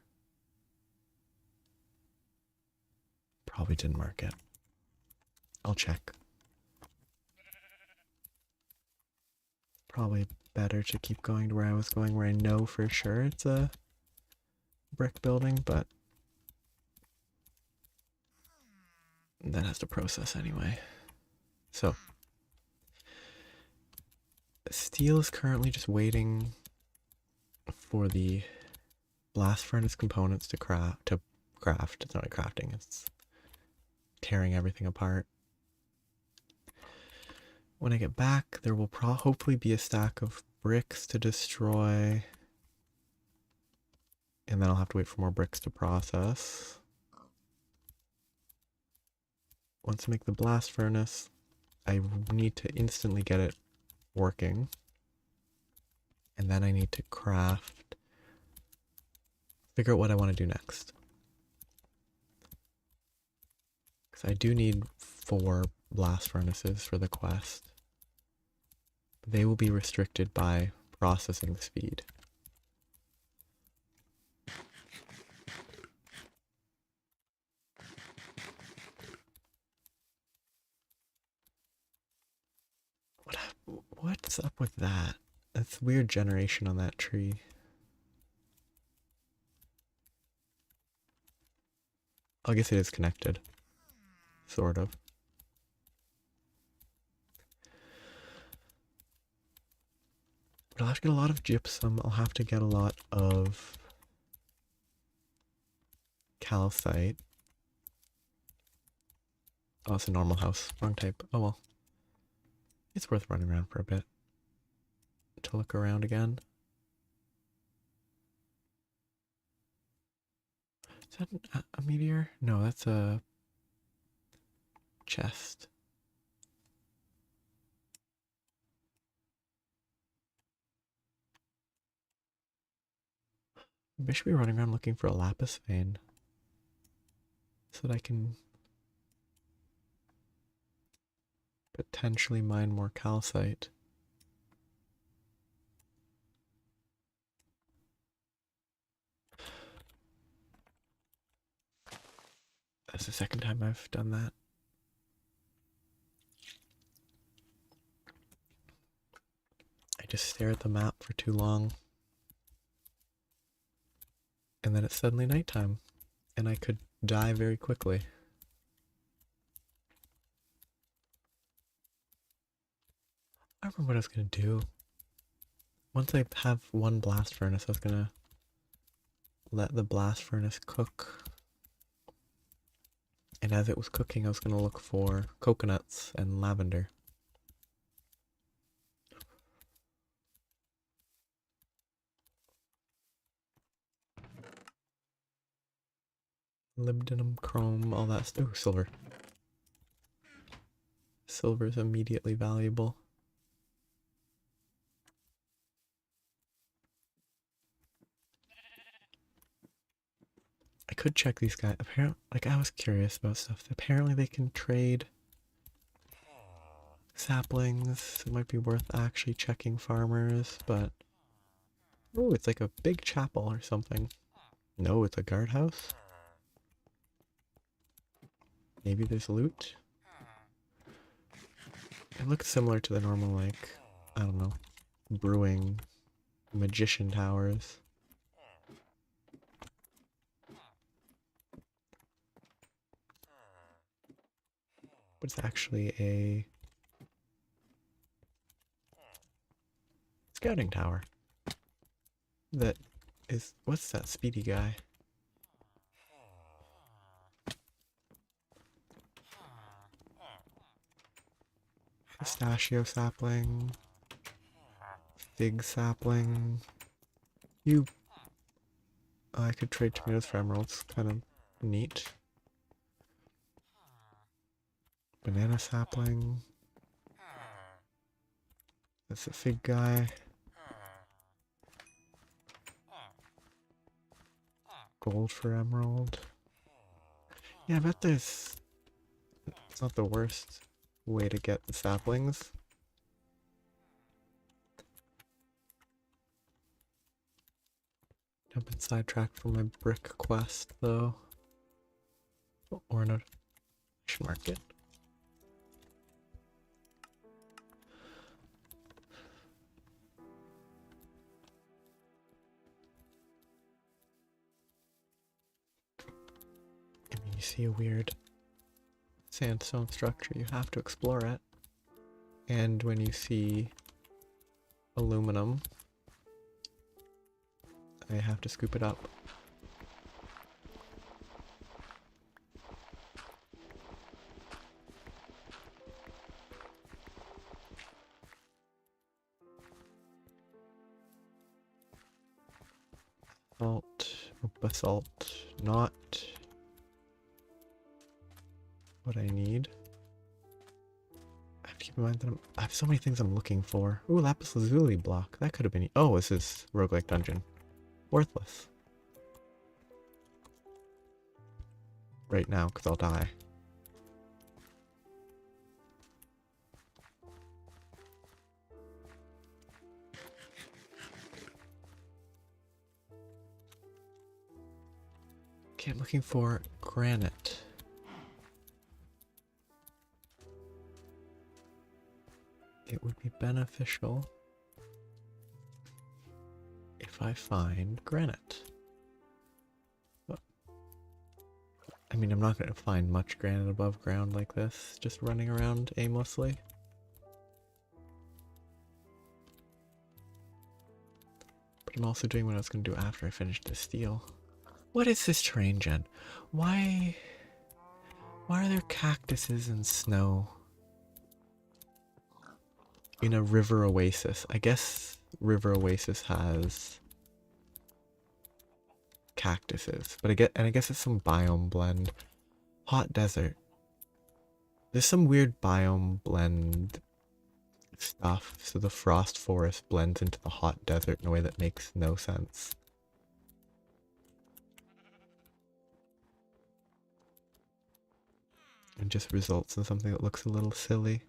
Probably didn't mark it. I'll check. Probably better to keep going to where I was going, where I know for sure it's a brick building, but that has to process anyway. So, steel is currently just waiting for the blast furnace components to craft. It's not crafting, it's tearing everything apart. When I get back, there will hopefully be a stack of bricks to destroy. And then I'll have to wait for more bricks to process. Once I make the blast furnace, I need to instantly get it working. And then I need to craft, figure out what I want to do next. Because I do need 4 blast furnaces for the quest. They will be restricted by processing speed. What's up with that? That's weird generation on that tree. I guess it is connected. Sort of. But I'll have to get a lot of gypsum. I'll have to get a lot of calcite. Oh, it's a normal house. Wrong type. Oh well. It's worth running around for a bit. To look around again. Is that a meteor? No, that's a chest. I should be running around looking for a lapis vein. So that I can potentially mine more calcite. That's the second time I've done that. I just stare at the map for too long. And then it's suddenly nighttime. And I could die very quickly. I remember what I was going to do. Once I have one blast furnace, I was going to let the blast furnace cook And as it was cooking, I was going to look for coconuts and lavender. Molybdenum, chrome, all that stuff. Ooh, silver. Silver is immediately valuable. I could check these guys. Apparently, like, I was curious about stuff. Apparently they can trade saplings. It might be worth actually checking farmers, but... Ooh, it's like a big chapel or something. No, it's a guardhouse? Maybe there's loot? It looks similar to the normal, like, I don't know, brewing magician towers. But it's actually a scouting tower. That is, what's that speedy guy? Pistachio sapling. Fig sapling. You... I could trade tomatoes for emeralds. Kind of neat. Banana sapling. That's a fig guy. Gold for emerald. Yeah, I bet there's... It's not the worst way to get the saplings. I've been sidetracked from my brick quest, though. Or no, I should mark it. I mean, you see a weird sandstone structure, you have to explore it. And when you see aluminum, I have to scoop it up. Basalt, not what I need. I have to keep in mind that I have so many things I'm looking for. Ooh, lapis lazuli block. That could have been... Oh, this is roguelike dungeon. Worthless. Right now, because I'll die. Okay, I'm looking for granite. It would be beneficial if I find granite. But, I mean, I'm not going to find much granite above ground like this, just running around aimlessly. But I'm also doing what I was going to do after I finished the steel. What is this terrain, Jen? Why are there cactuses and snow in a river oasis? I guess river oasis has cactuses, but I guess it's some biome blend. Hot desert. There's some weird biome blend stuff, so the frost forest blends into the hot desert in a way that makes no sense. And just results in something that looks a little silly.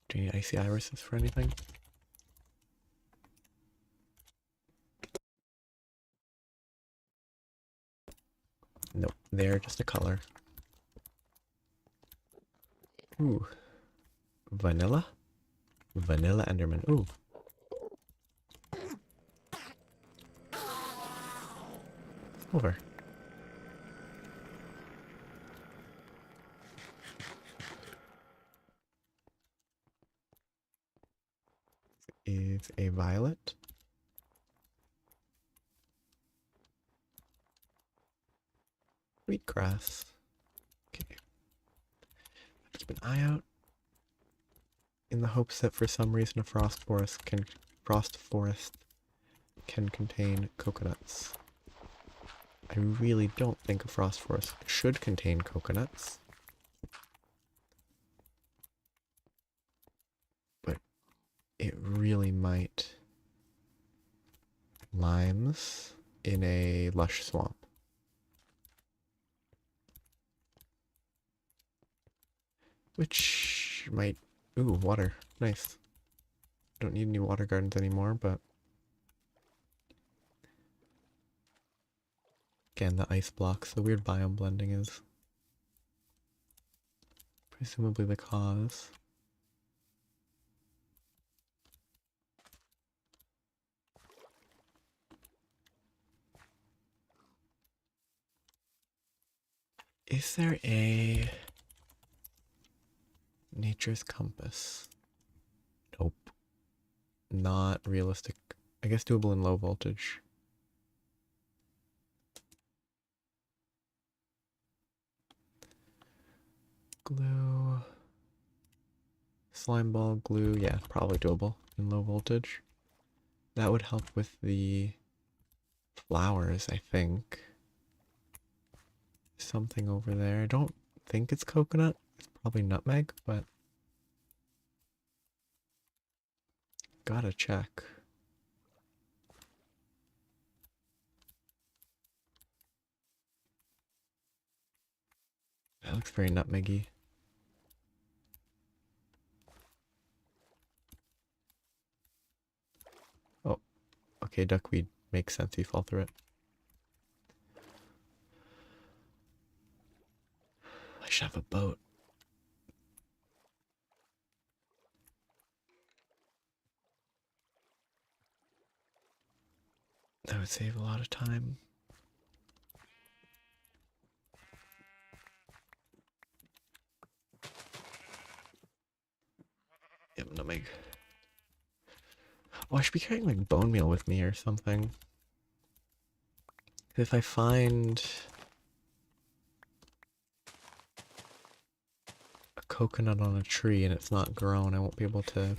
Do you need icy irises for anything? Nope, they're just a color. Ooh. Vanilla? Vanilla Enderman. Ooh. Over. Is a violet. wheatgrass. Okay. Keep an eye out in the hopes that for some reason a frost forest can contain coconuts. I really don't think a frost forest should contain coconuts. But it really might. Limes in a lush swamp. Which might... Ooh, water. Nice. Don't need any water gardens anymore, but... Again, the ice blocks, the weird biome blending is presumably the cause. Is there a nature's compass? Nope. Not realistic. I guess doable in low voltage. Glue. Slime ball, glue. Yeah, probably doable in low voltage. That would help with the flowers, I think. Something over there. I don't think it's coconut. It's probably nutmeg, but gotta check. That looks very nutmeggy. Oh, okay, duckweed makes sense. You fall through it. I should have a boat. That would save a lot of time. Yep, nutmeg. Oh, I should be carrying like bone meal with me or something. If I find a coconut on a tree and it's not grown, I won't be able to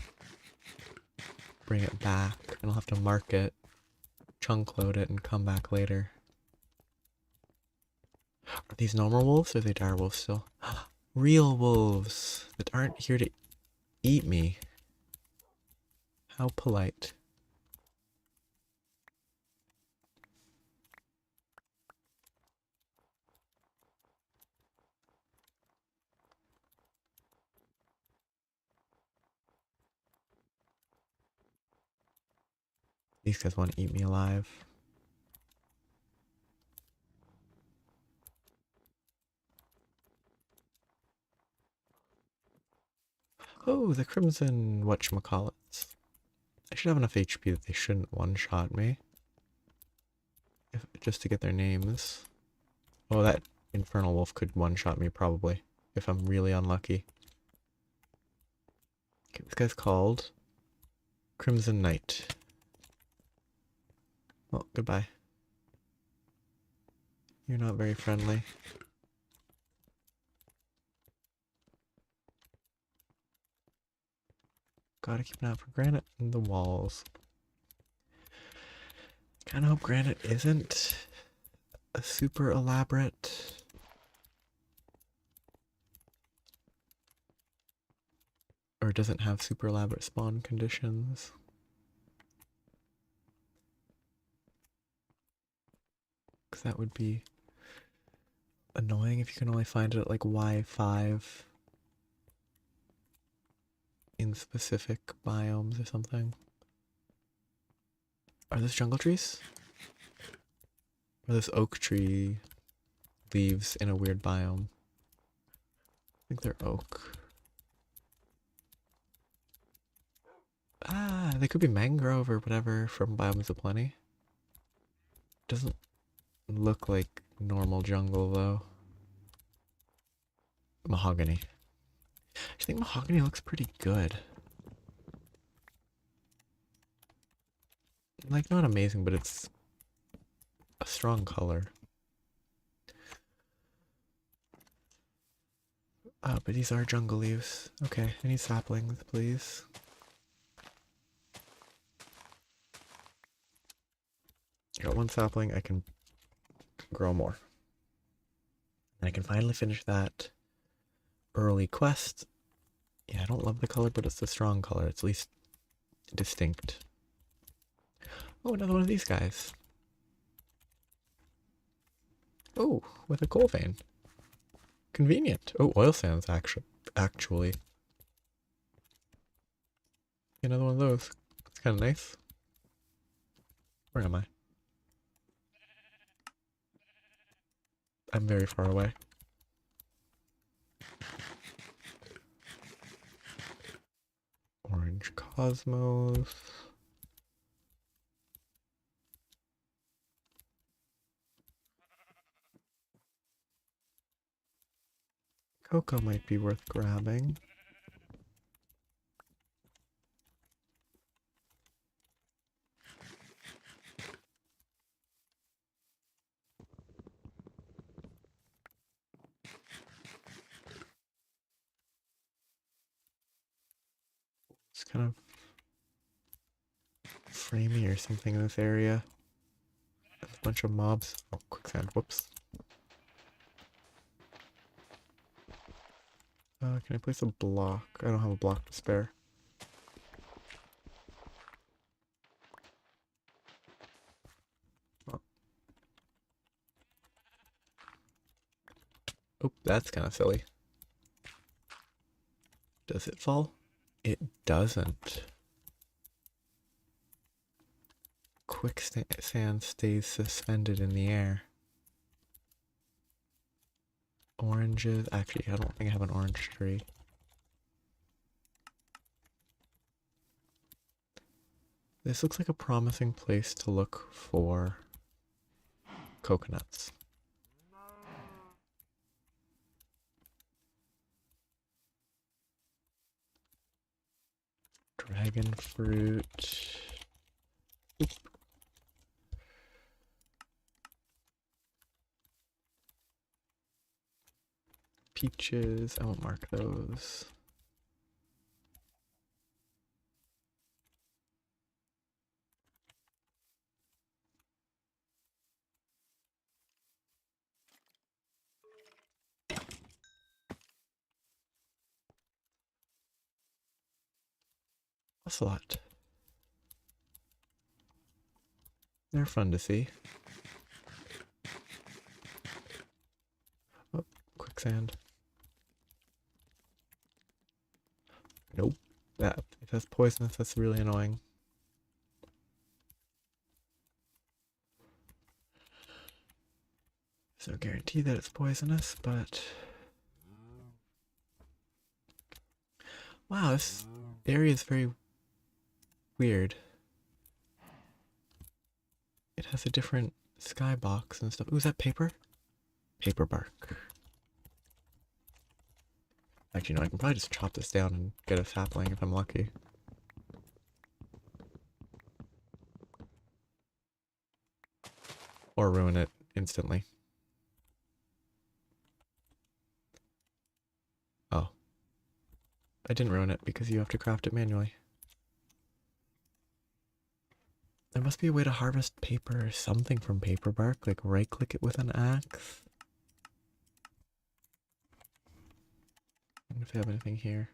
bring it back. And I'll have to mark it, chunk load it, and come back later. Are these normal wolves or are they dire wolves still? Real wolves that aren't here to eat me. How polite. These guys want to eat me alive. Oh, the crimson whatchamacallits. I should have enough HP that they shouldn't one-shot me. Just to get their names. Oh, that infernal wolf could one-shot me probably, if I'm really unlucky. Okay, this guy's called Crimson Knight. Well, goodbye. You're not very friendly. Gotta keep an eye out for granite in the walls. Kinda hope granite isn't a super elaborate... or doesn't have super elaborate spawn conditions. Because that would be annoying if you can only find it at like Y5 in specific biomes or something. Are those jungle trees? Or this oak tree leaves in a weird biome? I think they're oak. Ah, they could be mangrove or whatever from Biomes of Plenty. Doesn't look like normal jungle though. Mahogany. I think mahogany looks pretty good. Like, not amazing, but it's a strong color. Oh, but these are jungle leaves. Okay, I need saplings, please. Got one sapling, I can grow more. And I can finally finish that early quest. Yeah, I don't love the color, but it's the strong color. It's at least distinct. Oh, another one of these guys. Oh, with a coal vein. Convenient. Oh, oil sands, actually. Another one of those. It's kind of nice. Where am I? I'm very far away. Orange Cosmos. Cocoa might be worth grabbing. It's kind of framey or something in this area. There's a bunch of mobs. Oh, quicksand. Whoops. Can I place a block? I don't have a block to spare. Oh, oh, that's kind of silly. Does it fall? It doesn't. Quicksand stays suspended in the air. Oranges. Actually, I don't think I have an orange tree. This looks like a promising place to look for coconuts. Dragon fruit. Oop. Peaches. I won't mark those. Ocelot. They're fun to see. Oh, quicksand. Nope. If that's poisonous, that's really annoying. There's no guarantee that it's poisonous, but... Wow, this area is very weird. It has a different skybox and stuff. Ooh, is that paper? Paper bark. Actually, no, I can probably just chop this down and get a sapling if I'm lucky. Or ruin it instantly. Oh. I didn't ruin it because you have to craft it manually. There must be a way to harvest paper or something from paper bark, like right click it with an axe. I wonder if they have anything here.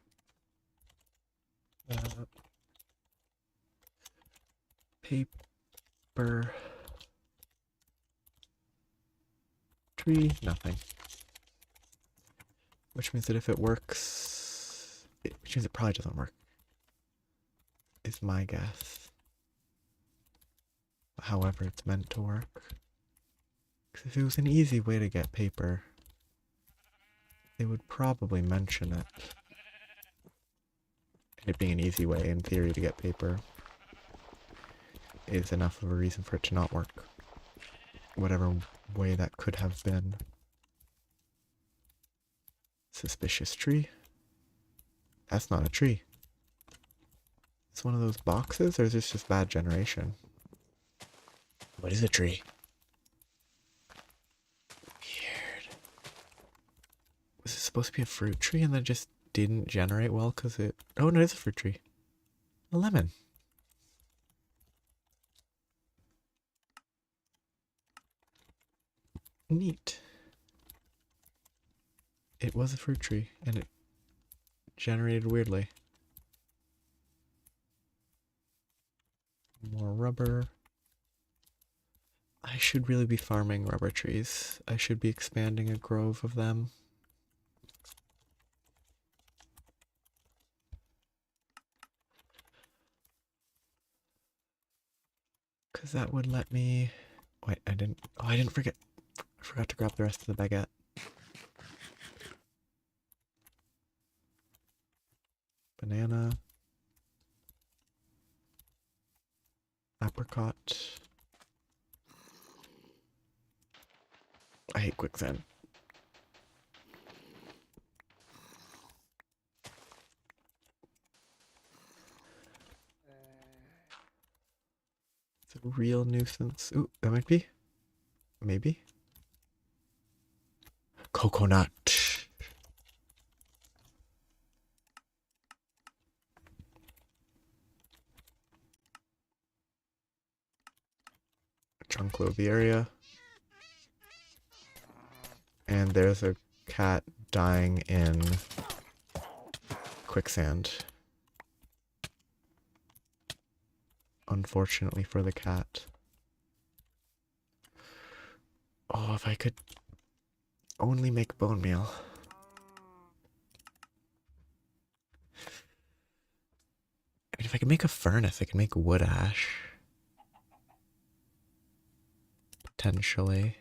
Paper tree, nothing. Which means that if it works, which means it probably doesn't work, is my guess. However, it's meant to work. Because if it was an easy way to get paper, they would probably mention it. And it being an easy way, in theory, to get paper is enough of a reason for it to not work. Whatever way that could have been. Suspicious tree? That's not a tree. It's one of those boxes, or is this just bad generation? What is a tree? Weird. Was this supposed to be a fruit tree and then it just didn't generate well because it... Oh, no, it is a fruit tree. A lemon. Neat. It was a fruit tree and it generated weirdly. More rubber. I should really be farming rubber trees. I should be expanding a grove of them. Because that would let me... Wait, I didn't... Oh, I didn't forget. I forgot to grab the rest of the baguette. Banana. Apricot. I hate quicksand. It's a real nuisance. Ooh, that might be. Maybe. Coconut. Trunkload the area. And there's a cat dying in quicksand. Unfortunately for the cat. Oh, if I could only make bone meal. I mean, if I could make a furnace, I could make wood ash. Potentially.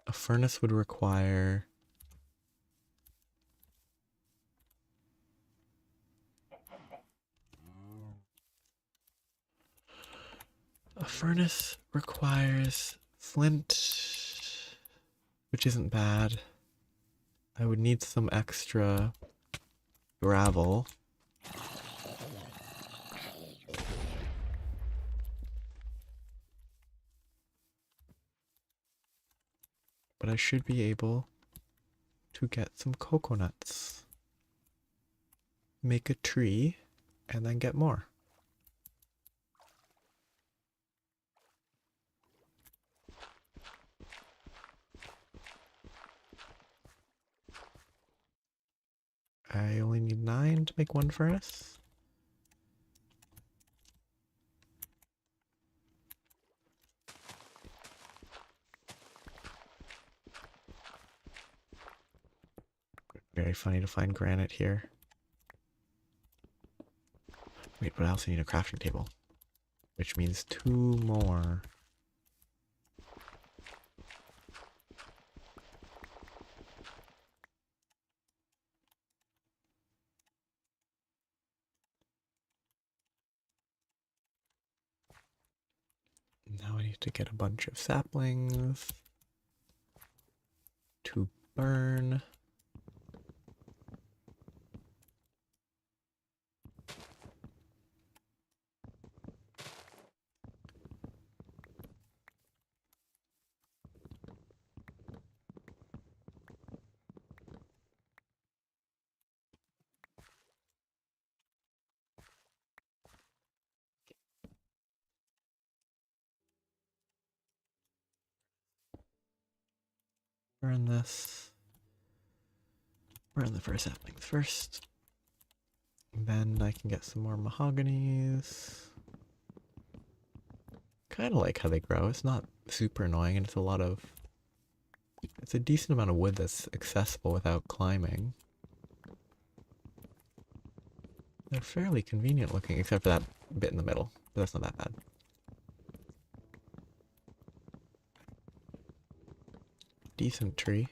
A furnace would require... A furnace requires flint, which isn't bad. I would need some extra gravel. But I should be able to get some coconuts. Make a tree, and then get more. I only need 9 to make one furnace. Very funny to find granite here. Wait, but I also need a crafting table, which means 2 more. Now I need to get a bunch of saplings to burn. Burn this. Burn the first saplings first. Then I can get some more mahoganies. Kind of like how they grow. It's not super annoying and it's a lot of... It's a decent amount of wood that's accessible without climbing. They're fairly convenient looking, except for that bit in the middle. But that's not that bad. Decent tree.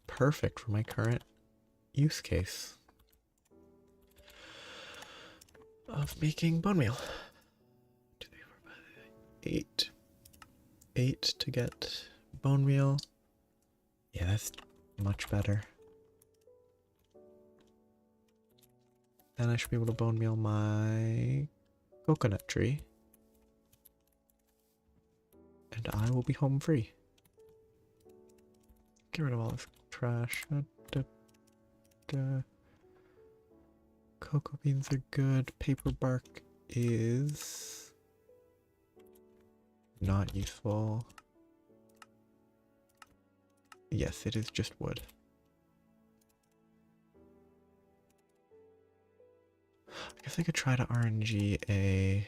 Perfect for my current use case of making bone meal. 2, 3, 4, 5, 8. 8 to get bone meal. Yeah, that's much better. Then I should be able to bone meal my coconut tree. And I will be home free. Get rid of all this trash. Cocoa beans are good. Paper bark is not useful. Yes, it is just wood. I guess I could try to RNG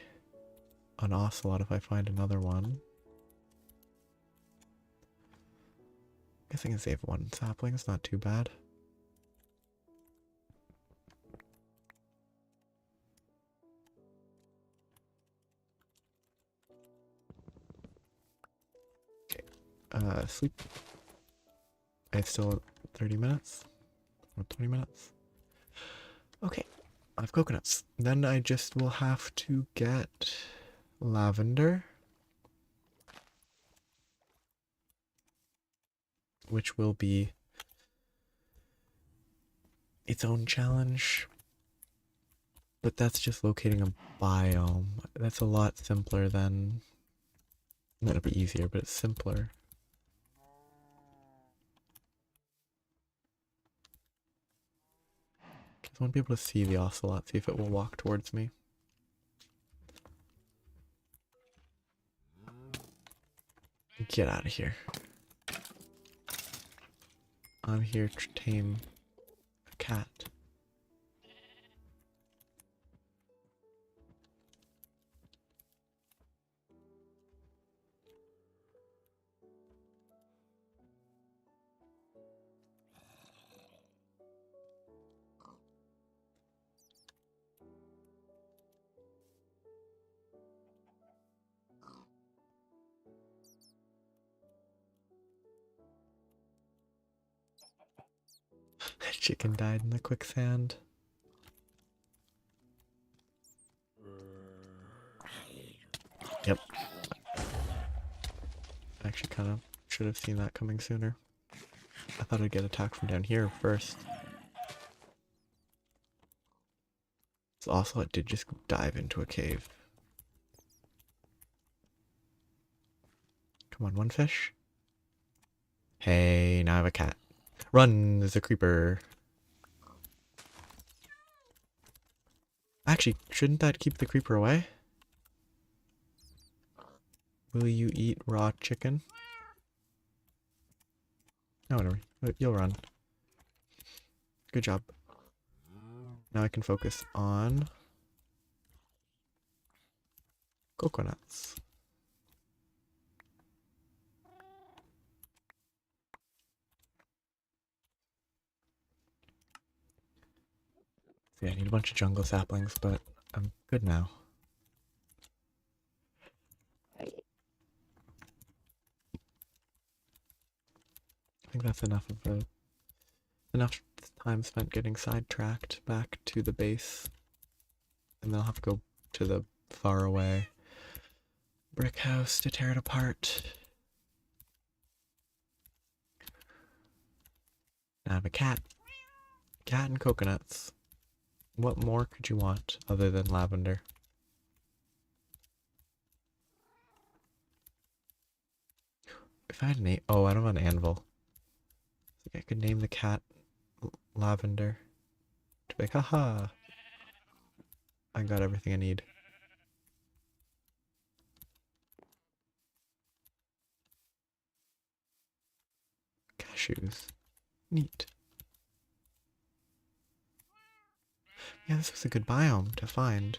an ocelot if I find another one. I guess I can save one sapling, it's not too bad. Okay, sleep. I still 30 minutes? Or 20 minutes? Okay, I have coconuts. Then I just will have to get lavender. Which will be its own challenge. But that's just locating a biome. That's a lot simpler than... That'll be easier, but it's simpler. Just want to be able to see the ocelot, see if it will walk towards me. Get out of here. I'm here to tame a cat. That chicken died in the quicksand. Yep. Actually kind of should have seen that coming sooner. I thought I'd get attacked from down here first. This ocelot did just dive into a cave. Come on, one fish. Hey, now I have a cat. Run, there's a creeper. Actually, shouldn't that keep the creeper away? Will you eat raw chicken? No, whatever. You'll run. Good job. Now I can focus on coconuts. Yeah, I need a bunch of jungle saplings, but I'm good now. I think that's enough time spent getting sidetracked back to the base. And then I'll have to go to the far away brick house to tear it apart. Now I have a cat. Cat and coconuts. What more could you want other than lavender? If I had an oh, I don't have an anvil. I think I could name the cat Lavender. To be like, haha! I got everything I need. Cashews. Neat. Yeah, this was a good biome to find.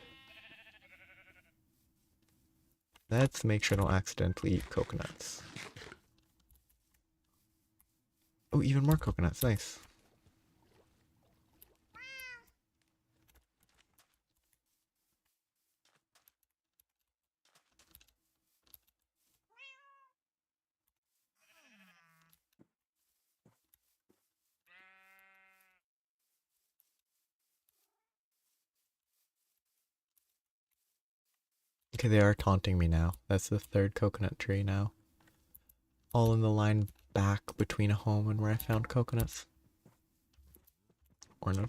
Let's make sure I don't accidentally eat coconuts. Oh, even more coconuts. Nice. Okay, they are taunting me now. That's the third coconut tree now. All in the line back between a home and where I found coconuts. Or no.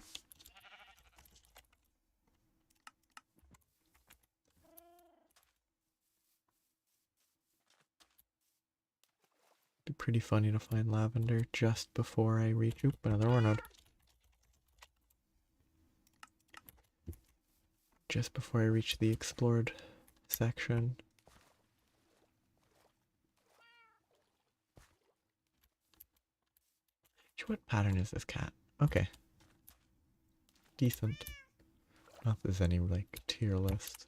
pretty funny to find lavender just before I reach... Oop, another ore node. Just before I reach the explored section. What pattern is this cat? Okay. Decent. Not if there's any, like, tier list.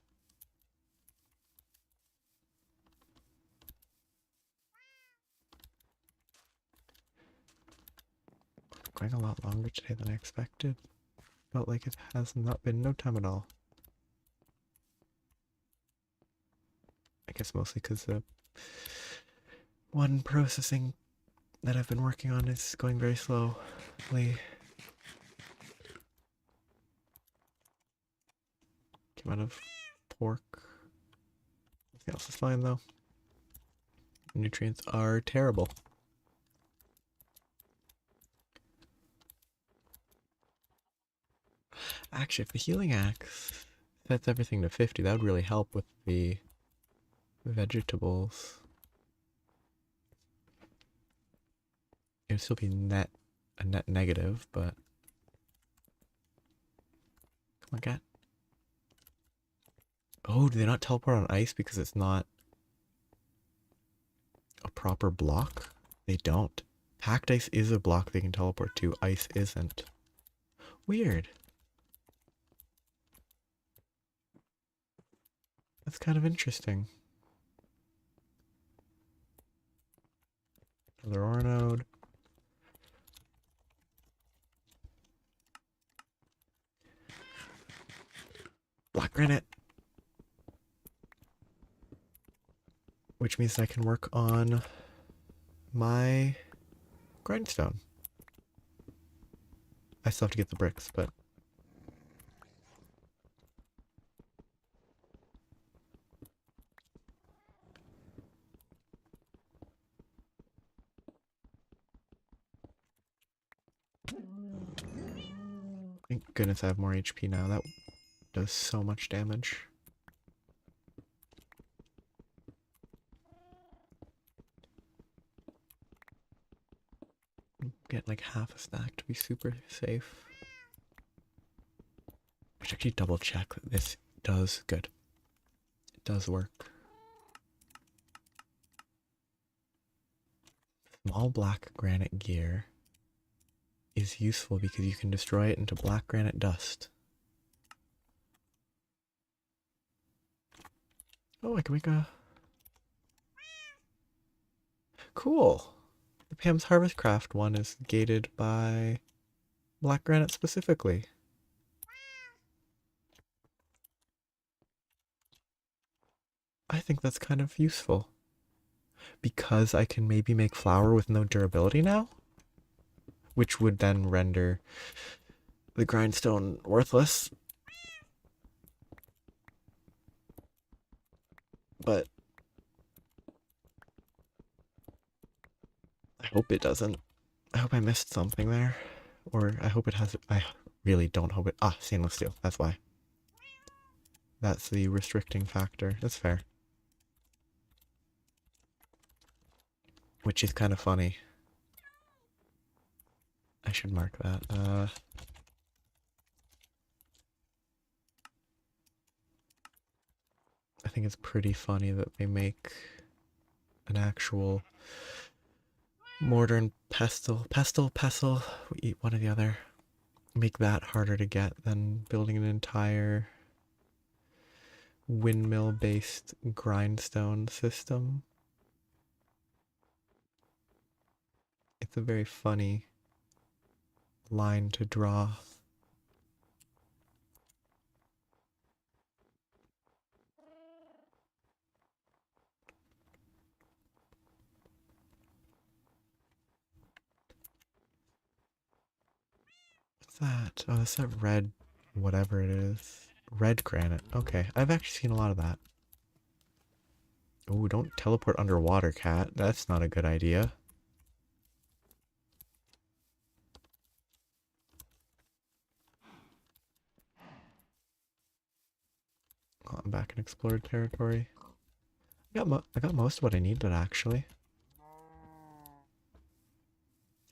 Going a lot longer today than I expected. Felt like it has not been no time at all. I guess mostly because the one processing that I've been working on is going very slowly. Came out of pork. Everything else is fine though. Nutrients are terrible. Actually, if the healing axe sets everything to 50, that would really help with the vegetables. It would still be a net negative, but... Come on, cat. Oh, do they not teleport on ice because it's not a proper block? They don't. Packed ice is a block they can teleport to. Ice isn't. Weird. That's kind of interesting. Another ore node. Black granite. Which means I can work on my grindstone. I still have to get the bricks, but... Thank goodness I have more HP now. That does so much damage. Get like half a stack to be super safe. I should actually double check that this does good. It does work. Small black granite gear is useful because you can destroy it into black granite dust. Oh, I can make a... Cool! The Pam's Harvest Craft one is gated by black granite specifically. I think that's kind of useful. Because I can maybe make flour with no durability now? Which would then render the grindstone worthless. But I hope it doesn't. I hope I missed something there. Or I hope it has... I really don't hope it... Ah, stainless steel. That's why. That's the restricting factor. That's fair. Which is kind of funny. I should mark that. I think it's pretty funny that they make an actual mortar and pestle, we eat one or the other. Make that harder to get than building an entire windmill-based grindstone system. It's a very funny line to draw. What's that? Oh, that's that red, whatever it is. Red granite. Okay, I've actually seen a lot of that. Oh, don't teleport underwater, cat. That's not a good idea. Oh, I'm back in explored territory. I got most of what I needed, actually.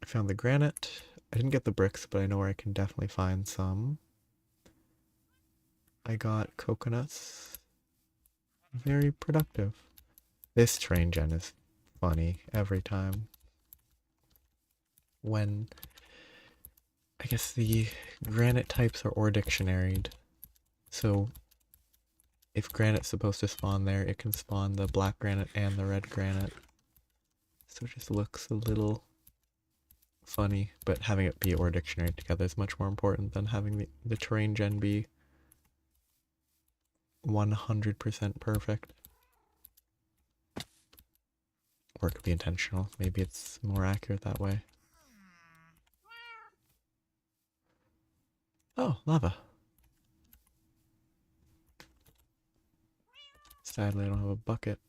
found the granite. I didn't get the bricks, but I know where I can definitely find some. I got coconuts. Very productive. This train gen is funny every time. When I guess the granite types are ore dictionaried. So if granite's supposed to spawn there, it can spawn the black granite and the red granite. So it just looks a little funny, but having it be ore dictionary together is much more important than having the terrain gen be 100% perfect. Or it could be intentional. Maybe it's more accurate that way. Oh, lava. Sadly, I don't have a bucket.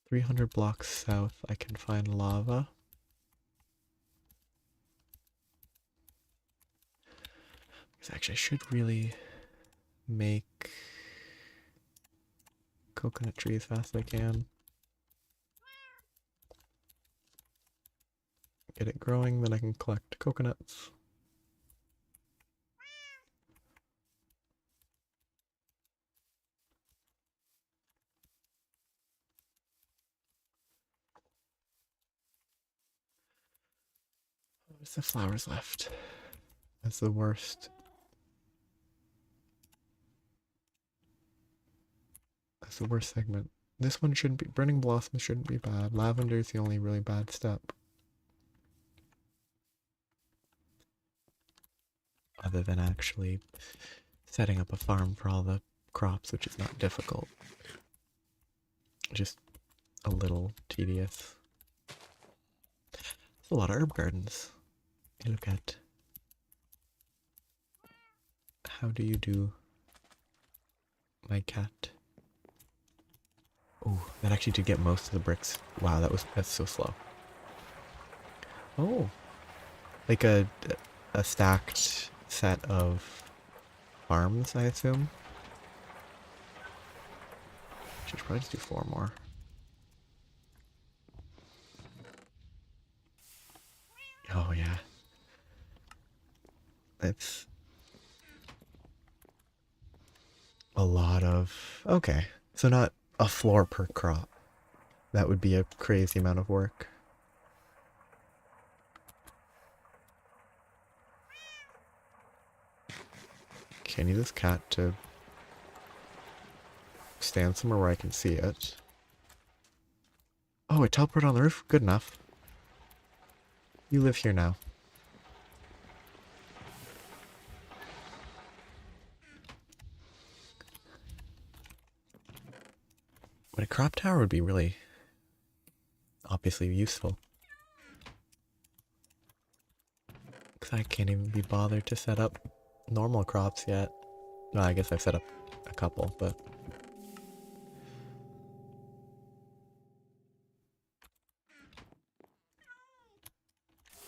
300 blocks south, I can find lava. Because actually, I should really make coconut tree as fast as I can. Get it growing, then I can collect coconuts. There's the flowers left. That's the worst. That's the worst segment. This one shouldn't be. Burning blossom shouldn't be bad. Lavender is the only really bad step. Other than actually setting up a farm for all the crops, which is not difficult. Just a little tedious. There's a lot of herb gardens. You look at. How do you do, my cat? Oh, that actually did get most of the bricks. Wow, that's so slow. Oh, like a stacked set of farms, I assume. Should probably just do 4 more. Oh yeah, that's a lot of. Okay, so not a floor per crop. That would be a crazy amount of work. Okay, I need this cat to stand somewhere where I can see it. Oh, it teleported on the roof? Good enough. You live here now. But a crop tower would be really obviously useful. Because I can't even be bothered to set up normal crops yet. Well, I guess I've set up a couple, but...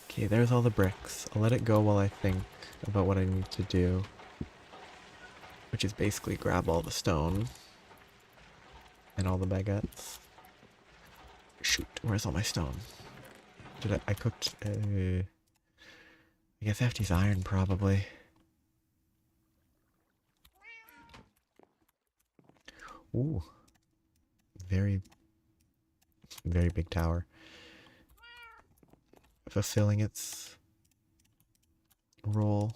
Okay, there's all the bricks. I'll let it go while I think about what I need to do. Which is basically grab all the stone. And all the baguettes. Shoot, where's all my stone? I cooked... I guess I have to use iron, probably. Ooh. Very big tower. Fulfilling its role.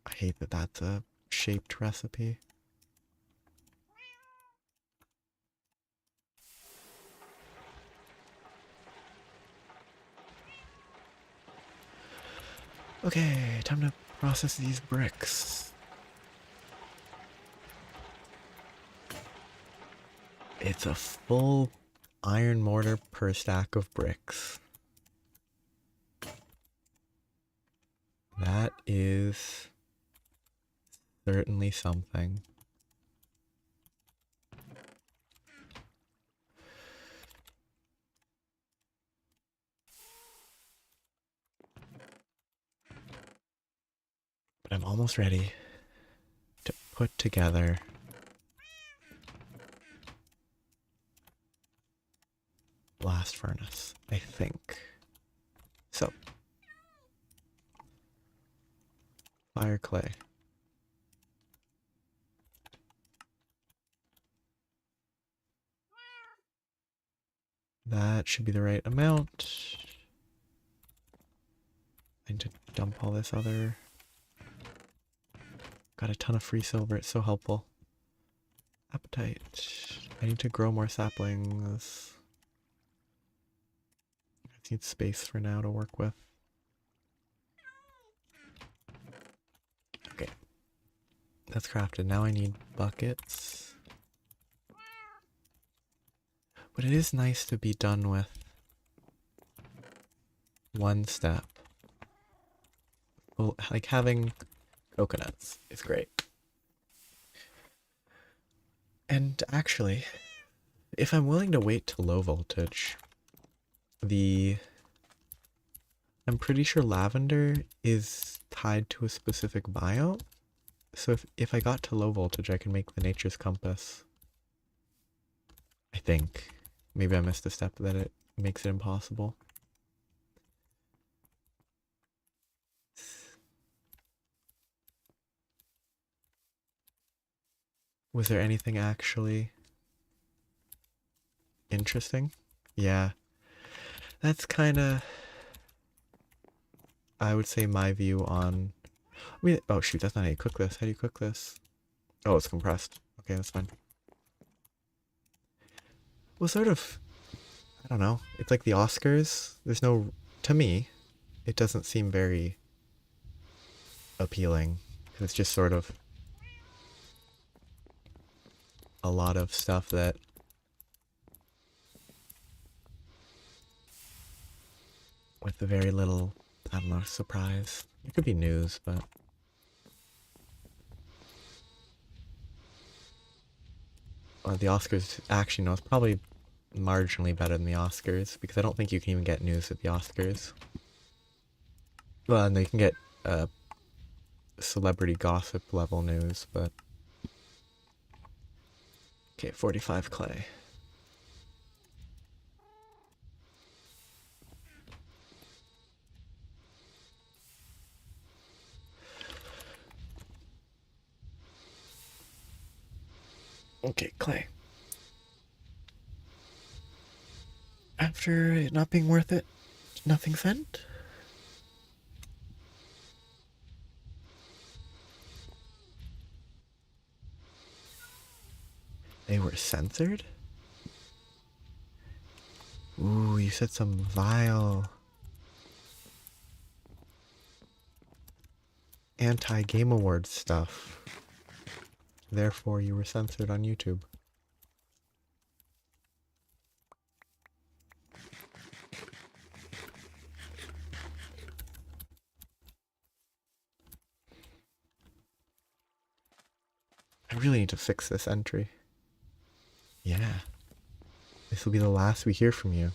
I hate that that's a shaped recipe. Okay, time to process these bricks. It's a full iron mortar per stack of bricks. That is certainly something. But I'm almost ready to put together blast furnace, I think. So, fire clay. That should be the right amount. I need to dump all this other. Got a ton of free silver, it's so helpful. Appetite. I need to grow more saplings. I need space for now to work with. Okay. That's crafted. Now I need buckets. But it is nice to be done with one step. Well, like having coconuts is great. And actually, if I'm willing to wait to low voltage, I'm pretty sure lavender is tied to a specific biome. So if I got to low voltage, I can make the nature's compass. I think. Maybe I missed a step that it makes it impossible. Was there anything actually interesting? Yeah. That's kind of, I would say, my view on... I mean, oh shoot, that's not how you cook this. How do you cook this? Oh, it's compressed. Okay, that's fine. Well, sort of, I don't know. It's like the Oscars. There's no... To me, it doesn't seem very appealing. It's just sort of a lot of stuff that with very little, I don't know, surprise. It could be news, but the Oscars, actually no, it's probably marginally better than the Oscars, because I don't think you can even get news at the Oscars. Well, and you can get celebrity gossip level news, but... Okay, 45 clay. Okay, clay. After it not being worth it, nothing sent? They were censored? Ooh, you said some vile anti-Game Awards stuff. Therefore, you were censored on YouTube. I really need to fix this entry. Yeah. This will be the last we hear from you.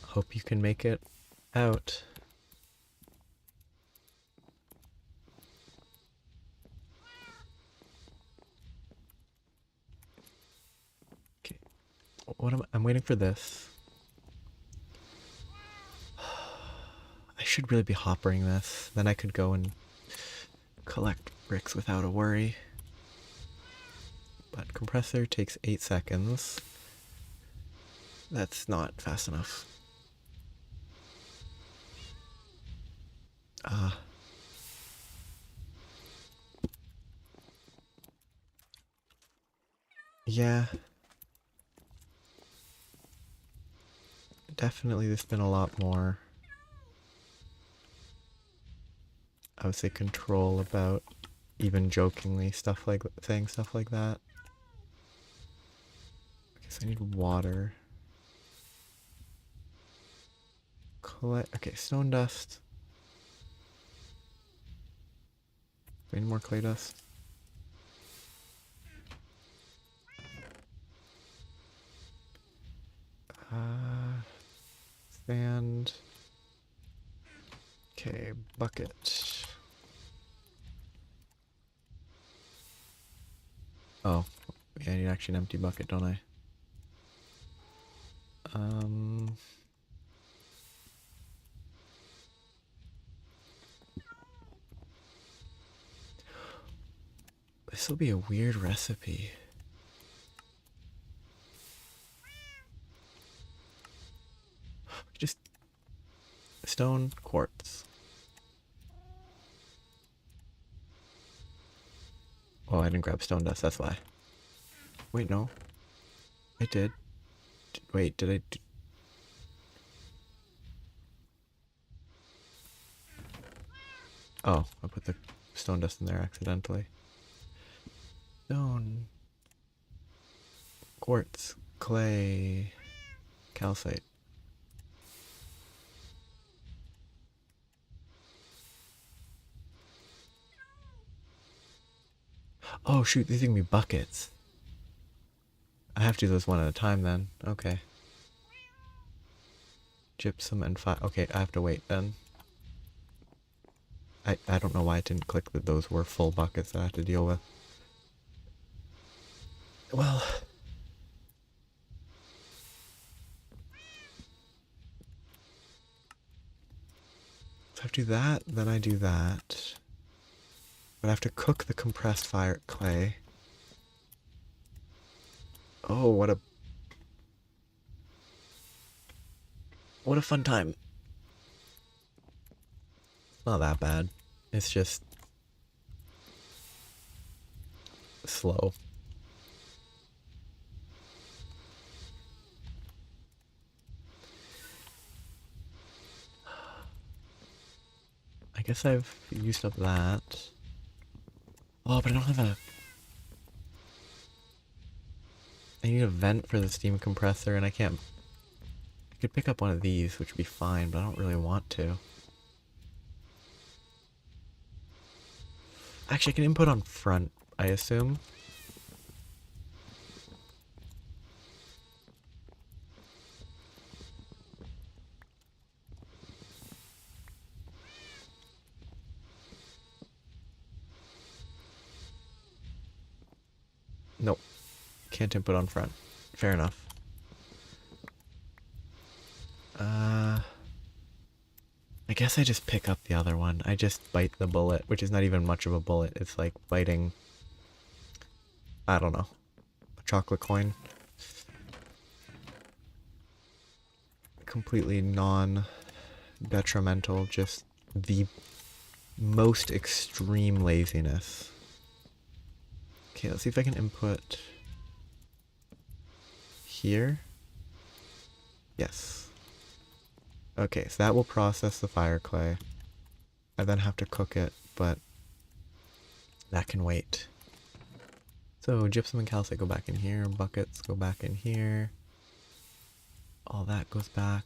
Hope you can make it out. Okay. I'm waiting for this. I should really be hoppering this. Then I could go and collect bricks without a worry. But compressor takes 8 seconds. That's not fast enough. Yeah. Definitely there's been a lot more, I would say, control about even jokingly saying stuff like that. Okay, so I need water. Okay, stone dust. Do I need more clay dust? Sand. Okay, bucket. Oh, yeah, I need actually an empty bucket, don't I? This will be a weird recipe. Just stone quartz. Oh, I didn't grab stone dust, that's why. Wait, no. I did. Wait, did I? Oh, I put the stone dust in there accidentally. Stone. Quartz. Clay. Calcite. Oh shoot, these are gonna be buckets. I have to do those one at a time then. Okay. Gypsum and fire. Okay, I have to wait then. I don't know why I didn't click that those were full buckets that I have to deal with. Well, so I have to do that, then I do that. But I have to cook the compressed fire clay. Oh, what a fun time. It's not that bad. It's just slow. I guess I've used up that. Oh, but I don't have a... I need a vent for the steam compressor and I can't... I could pick up one of these, which would be fine, but I don't really want to. Actually, I can input on front, I assume. Nope. Can't input on front. Fair enough. I guess I just pick up the other one. I just bite the bullet, which is not even much of a bullet. It's like biting, I don't know, a chocolate coin. Completely non-detrimental, just the most extreme laziness. Okay, let's see if I can input here. Yes. Okay, so that will process the fire clay. I then have to cook it, but that can wait. So gypsum and calcite go back in here, buckets go back in here. All that goes back.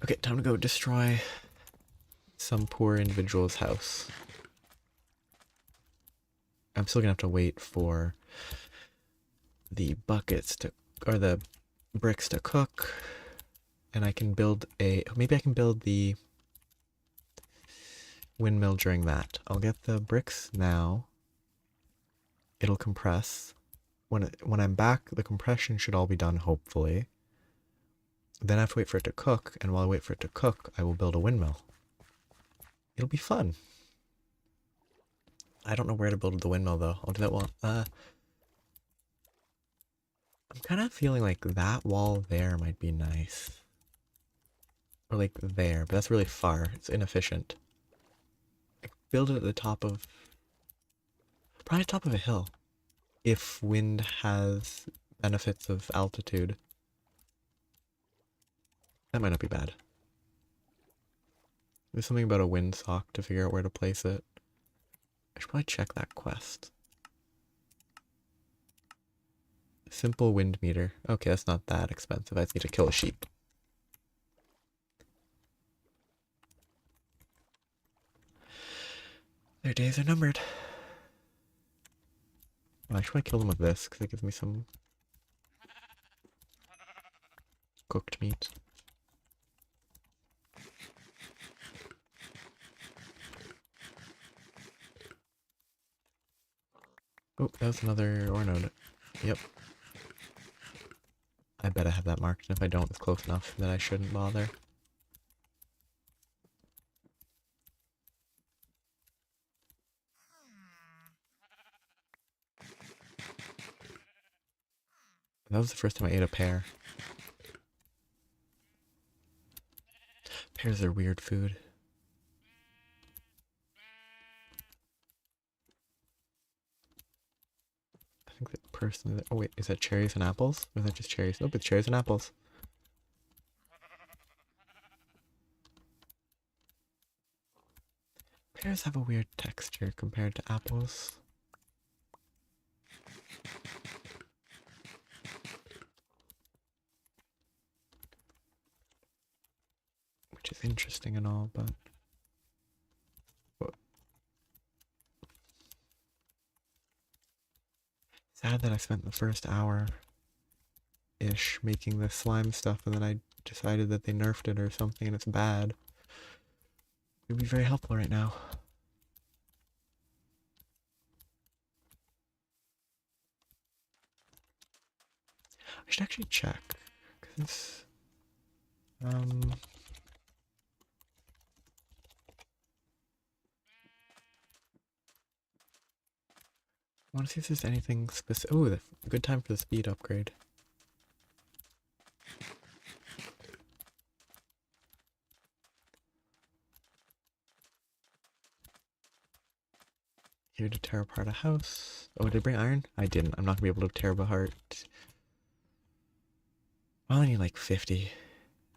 Okay, time to go destroy some poor individual's house. I'm still gonna have to wait for the buckets to, or the bricks to cook, and I can build a, maybe I can build the windmill during that. I'll get the bricks now. It'll compress. When I'm back, the compression should all be done, hopefully. Then I have to wait for it to cook, and while I wait for it to cook, I will build a windmill. It'll be fun. I don't know where to build the windmill though. I'll do that while, I'm kind of feeling like that wall there might be nice. Or like there, but that's really far. It's inefficient. I could build it at the top of, probably top of a hill. If wind has benefits of altitude. That might not be bad. There's something about a windsock to figure out where to place it. I should probably check that quest. Simple wind meter. Okay, that's not that expensive. I just need to kill a sheep. Their days are numbered. Well, I should probably kill them with this, because it gives me some cooked meat. Oh, that was another ore node. Yep. I bet I have that marked, and if I don't, it's close enough that I shouldn't bother. That was the first time I ate a pear. Pears are weird food. I think that personally... Oh wait, is that cherries and apples? Or is that just cherries? Nope, it's cherries and apples. Pears have a weird texture compared to apples. Which is interesting and all, but... Sad that I spent the first hour-ish making this slime stuff and then I decided that they nerfed it or something and it's bad. It would be very helpful right now. I should actually check, because I want to see if there's anything specific. Oh, the good time for the speed upgrade. Here to tear apart a house. Oh, did I bring iron? I didn't. I'm not gonna be able to tear apart. Well, I need like 50.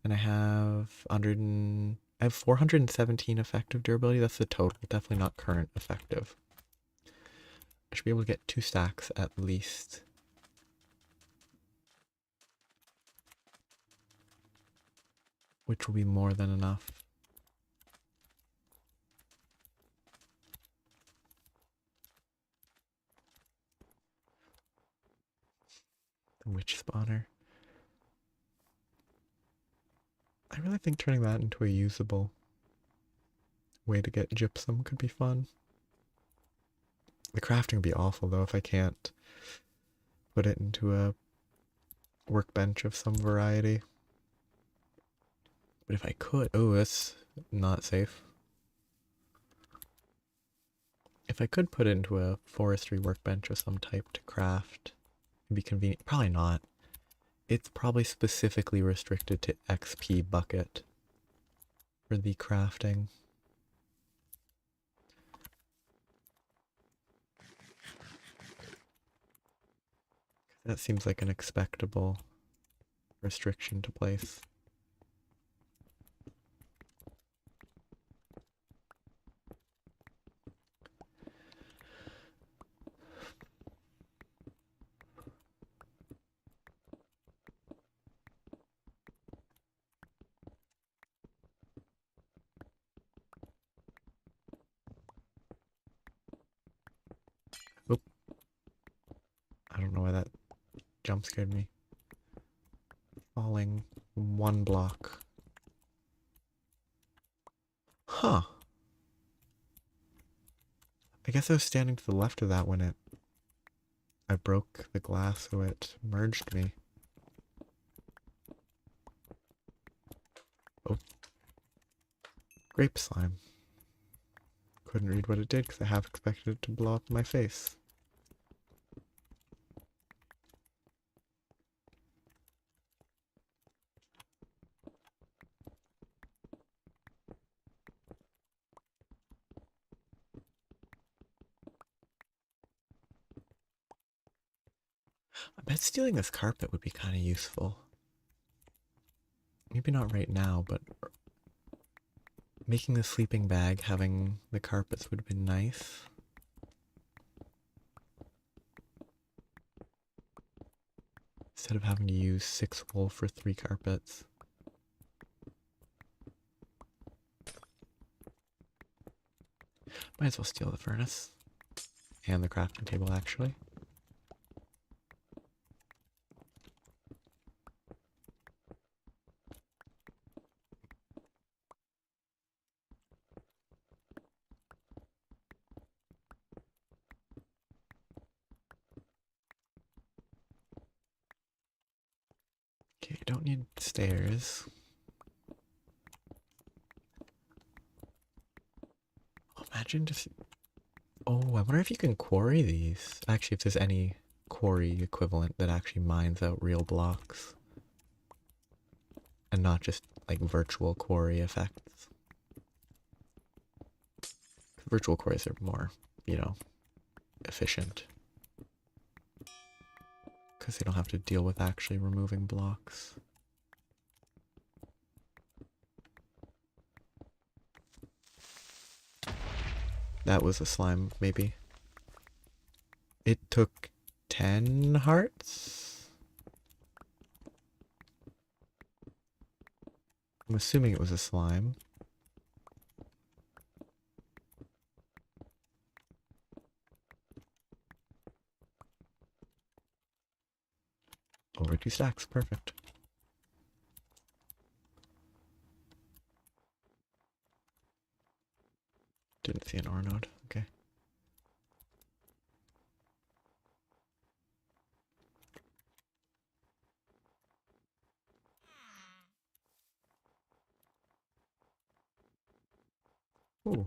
And I have 100 and... I have 417 effective durability. That's the total. Definitely not current effective. I should be able to get 2 stacks at least. Which will be more than enough. The witch spawner. I really think turning that into a usable way to get gypsum could be fun. The crafting would be awful though if I can't put it into a workbench of some variety. But if I could... Oh, that's not safe. If I could put it into a forestry workbench of some type to craft, it'd be convenient. Probably not. It's probably specifically restricted to XP bucket for the crafting. That seems like an expectable restriction to place. Oop. I don't know why that jump scared me. Falling 1 block. Huh. I guess I was standing to the left of that when I broke the glass so it merged me. Oh. Grape slime. Couldn't read what it did because I half expected it to blow up in my face. I bet stealing this carpet would be kind of useful. Maybe not right now, but making the sleeping bag, having the carpets would have been nice. Instead of having to use 6 wool for 3 carpets. Might as well steal the furnace. And the crafting table, actually. don't need stairs. Oh, imagine just... Oh, I wonder if you can quarry these. Actually, if there's any quarry equivalent that actually mines out real blocks. And not just, like, virtual quarry effects. Virtual quarries are more, you know, efficient. Because they don't have to deal with actually removing blocks. That was a slime, maybe. It took 10 hearts? I'm assuming it was a slime. Over 2 stacks, perfect. Didn't see an ore node, okay. Ooh.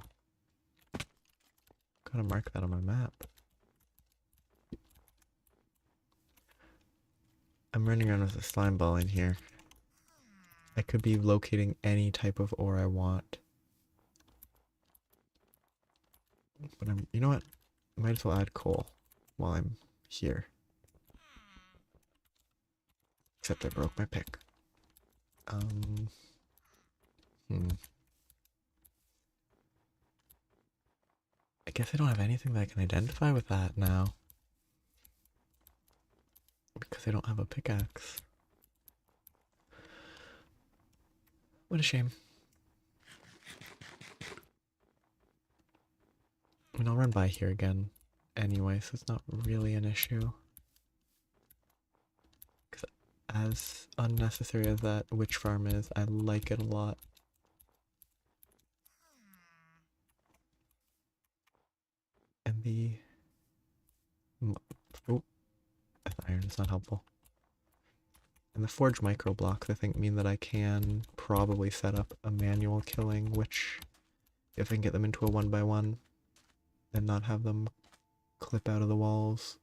Gotta mark that on my map. I'm running around with a slime ball in here. I could be locating any type of ore I want. But you know what? Might as well add coal while I'm here. Except I broke my pick. I guess I don't have anything that I can identify with that now. Because I don't have a pickaxe. What a shame. I mean, I'll run by here again anyway, so it's not really an issue. Because as unnecessary as that witch farm is, I like it a lot. And the... Oh, iron is not helpful. And the forge micro blocks, I think, mean that I can probably set up a manual killing, which, if I can get them into a 1x1 and not have them clip out of the walls.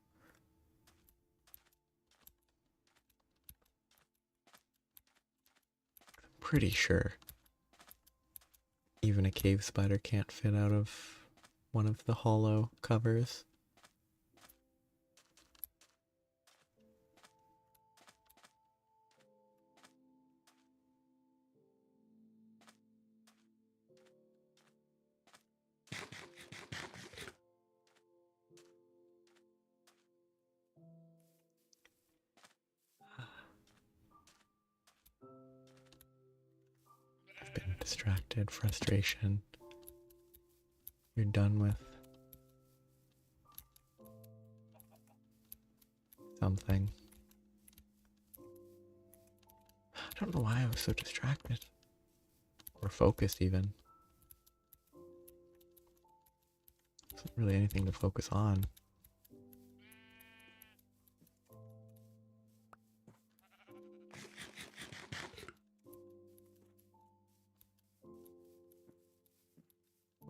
I'm pretty sure even a cave spider can't fit out of one of the hollow covers. I've been distracted, frustration. You're done with something. I don't know why I was so distracted. Or focused, even. Wasn't really anything to focus on.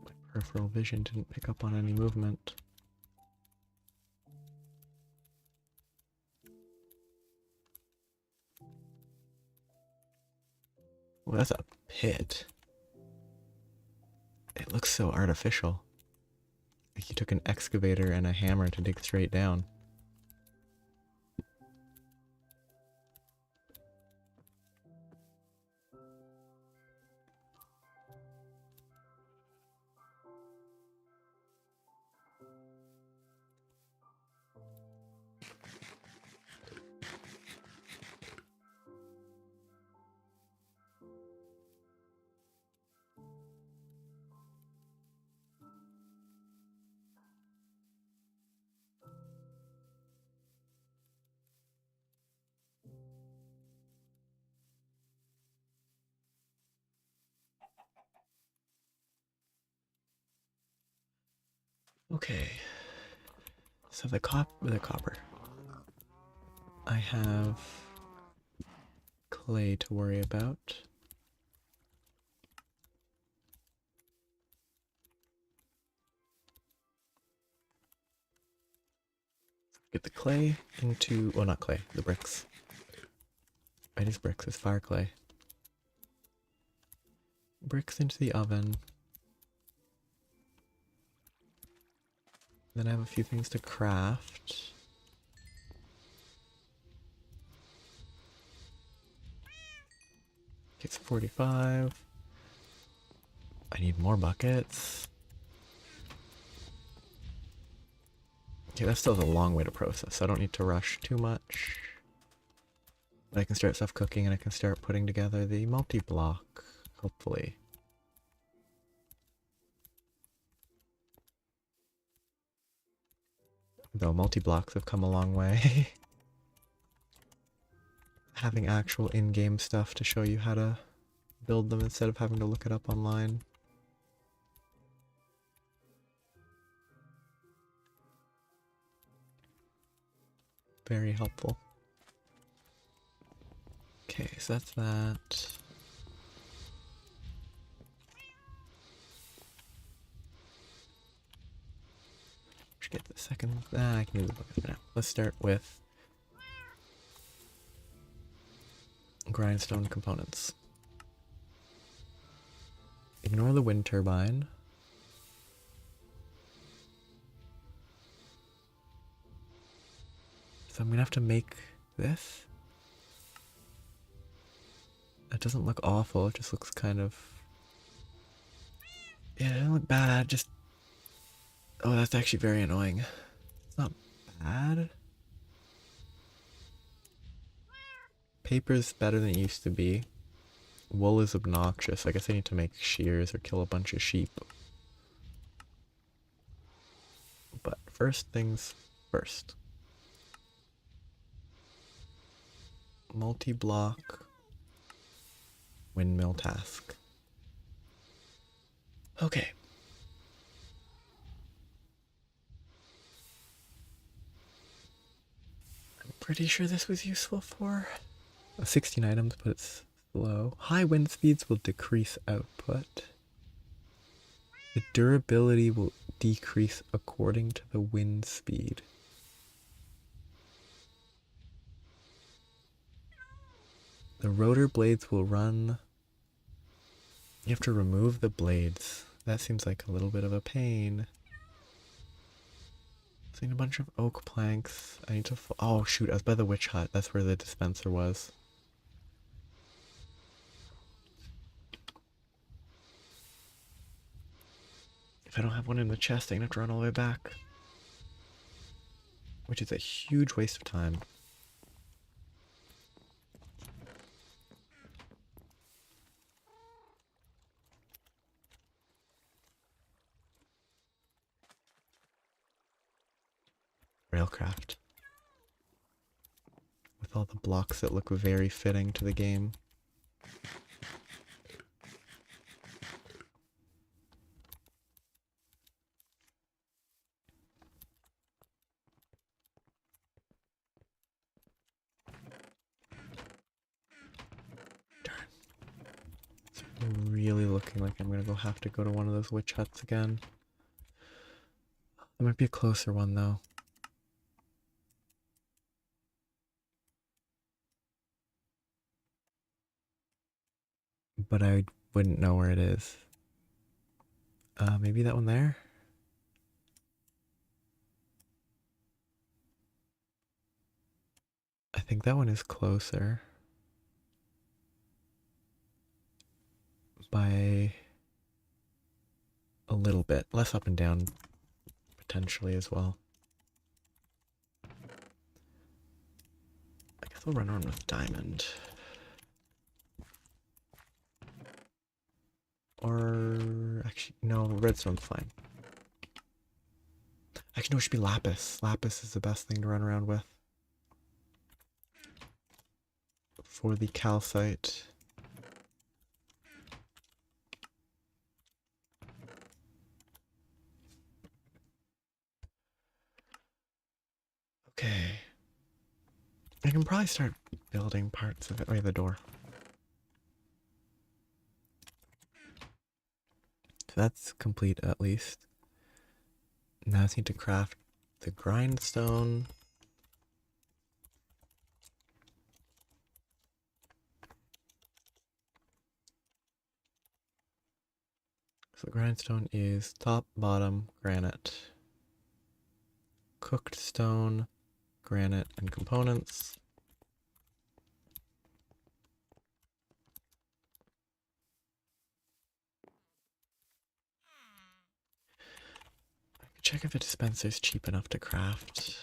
My peripheral vision didn't pick up on any movement. Well, that's a pit. It looks so artificial. Like you took an excavator and a hammer to dig straight down. Okay, so the copper. I have clay to worry about. Get the clay into, well, not clay, the bricks. It is bricks, it's fire clay. Bricks into the oven. Then I have a few things to craft. It's 45. I need more buckets. Okay, that still has a long way to process, so I don't need to rush too much. But I can start stuff cooking and I can start putting together the multi-block, hopefully. Though multi-blocks have come a long way. Having actual in-game stuff to show you how to build them instead of having to look it up online. Very helpful. Okay, so that's that. Should get the second. I can do the buckets for now. Let's start with grindstone components. Ignore the wind turbine. So I'm gonna have to make this. That doesn't look awful, it just looks kind of... Yeah, it doesn't look bad, just... Oh, that's actually very annoying. It's not bad. Paper's better than it used to be. Wool is obnoxious. I guess I need to make shears or kill a bunch of sheep. But first things first. Multi-block windmill task. Okay. I'm pretty sure this was useful for 16 items, but it's slow. High wind speeds will decrease output. The durability will decrease according to the wind speed. The rotor blades will run... You have to remove the blades. That seems like a little bit of a pain. I need a bunch of oak planks. I need to... Oh shoot, I was by the witch hut. That's where the dispenser was. If I don't have one in the chest, I'm gonna have to run all the way back. Which is a huge waste of time. Railcraft. With all the blocks that look very fitting to the game. Darn. It's really looking like I'm gonna have to go to one of those witch huts again. There might be a closer one though. But I wouldn't know where it is. Maybe that one there? I think that one is closer. By a little bit. Less up and down, potentially, as well. I guess I'll run on with diamond. Or... actually, no, redstone's fine. Actually, no, it should be lapis. Lapis is the best thing to run around with. For the calcite. Okay. I can probably start building parts of it. Wait, the door. So that's complete at least. Now I just need to craft the grindstone. So the grindstone is top, bottom, granite, cooked stone, granite, and components. Check if the dispenser is cheap enough to craft.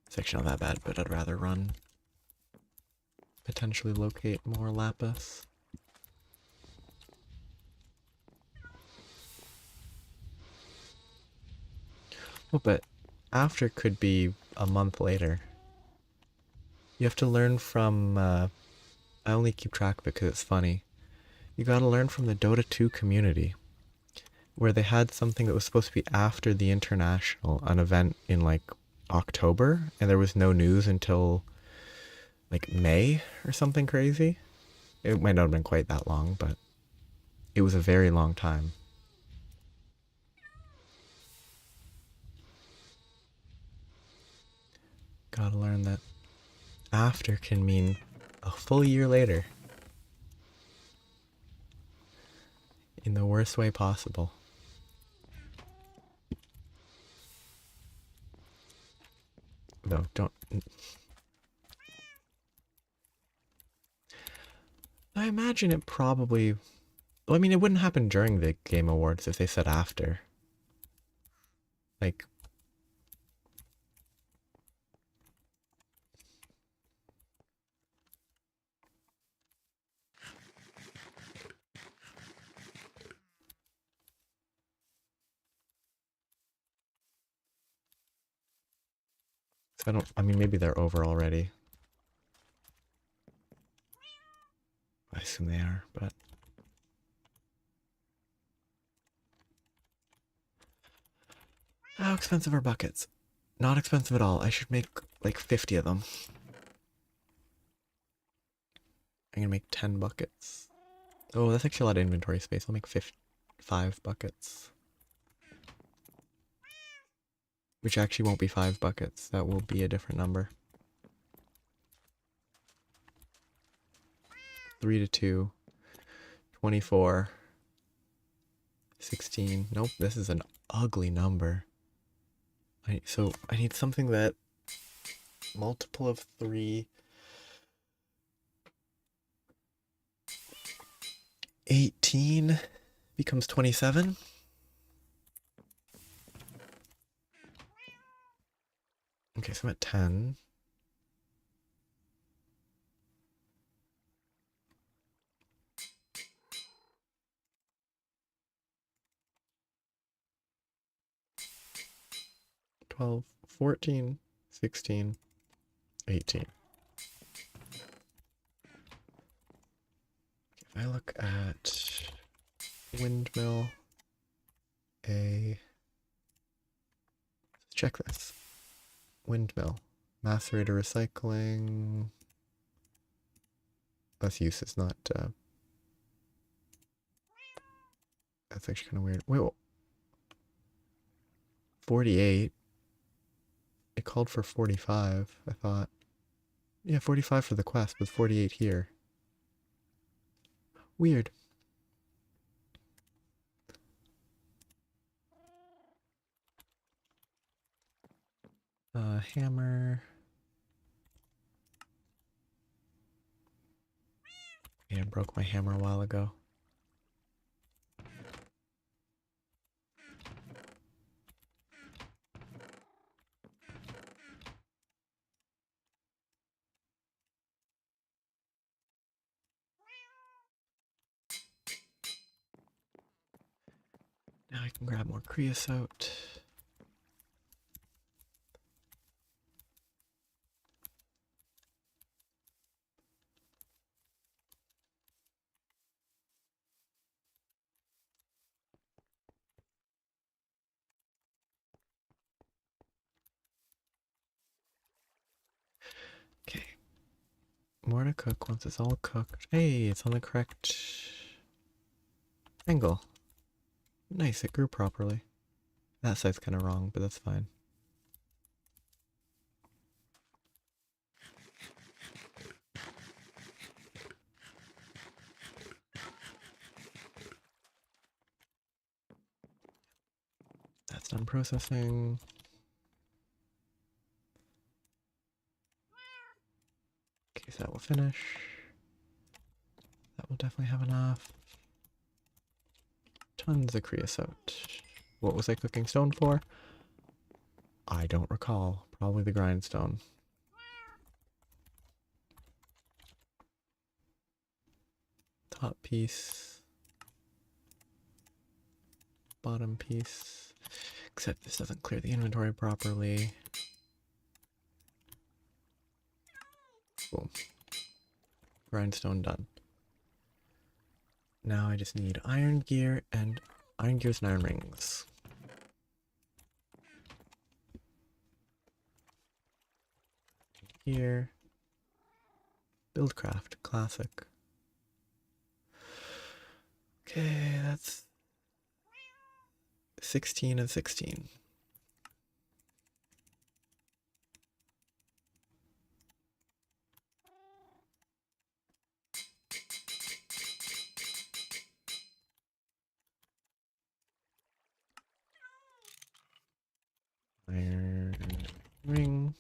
It's actually not that bad, but I'd rather run. Potentially locate more lapis. Well, but after could be a month later. You have to learn from, I only keep track of it because it's funny. You gotta learn from the Dota 2 community, where they had something that was supposed to be after the International, an event in like October, and there was no news until like May or something crazy. It might not have been quite that long, but it was a very long time. Gotta learn that after can mean a full year later. In the worst way possible. No, don't. I imagine it probably. Well, I mean, it wouldn't happen during the Game Awards if they said after. Like, I don't. I mean, maybe they're over already. I assume they are, but. How expensive are buckets? Not expensive at all. I should make like 50 of them. I'm gonna make 10 buckets. Oh, that's actually a lot of inventory space. I'll make 5 buckets. Which actually won't be 5 buckets. That will be a different number. 3 to 2. 24. 16. Nope, this is an ugly number. So I need something that multiple of 3. 18 becomes 27. Okay, so I'm at 10. $12, $14, $16, $18. If I look at windmill, let's check this. Windmill, macerator recycling. That's use. It's not. That's actually kind of weird. Wait, 48. It called for 45. I thought. Yeah, 45 for the quest, with 48 here. Weird. Hammer. Yeah, I broke my hammer a while ago. Now I can grab more creosote. Okay. More to cook once it's all cooked. Hey, it's on the correct Angle. Nice, it grew properly. That side's kind of wrong, but that's fine. That's done processing. Okay, so that will finish. That will definitely have enough. Tons of creosote. What was I cooking stone for? I don't recall. Probably the grindstone. Top piece. Bottom piece. Except this doesn't clear the inventory properly. Boom. Grindstone done. Now I just need iron gear and iron gears and iron rings. Here. Buildcraft, classic. Okay, that's 16 and 16. Iron ring.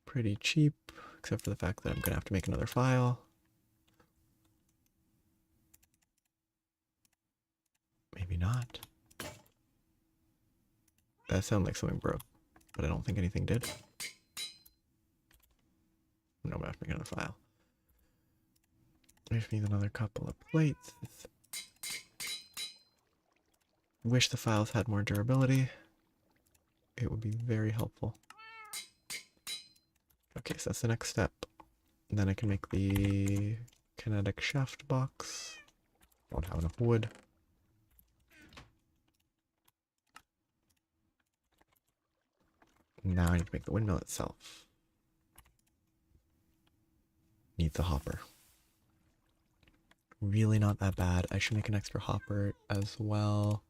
Pretty cheap, except for the fact that I'm gonna have to make another file. Maybe not. That sounded like something broke, but I don't think anything did. No, I'm gonna have to make another file. I just need another couple of plates. Wish the files had more durability. It would be very helpful. Okay, so that's the next step. And then I can make the kinetic shaft box. Don't have enough wood. Now I need to make the windmill itself. Need the hopper. Really not that bad. I should make an extra hopper as well.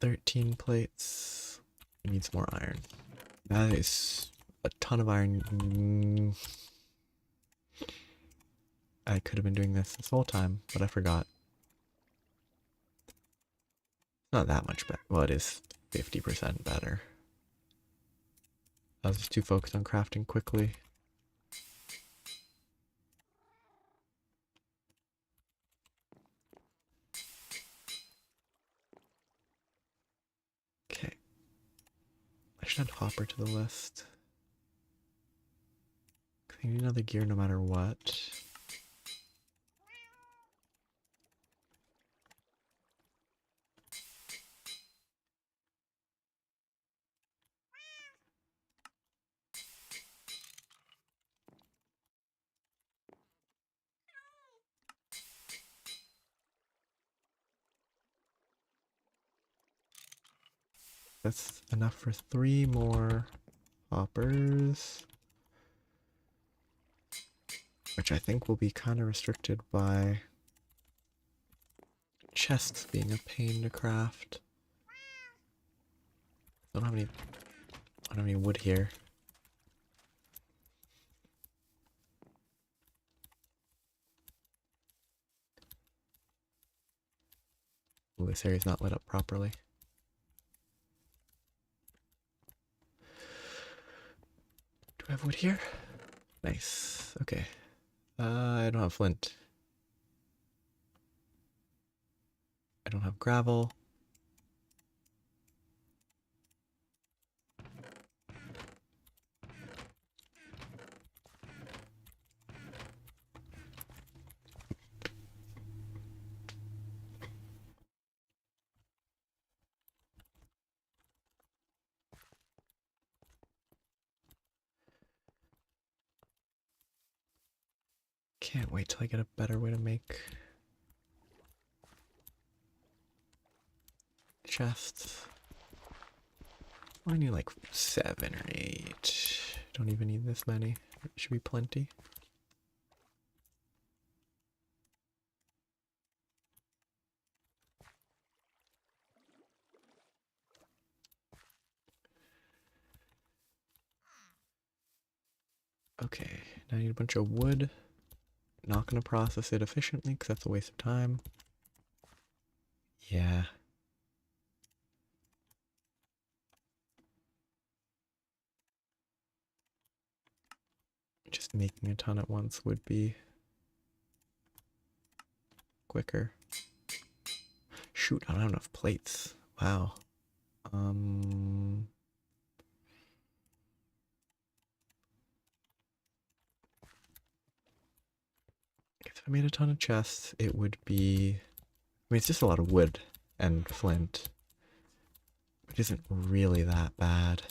$13 plates. Needs more iron. That is a ton of iron. I could have been doing this whole time, but I forgot. Not that much better. Well, it is 50% better. I was just too focused on crafting quickly. Okay. I should add hopper to the list. I need another gear no matter what. That's enough for 3 more hoppers. Which I think will be kind of restricted by chests being a pain to craft. I don't have any wood here. Ooh, this area's not lit up properly. Do I have wood here? Nice. Okay. I don't have flint. I don't have gravel. Can't wait till I get a better way to make chests. I need like 7 or 8. don't even need this many. It should be plenty. Okay, now I need a bunch of wood. Not going to process it efficiently because that's a waste of time. Yeah. Just making a ton at once would be quicker. Shoot, I don't have enough plates. Wow. If I made a ton of chests, it would be... I mean, it's just a lot of wood and flint, which isn't really that bad.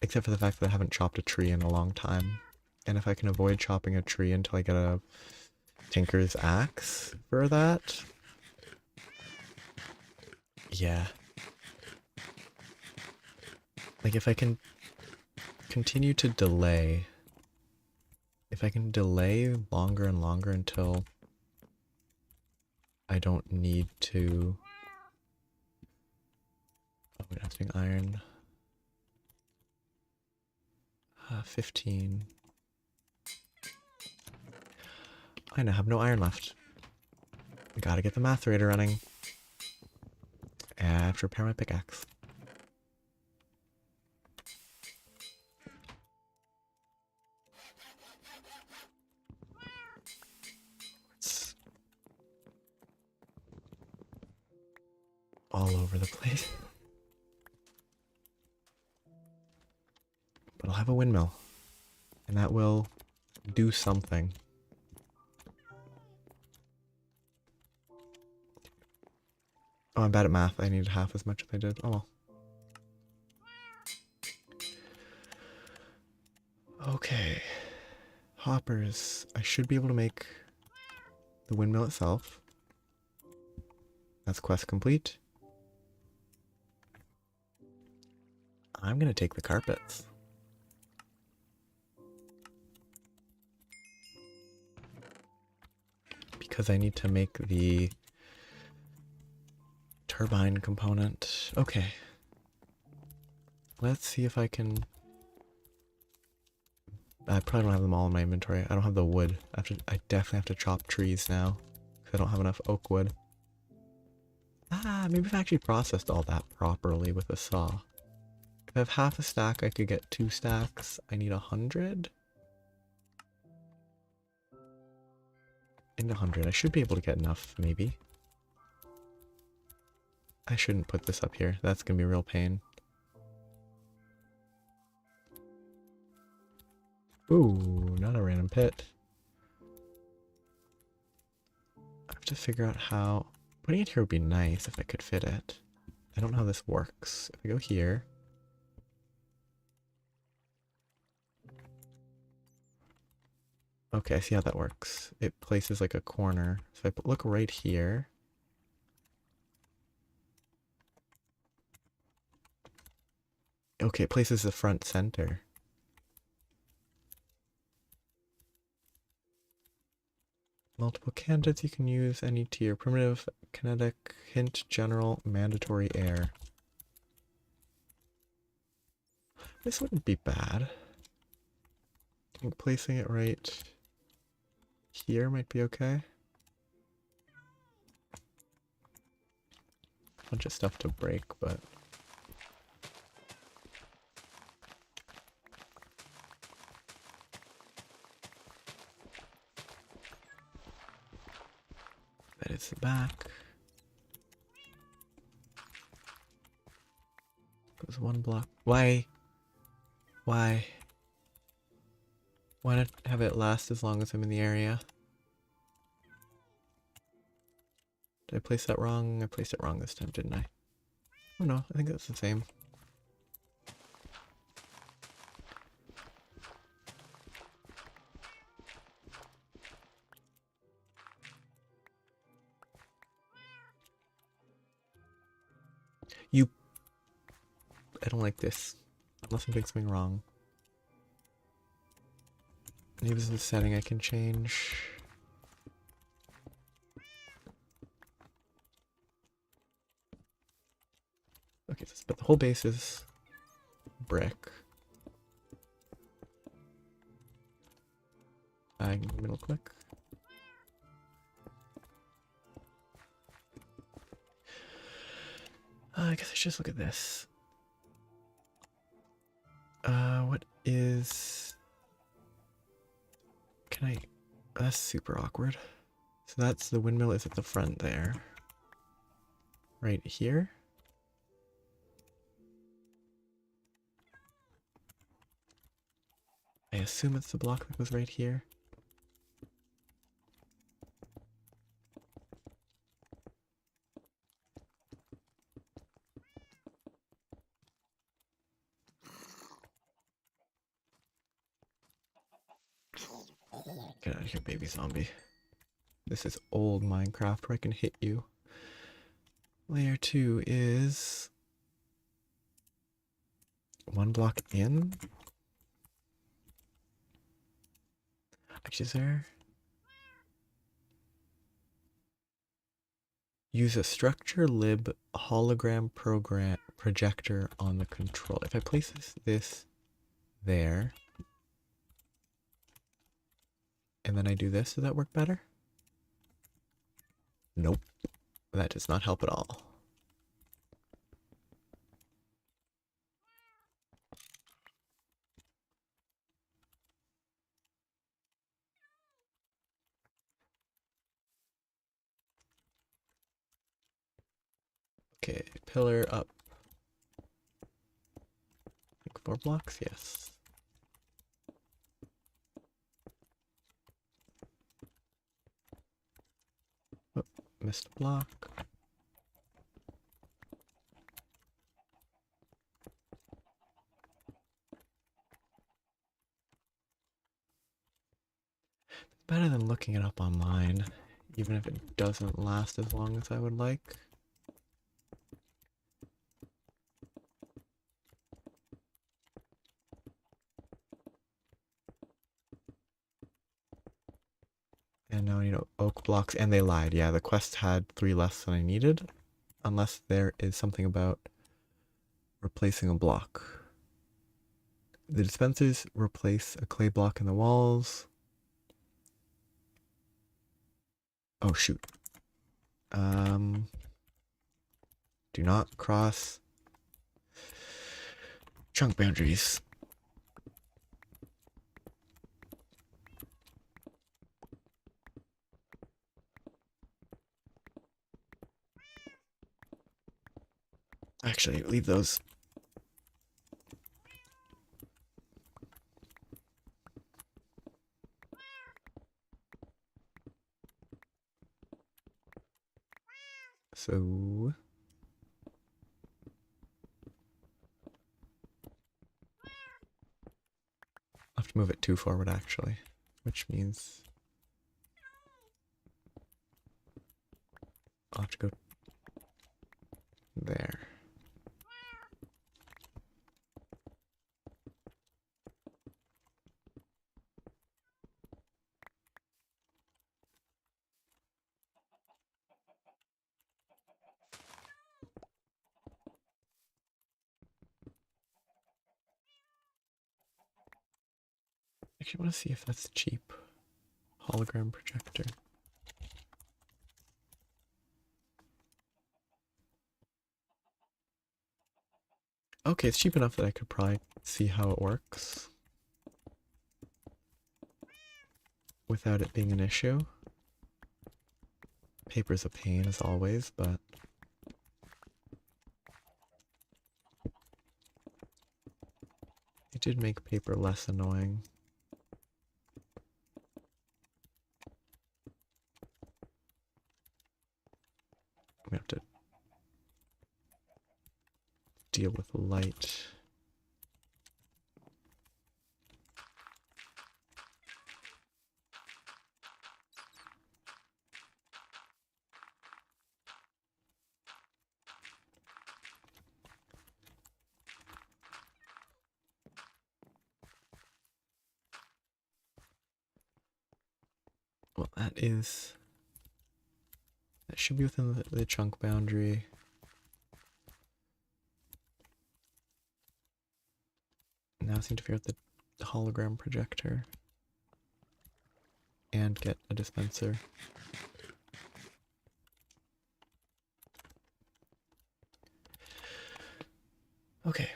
Except for the fact that I haven't chopped a tree in a long time. And if I can avoid chopping a tree until I get a tinker's axe for that... Yeah. Like, if I can continue to delay... If I can delay longer and longer until I don't need to... Oh, we're having iron. 15. I now have no iron left. Gotta get the macerator running. I have to repair my pickaxe. It's all over the place. But I'll have a windmill. And that will do something. Oh, I'm bad at math. I needed half as much as I did. Oh well. Okay. Hoppers. I should be able to make the windmill itself. That's quest complete. I'm gonna take the carpets. Because I need to make the turbine component. Okay. Let's see if I can... I probably don't have them all in my inventory. I don't have the wood. I definitely have to chop trees now. Because I don't have enough oak wood. Maybe if I actually processed all that properly with a saw. If I have half a stack, I could get 2 stacks. I need 100? And 100. I should be able to get enough, maybe. I shouldn't put this up here. That's gonna be a real pain. Ooh, not a random pit. I have to figure out how... Putting it here would be nice if I could fit it. I don't know how this works. If I go here... Okay, I see how that works. It places like a corner. So if I look right here... Okay, it places the front center. Multiple candidates you can use any tier. Primitive, kinetic, hint, general, mandatory, air. This wouldn't be bad. I think placing it right here might be okay. Bunch of stuff to break, but... That is the back. Goes 1 block. Why? Why? Why not have it last as long as I'm in the area? Did I place that wrong? I placed it wrong this time, didn't I? Oh no, I think that's the same. You... I don't like this. Unless I'm doing something wrong. Maybe this is a setting I can change. Okay, but the whole base is brick. I can middle click. I guess I should just look at this. What is... Can I... That's super awkward. So that's the windmill is at the front there. Right here. I assume it's the block that was right here. Get out of here, baby zombie. This is old Minecraft where I can hit you. Layer 2 is... one block in? Actually, is there... Use a structure lib hologram program projector on the control. If I place this there, and then I do this, does that work better? Nope. That does not help at all. Okay, pillar up. Like 4 blocks? Yes. Oh, missed a block. Better than looking it up online, even if it doesn't last as long as I would like. And now I need oak blocks, and they lied. Yeah, the quest had 3 less than I needed, unless there is something about replacing a block. The dispensers replace a clay block in the walls. Oh shoot. Do not cross chunk boundaries. Actually, leave those. So I'll have to move it 2 forward actually, which means I'll have to go there. Actually, I want to see if that's cheap. Hologram projector. Okay, it's cheap enough that I could probably see how it works without it being an issue. Paper's a pain as always, but it did make paper less annoying. We have to deal with light. That should be within the chunk boundary. Now I seem to figure out the hologram projector. And get a dispenser. Okay.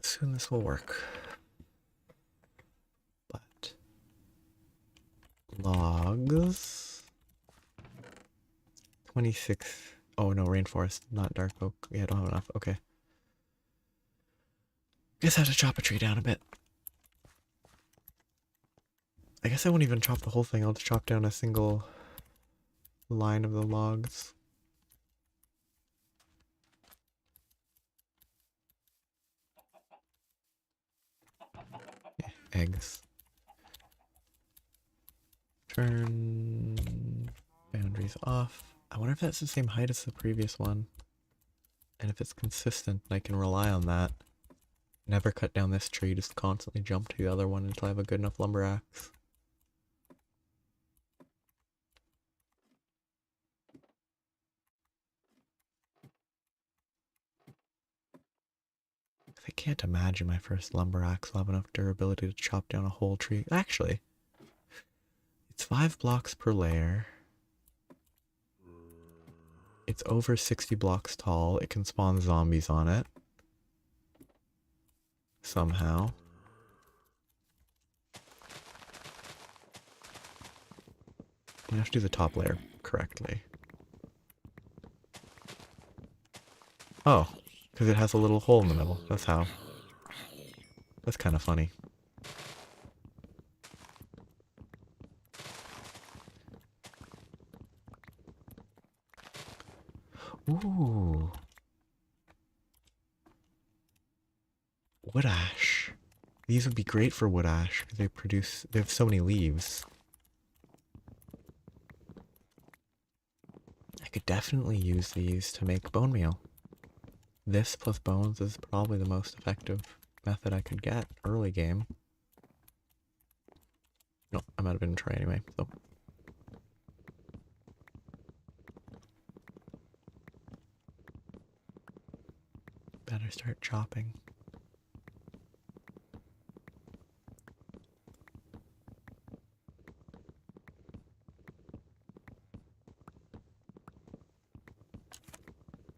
Soon this will work. But logs 26. Oh no, rainforest, not dark oak. Yeah, I don't have enough. Okay. Guess I have to chop a tree down a bit. I guess I won't even chop the whole thing. I'll just chop down a single line of the logs. Yeah, eggs. Turn boundaries off. I wonder if that's the same height as the previous one. And if it's consistent, I can rely on that. Never cut down this tree, just constantly jump to the other one until I have a good enough lumber axe. I can't imagine my first lumber axe will have enough durability to chop down a whole tree. Actually, it's 5 blocks per layer. It's over 60 blocks tall. It can spawn zombies on it. Somehow. You have to do the top layer correctly. Oh, because it has a little hole in the middle. That's how. That's kind of funny. Ooh. Wood ash. These would be great for wood ash because they have so many leaves. I could definitely use these to make bone meal. This plus bones is probably the most effective method I could get early game. No, I might have been try anyway, so. Better start chopping.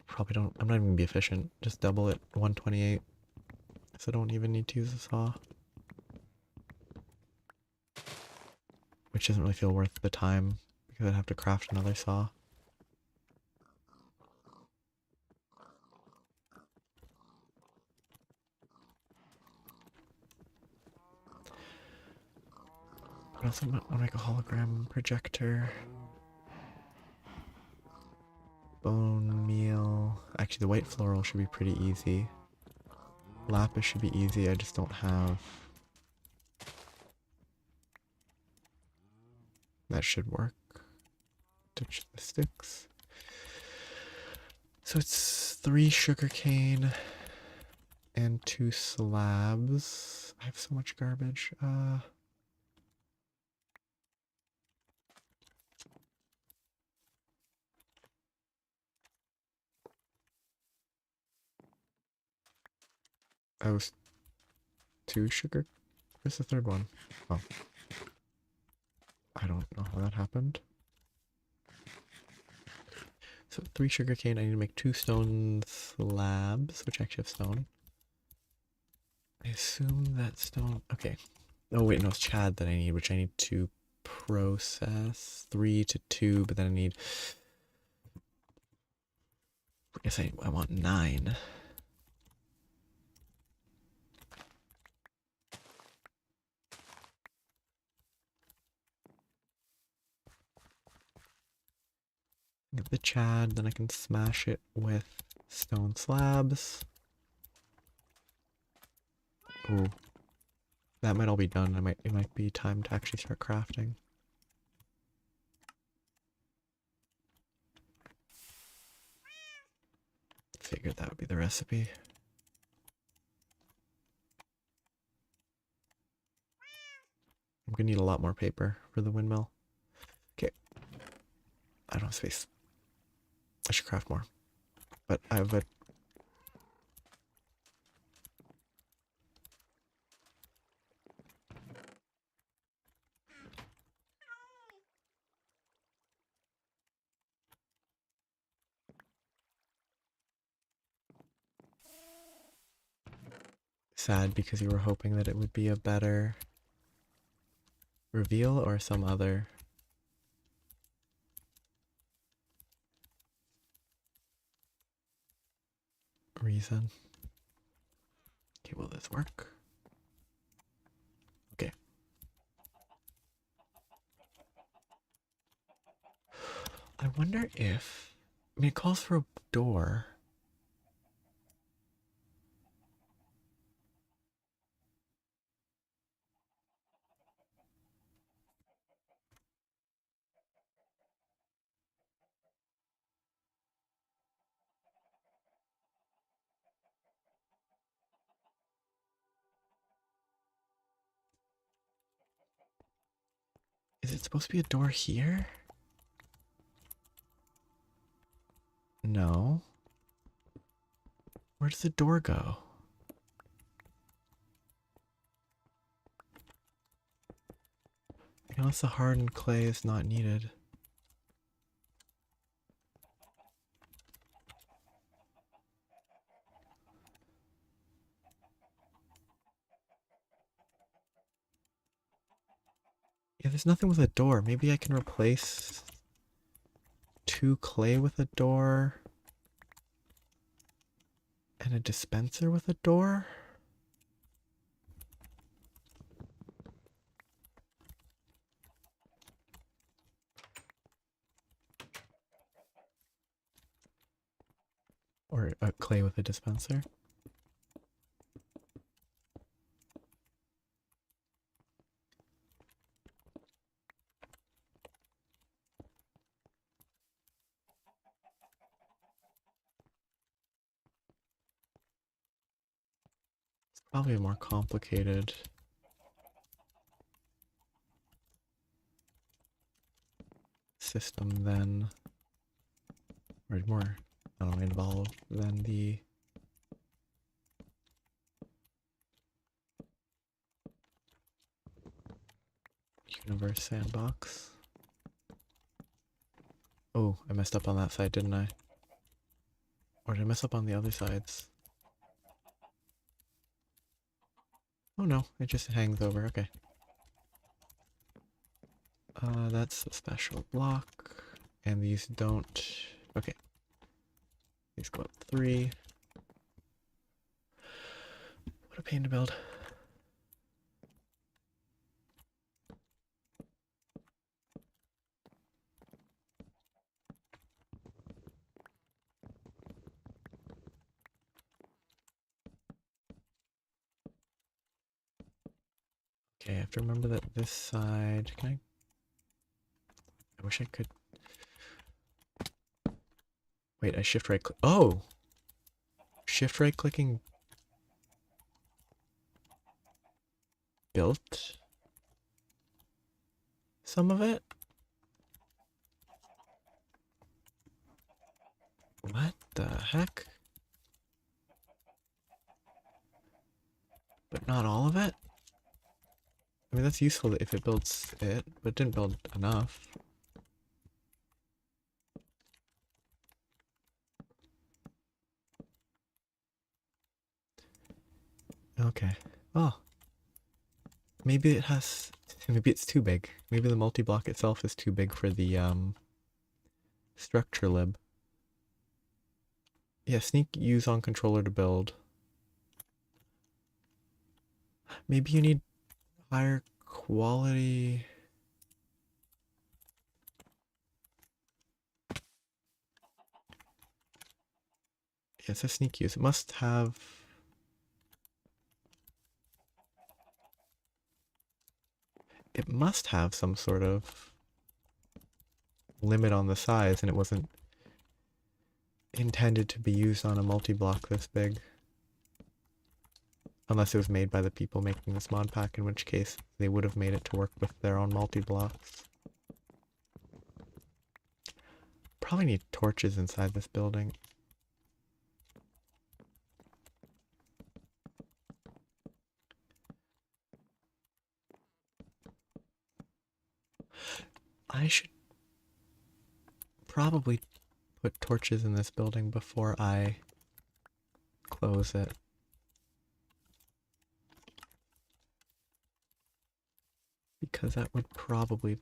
Probably don't, I'm not even gonna be efficient. Just double it, 128. So I don't even need to use a saw. Which doesn't really feel worth the time because I'd have to craft another saw. What else? I'll make a hologram projector. Bone meal. Actually, the white floral should be pretty easy. Lapis should be easy, I just don't have... That should work. Ditch the sticks. So it's 3 sugarcane and 2 slabs. I have so much garbage. I was 2 sugar. Where's the third one? Oh. I don't know how that happened. So 3 sugarcane, I need to make 2 stone slabs, which actually have stone. I assume that stone, okay. Oh wait, no, it's Chad that I need, which I need to process 3 to 2, but then I need, I guess I want 9. Get the Chad, then I can smash it with stone slabs. Ooh. That might all be done. It might be time to actually start crafting. Figured that would be the recipe. I'm gonna need a lot more paper for the windmill. Okay. I don't have space. I should craft more. But I have a... Sad because you were hoping that it would be a better reveal or some other reason. Okay, will this work? Okay. I wonder if... I mean, it calls for a door. Is it supposed to be a door here? No. Where does the door go? Unless the hardened clay is not needed. Yeah, there's nothing with a door. Maybe I can replace 2 clay with a door and a dispenser with a door? Or a clay with a dispenser? It's probably a more complicated system than, or more, I don't know, involved than the universe sandbox. Oh, I messed up on that side, didn't I? Or did I mess up on the other sides? Oh no, it just hangs over, okay. That's a special block, and these don't, okay. These go up 3. What a pain to build. Okay, I have to remember that this side, I wish I could, wait, I shift right click, oh! Shift right clicking built some of it? What the heck? But not all of it? I mean, that's useful if it builds it, but it didn't build enough. Okay. Oh. Maybe it has... Maybe it's too big. Maybe the multi-block itself is too big for the, structure lib. Yeah, sneak use on controller to build. Maybe you need higher quality... Yeah, it says sneak use. It must have... It must have some sort of limit on the size, and it wasn't intended to be used on a multi-block this big. Unless it was made by the people making this mod pack, in which case they would have made it to work with their own multi-blocks. Probably need torches inside this building. I should probably put torches in this building before I close it. Because that would probably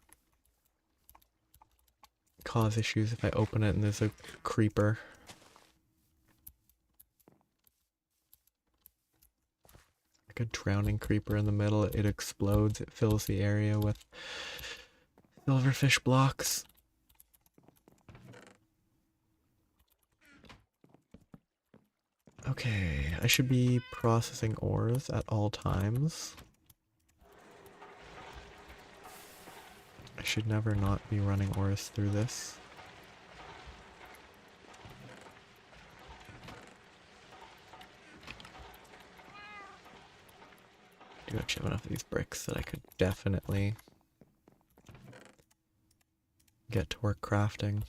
cause issues if I open it and there's a creeper. Like a drowning creeper in the middle. It explodes, it fills the area with silverfish blocks. Okay, I should be processing ores at all times. I should never not be running ores through this. I do actually have enough of these bricks that I could definitely get to work crafting,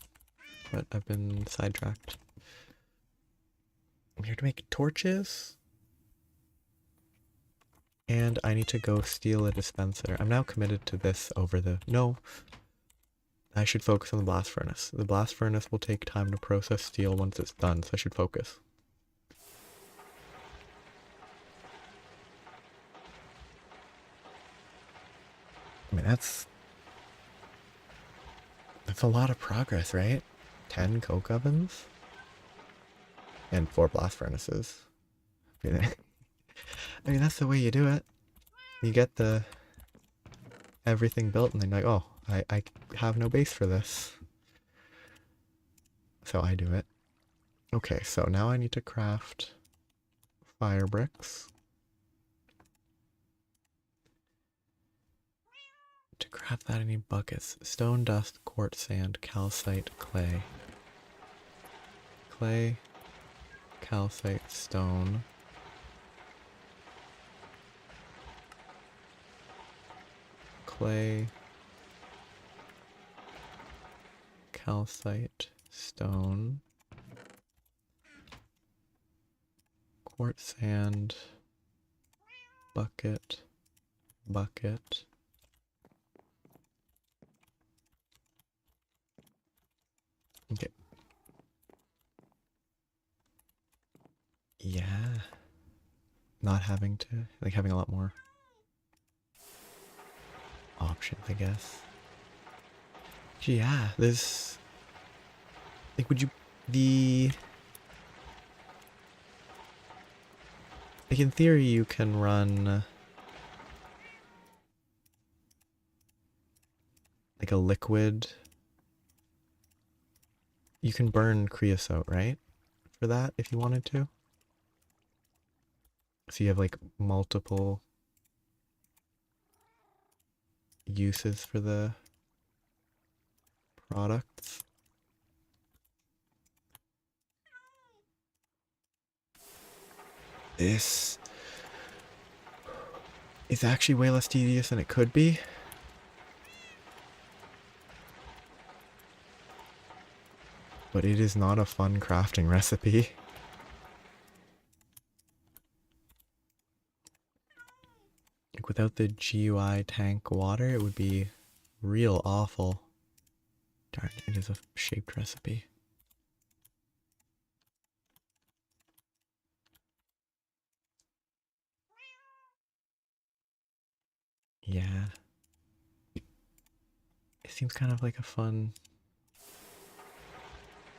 but I've been sidetracked. I'm here to make torches. And I need to go steal a dispenser. I'm now committed to this over the... No. I should focus on the blast furnace. The blast furnace will take time to process steel once it's done, so I should focus. I mean, that's a lot of progress, right? 10 coke ovens? And 4 blast furnaces. I mean, that's the way you do it. You get the everything built and then you're like, oh, I have no base for this. So I do it. Okay, so now I need to craft fire bricks. To craft that I need buckets. Stone, dust, quartz, sand, calcite, clay. Clay, calcite, stone. Clay, calcite, stone, quartz, sand, bucket, bucket. Okay. Yeah. Not having to, like having a lot more options, I guess. Yeah, there's, like, would you, like, in theory you can run, like, a liquid, you can burn creosote, right? For that, if you wanted to. So you have, like, multiple uses for the products. This is actually way less tedious than it could be. But it is not a fun crafting recipe. Like without the GUI tank water, it would be real awful. Darn, it is a shaped recipe. Yeah. It seems kind of like a fun...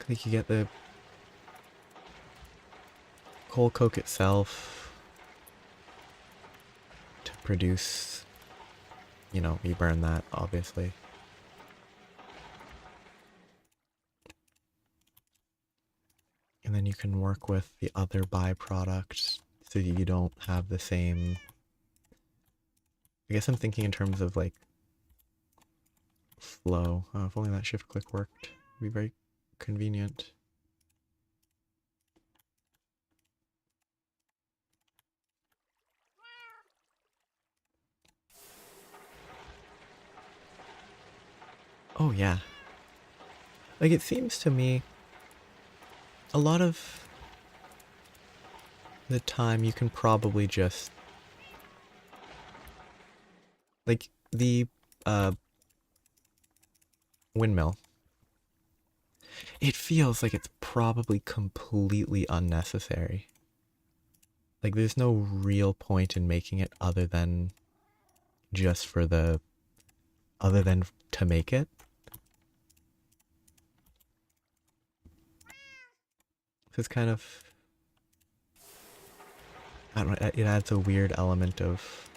Like you get the coal coke itself to produce, you know, you burn that, obviously. And then you can work with the other byproducts so you don't have the same... I guess I'm thinking in terms of like flow. Oh, if only that shift click worked. It'd be very convenient. Oh yeah. Like it seems to me a lot of the time you can probably just like the uh windmill. It feels like it's probably completely unnecessary. Like there's no real point in making it other than just for the other than to make it. So it's kind of I don't know, it adds a weird element of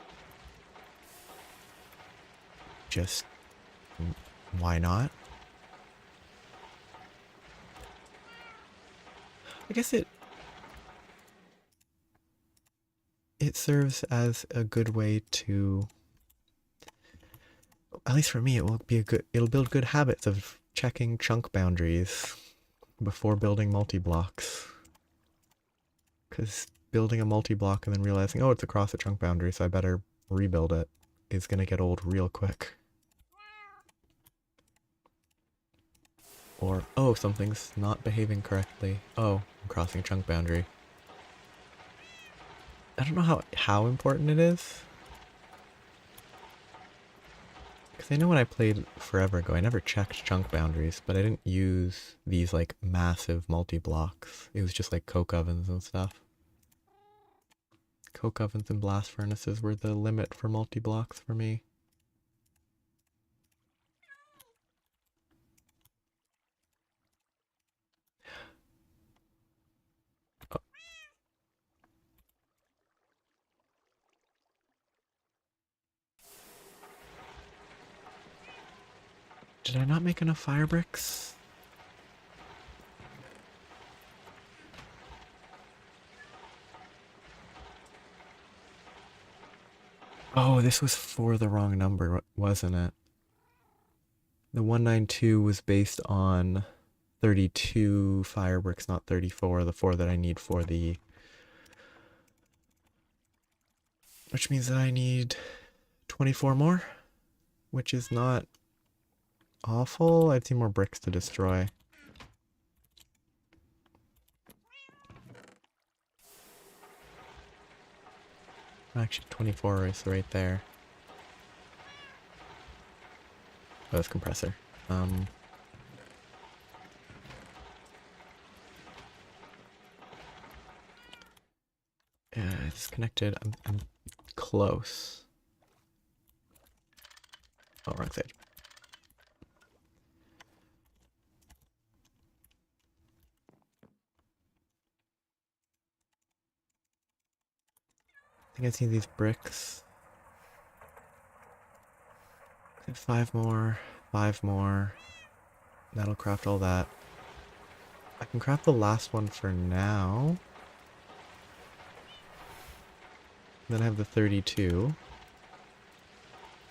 just why not? I guess it serves as a good way to, at least for me, it'll build good habits of checking chunk boundaries before building multi-blocks. Because building a multi-block and then realizing, oh, it's across a chunk boundary, so I better rebuild it, is gonna get old real quick. Or, oh, something's not behaving correctly. Oh, I'm crossing a chunk boundary. I don't know how important it is. Because I know when I played forever ago, I never checked chunk boundaries, but I didn't use these like massive multi-blocks. It was just like coke ovens and stuff. Coke ovens and blast furnaces were the limit for multi-blocks for me. Oh, did I not make enough fire bricks? Oh, this was for the wrong number, wasn't it? The 192 was based on 32 fire bricks, not 34, the 4 that I need for the... Which means that I need 24 more, which is not awful. I have 2 more bricks to destroy. Actually, 24 is right there. Oh, that's compressor. Yeah, it's connected. I'm close. Oh, wrong side. I think I see these bricks. 5 more, 5 more. That'll craft all that. I can craft the last one for now. Then I have the 32.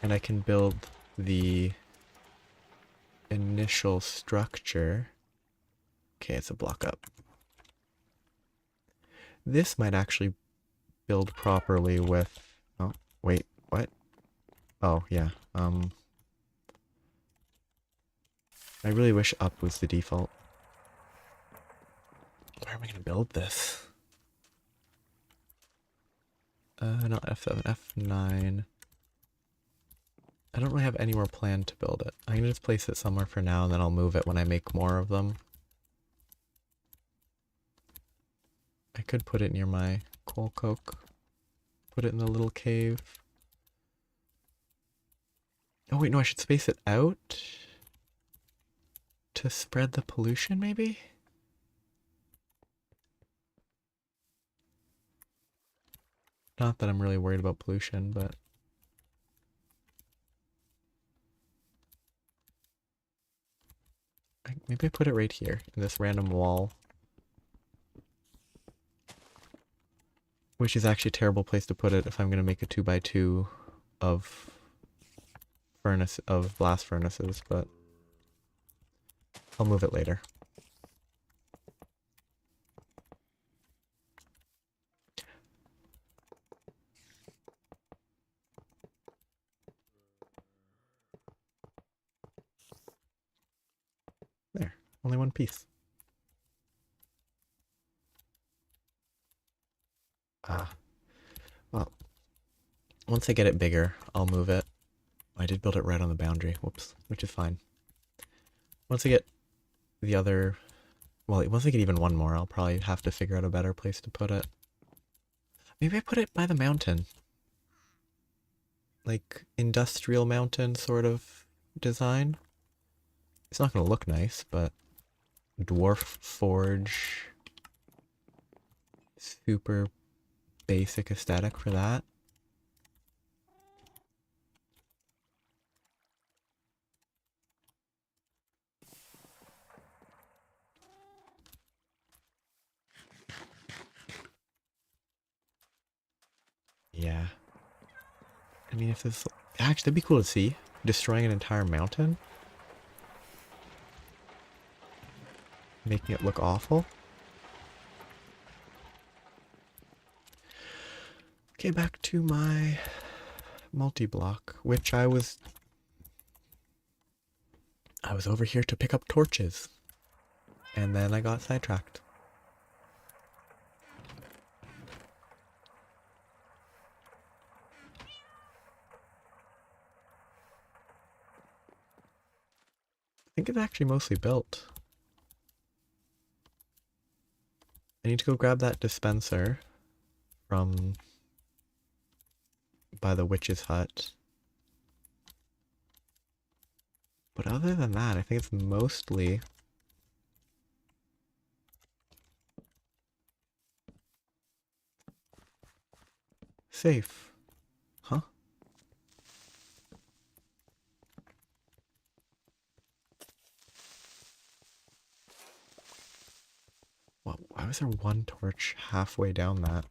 And I can build the initial structure. Okay, it's a block up. This might actually build properly with... Oh, wait, what? Oh, yeah. I really wish up was the default. Where am I gonna build this? Not F7, F9. I don't really have anywhere planned to build it. I'm gonna just place it somewhere for now, and then I'll move it when I make more of them. I could put it near my coal coke. Put it in the little cave. Oh wait, no, I should space it out to spread the pollution, maybe? Not that I'm really worried about pollution, but... maybe I put it right here, in this random wall. Which is actually a terrible place to put it if I'm going to make a 2x2 of blast furnaces, but I'll move it later. Only one piece. Ah. Well, once I get it bigger, I'll move it. I did build it right on the boundary. Whoops. Which is fine. Once I get the other... Well, once I get even one more, I'll probably have to figure out a better place to put it. Maybe I put it by the mountain. Like, industrial mountain sort of design. It's not going to look nice, but... Dwarf forge... Super basic aesthetic for that. Yeah. I mean, if this... Actually, that'd be cool to see. Destroying an entire mountain. Making it look awful. Okay, back to my multi-block, which I was over here to pick up torches. And then I got sidetracked. I think it's actually mostly built. I need to go grab that dispenser from by the witch's hut. But other than that, I think it's mostly safe. Huh? Well, why was there one torch halfway down that?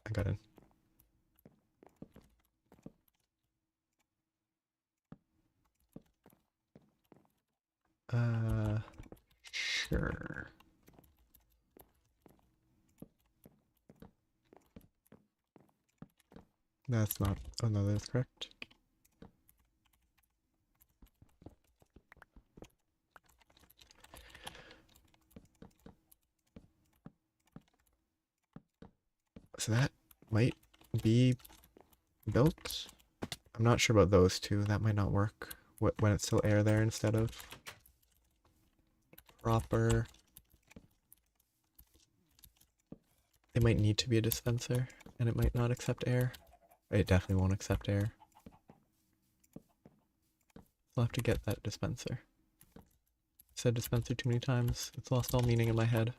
I got in. Sure. That's not... Oh no, that's correct. So that might be built. I'm not sure about those two. That might not work when it's still air there instead of proper. It might need to be a dispenser, and it might not accept air. It definitely won't accept air. I'll have to get that dispenser. I said dispenser too many times. It's lost all meaning in my head.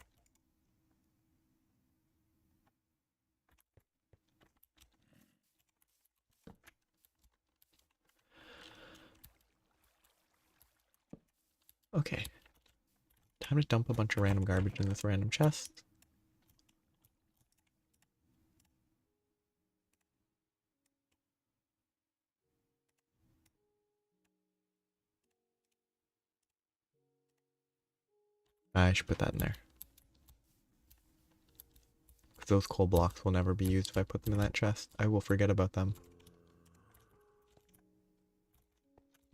Okay. Time to dump a bunch of random garbage in this random chest. I should put that in there. Because those coal blocks will never be used if I put them in that chest. I will forget about them.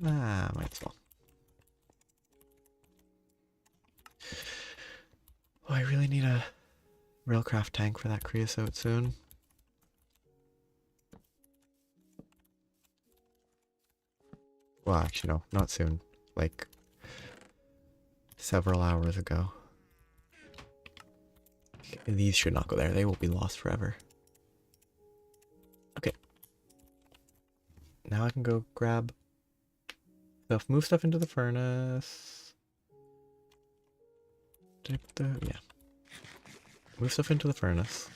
Ah, might as well. Oh, I really need a railcraft tank for that creosote soon. Well, actually, no, not soon. Like, several hours ago. These should not go there. They will be lost forever. Okay. Now I can go grab stuff, move stuff into the furnace. Did I put the... Yeah. Move stuff into the furnace.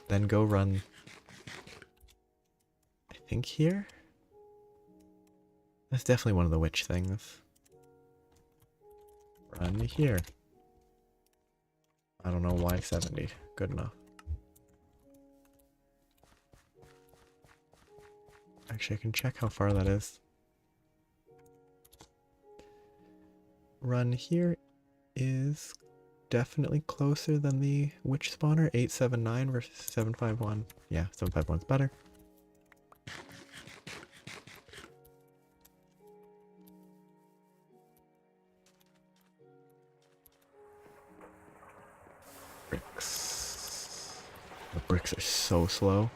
Then go run... I think here? That's definitely one of the witch things. Run here. I don't know why 70. Good enough. Actually, I can check how far that is. Run here is definitely closer than the witch spawner. 879 versus 751. Yeah, 751's better. The bricks are so slow.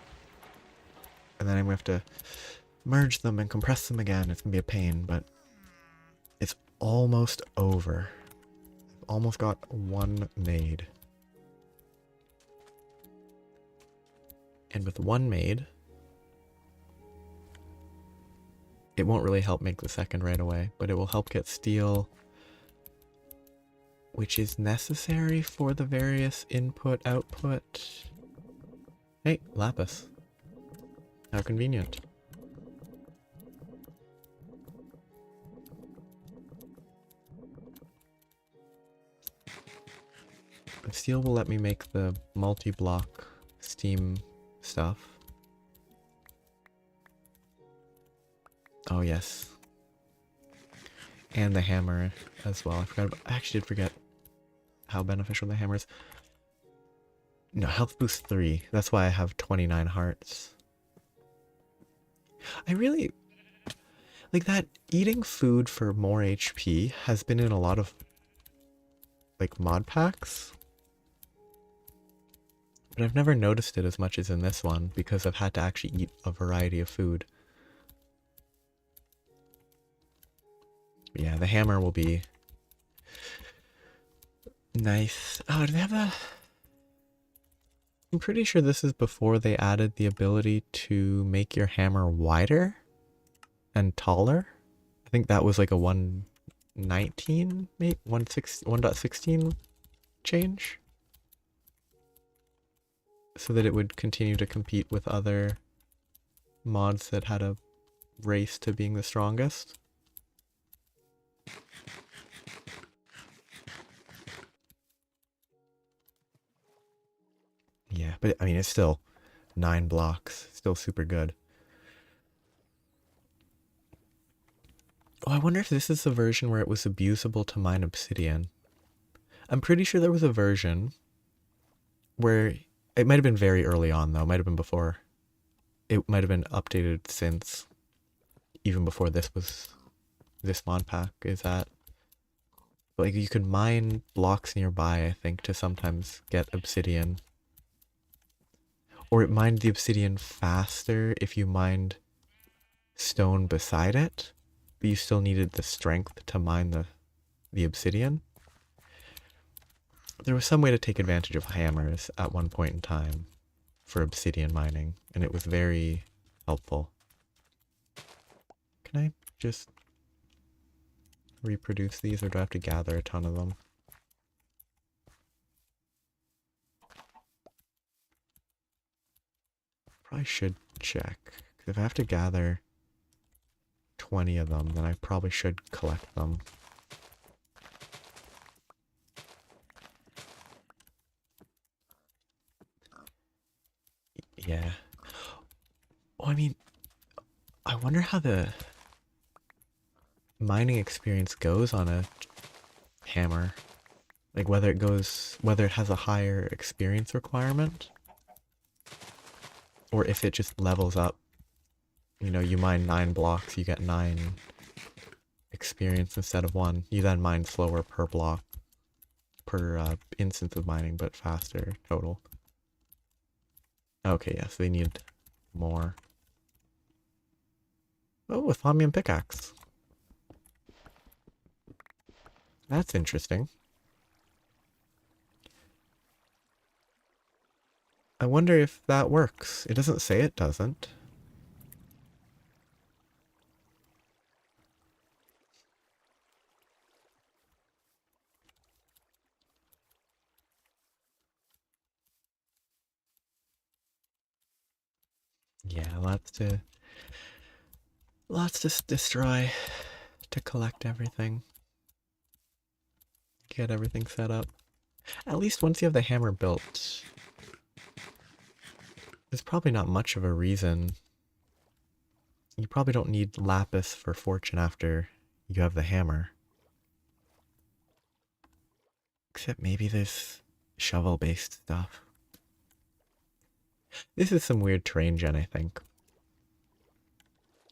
And then I'm going to have to merge them and compress them again. It's going to be a pain, but it's almost over. I've almost got one made. And with one made, it won't really help make the second right away, but it will help get steel, which is necessary for the various input-output. Hey, lapis. How convenient. The steel will let me make the multi-block steam stuff. Oh yes. And the hammer as well. I actually did forget how beneficial the hammer is. No, health boost 3. That's why I have 29 hearts. I really... like that eating food for more HP has been in a lot of like mod packs. But I've never noticed it as much as in this one because I've had to actually eat a variety of food. But yeah, the hammer will be nice. Oh, do they have a... I'm pretty sure this is before they added the ability to make your hammer wider and taller. I think that was like a 1.19, maybe 1.16 change. So that it would continue to compete with other mods that had a race to being the strongest. Yeah, but I mean, it's still 9 blocks. Still super good. Oh, I wonder if this is the version where it was abusable to mine obsidian. I'm pretty sure there was a version where... it might have been very early on, though. It might have been before. It might have been updated since. Even before this mod pack is at. But like, you could mine blocks nearby, I think, to sometimes get obsidian. Or it mined the obsidian faster if you mined stone beside it. But you still needed the strength to mine the obsidian. There was some way to take advantage of hammers at one point in time for obsidian mining, and it was very helpful. Can I just reproduce these, or do I have to gather a ton of them? Probably should check, because if I have to gather 20 of them, then I probably should collect them. Yeah. Oh, I mean, I wonder how the mining experience goes on a hammer. Like whether it has a higher experience requirement. Or if it just levels up. You know, you mine 9 blocks, you get 9 experience instead of 1. You then mine slower per block, per instance of mining, but faster total. Okay, yes, they need more. Oh, a Thaumium pickaxe. That's interesting. I wonder if that works. It doesn't say it doesn't. Yeah, lots to destroy to collect everything. Get everything set up. At least once you have the hammer built, there's probably not much of a reason. You probably don't need lapis for fortune after you have the hammer. Except maybe this shovel-based stuff. This is some weird terrain gen, I think.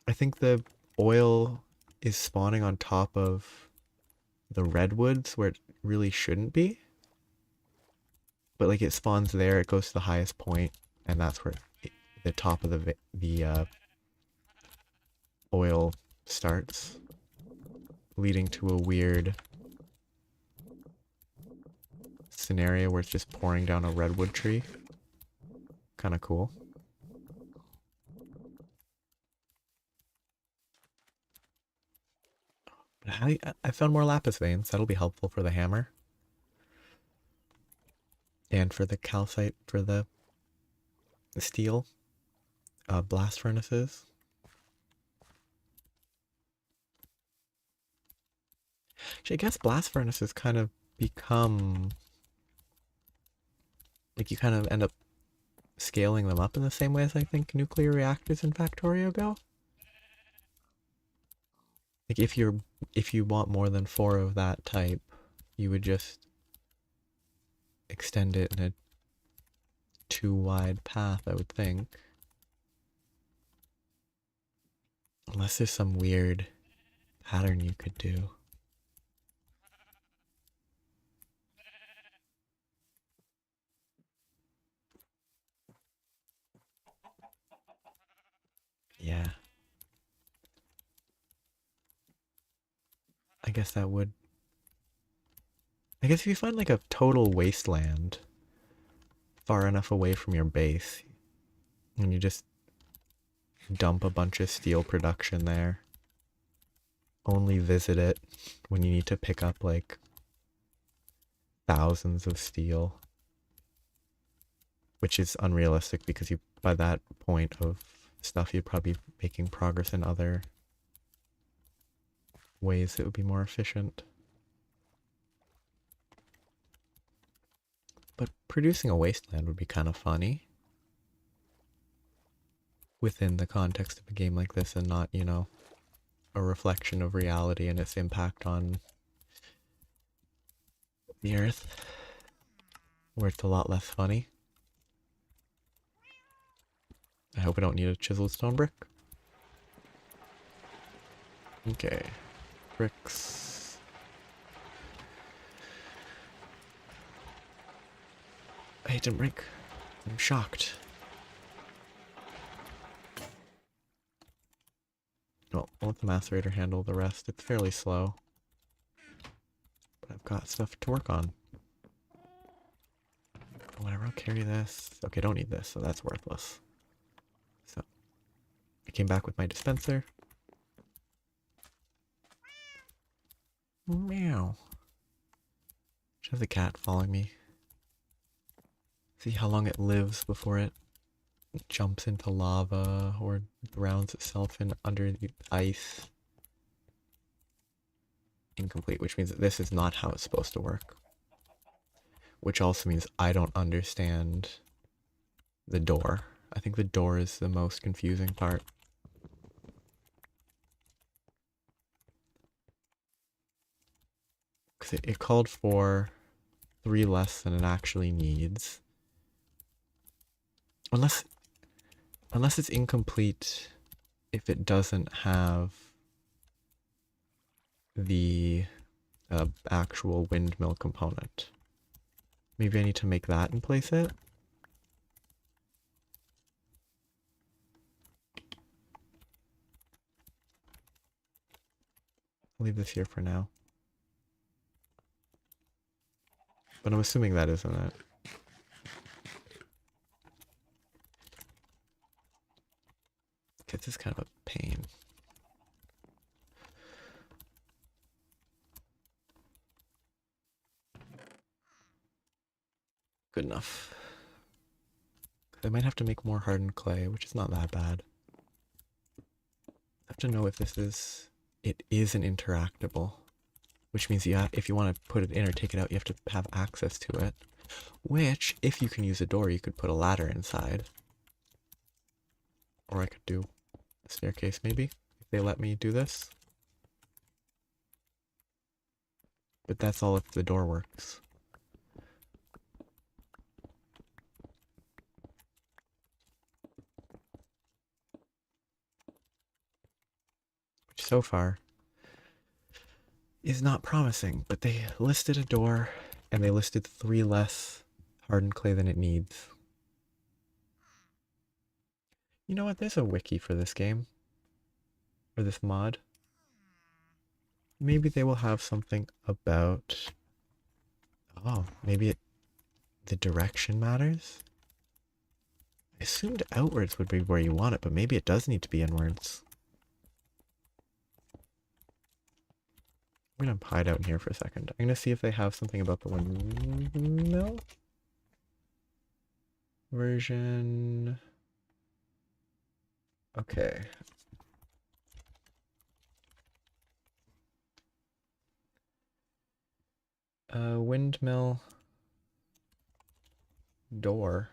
I think the oil is spawning on top of the redwoods where it really shouldn't be. But like it spawns there, it goes to the highest point, and that's where the top of the oil starts, leading to a weird scenario where it's just pouring down a redwood tree. Kind of cool. But I found more lapis veins. That'll be helpful for the hammer. And for the calcite for the steel blast furnaces. Actually, I guess blast furnaces kind of become like you kind of end up scaling them up in the same way as I think nuclear reactors in Factorio go. Like if you want more than 4 of that type, you would just extend it in a 2 wide path, I would think. Unless there's some weird pattern you could do. Yeah. I guess that would... I guess if you find like a total wasteland far enough away from your base, and you just dump a bunch of steel production there, only visit it when you need to pick up like thousands of steel, which is unrealistic because you by that point of stuff you'd probably be making progress in other ways that would be more efficient. But producing a wasteland would be kind of funny within the context of a game like this and not, you know, a reflection of reality and its impact on the earth, where it's a lot less funny. I hope I don't need a chiseled stone brick. Okay. Bricks. Hey, it didn't break. I'm shocked. Well, I'll let the macerator handle the rest. It's fairly slow. But I've got stuff to work on. Whatever, I'll carry this. Okay, don't need this, so that's worthless. So, I came back with my dispenser. Meow. Should have the cat following me. See how long it lives before it jumps into lava or drowns itself in under the ice. Incomplete, which means that this is not how it's supposed to work. Which also means I don't understand the door. I think the door is the most confusing part. Because it called for 3 less than it actually needs. Unless it's incomplete if it doesn't have the actual windmill component. Maybe I need to make that and place it? I'll leave this here for now. But I'm assuming that isn't it. Okay, this is kind of a pain. Good enough. I might have to make more hardened clay, which is not that bad. I have to know if this is... It is an interactable. Which means if you want to put it in or take it out, you have to have access to it. Which, if you can use a door, you could put a ladder inside. Or I could do a staircase, maybe, if they let me do this. But that's all if the door works. Which so far is not promising, but they listed a door and they listed 3 less hardened clay than it needs. You know what? There's a wiki for this game. Or this mod. Maybe they will have something about... Oh, maybe the direction matters? I assumed outwards would be where you want it, but maybe it does need to be inwards. I'm gonna hide out in here for a second. I'm gonna see if they have something about the windmill version. Okay. Windmill door.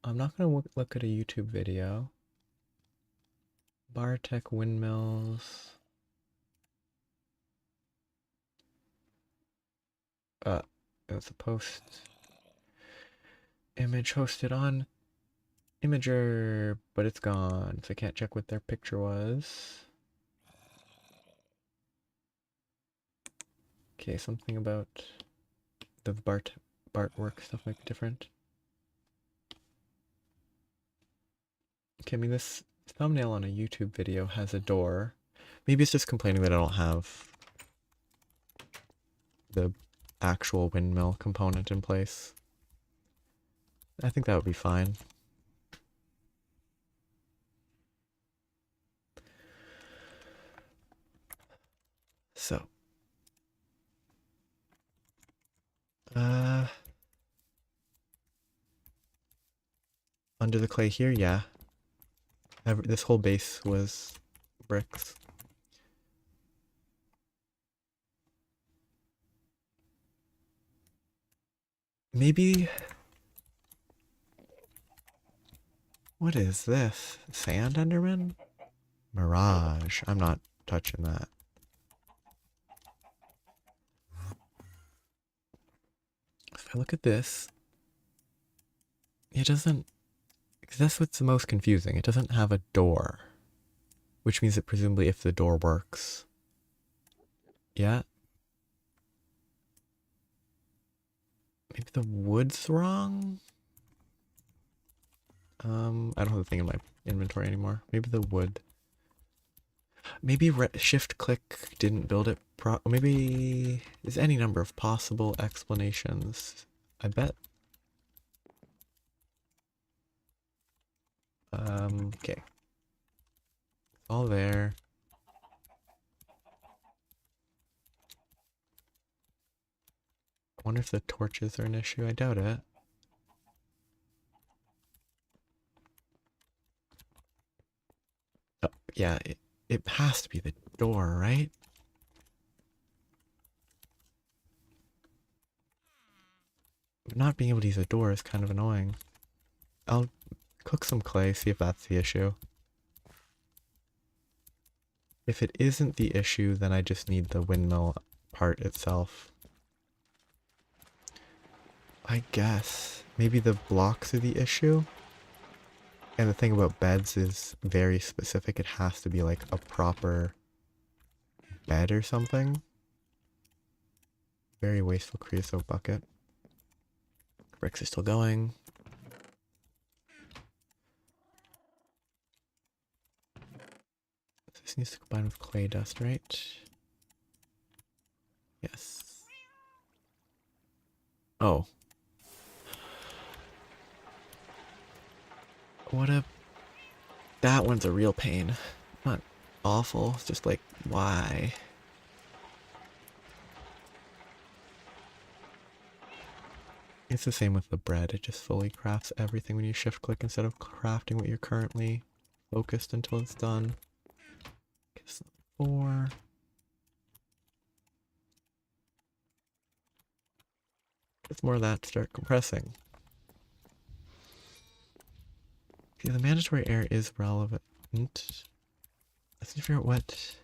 I'm not gonna look at a YouTube video. Bartech windmills. It's a post. Image hosted on Imager, but it's gone, so I can't check what their picture was. Okay, something about the Bart work stuff might be different. Okay, I mean this thumbnail on a YouTube video has a door. Maybe it's just complaining that I don't have the actual windmill component in place. I think that would be fine. So. Under the clay here, yeah. This whole base was bricks. Maybe... What is this? Sand Enderman? Mirage. I'm not touching that. If I look at this, it doesn't... Because that's what's the most confusing. It doesn't have a door. Which means that presumably if the door works... Yeah? Maybe the wood's wrong? I don't have the thing in my inventory anymore. Maybe the wood. Maybe shift click didn't build it maybe there's any number of possible explanations. I bet. Okay. All there. I wonder if the torches are an issue. I doubt it. Oh, yeah, it has to be the door, right? Not being able to use a door is kind of annoying. I'll cook some clay, see if that's the issue. If it isn't the issue, then I just need the windmill part itself. I guess. Maybe the blocks are the issue? And the thing about beds is very specific. It has to be like a proper bed or something. Very wasteful creosote bucket. Bricks are still going. This needs to combine with clay dust, right? Yes. Oh. That one's a real pain. Not awful, it's just like, why? It's the same with the bread, it just fully crafts everything when you shift click instead of crafting what you're currently focused until it's done. Guess 4. It's more of that to start compressing. Okay, the mandatory air is relevant. Let's figure out what...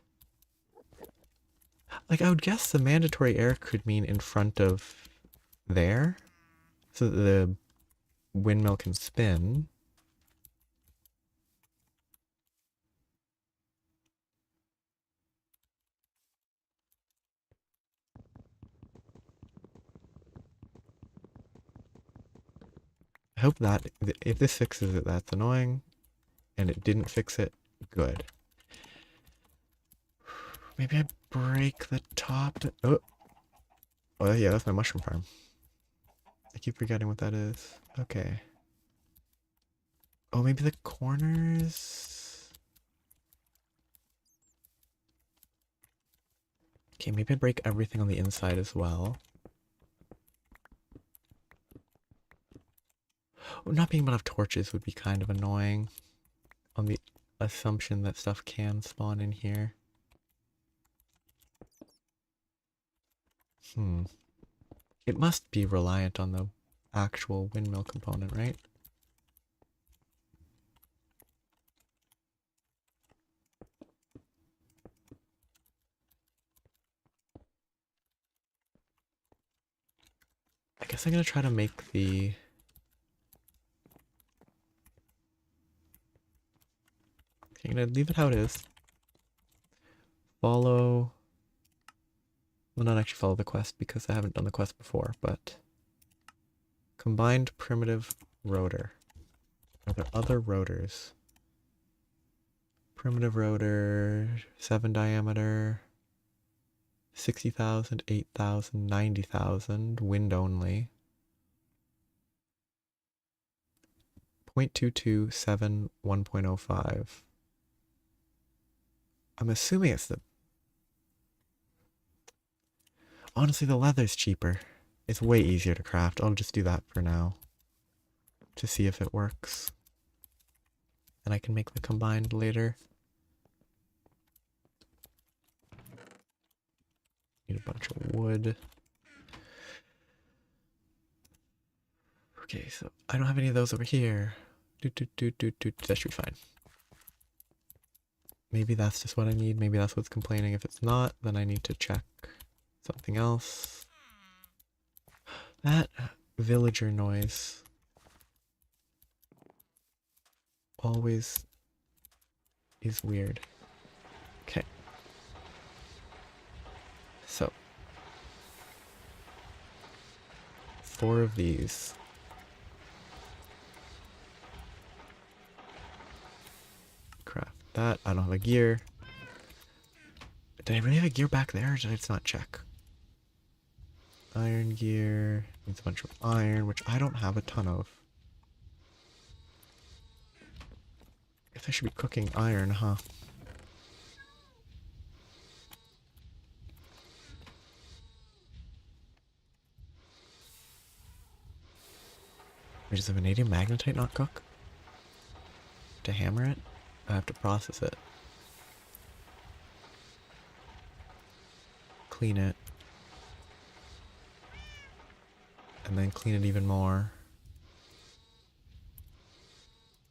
Like, I would guess the mandatory air could mean in front of there, so that the windmill can spin. hope that if this fixes it, that's annoying. And it didn't fix it, good. Maybe I break the top. Oh. Oh, yeah, that's my mushroom farm. I keep forgetting what that is. Okay. Oh, maybe the corners? Okay, maybe I break everything on the inside as well. Oh, not being able to have torches would be kind of annoying on the assumption that stuff can spawn in here. It must be reliant on the actual windmill component, right? I guess I'm gonna try to make the... I'm gonna leave it how it is. Follow... Well, not actually follow the quest because I haven't done the quest before, but... Combined primitive rotor. Are there other rotors? Primitive rotor, 7 diameter, 60,000, 8,000, 90,000, wind only. 0.227, 1.05. I'm assuming it's the... Honestly, the leather's cheaper. It's way easier to craft. I'll just do that for now. To see if it works. And I can make the combined later. Need a bunch of wood. Okay, so I don't have any of those over here. That should be fine. Maybe that's just what I need. Maybe that's what's complaining. If it's not, then I need to check something else. That villager noise always is weird. Okay. So 4 of these. Craft that. I don't have a gear. Did I really have a gear back there, or did I just not check? Iron gear. Needs a bunch of iron, which I don't have a ton of. Guess I should be cooking iron, huh? Wait, does the vanadium magnetite not cook? To hammer it? I have to process it. Clean it. And then clean it even more.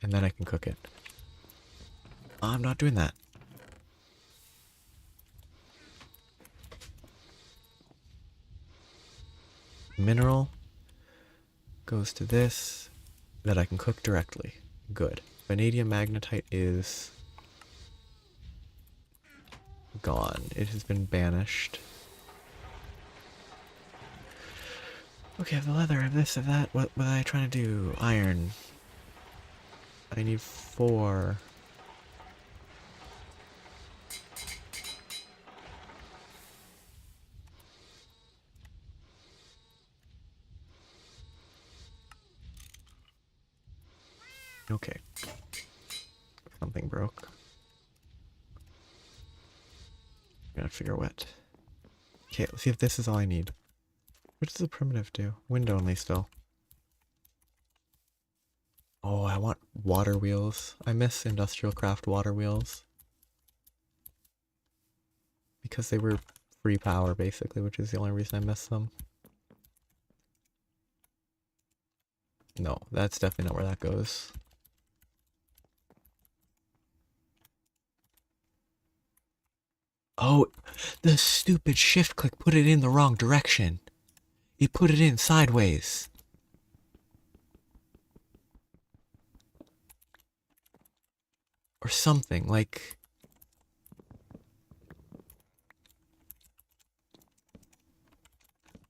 And then I can cook it. I'm not doing that. Mineral goes to this that I can cook directly. Good. Vanadium magnetite is gone. It has been banished. Okay, I have the leather, I have this, I have that. What was I trying to do? Iron. I need 4. Okay. Something broke. Gotta figure what. Okay, let's see if this is all I need. What does the primitive do? Wind only still. Oh, I want water wheels. I miss industrial craft water wheels. Because they were free power, basically, which is the only reason I miss them. No, that's definitely not where that goes. Oh, the stupid shift click put it in the wrong direction. It put it in sideways. Or something, like...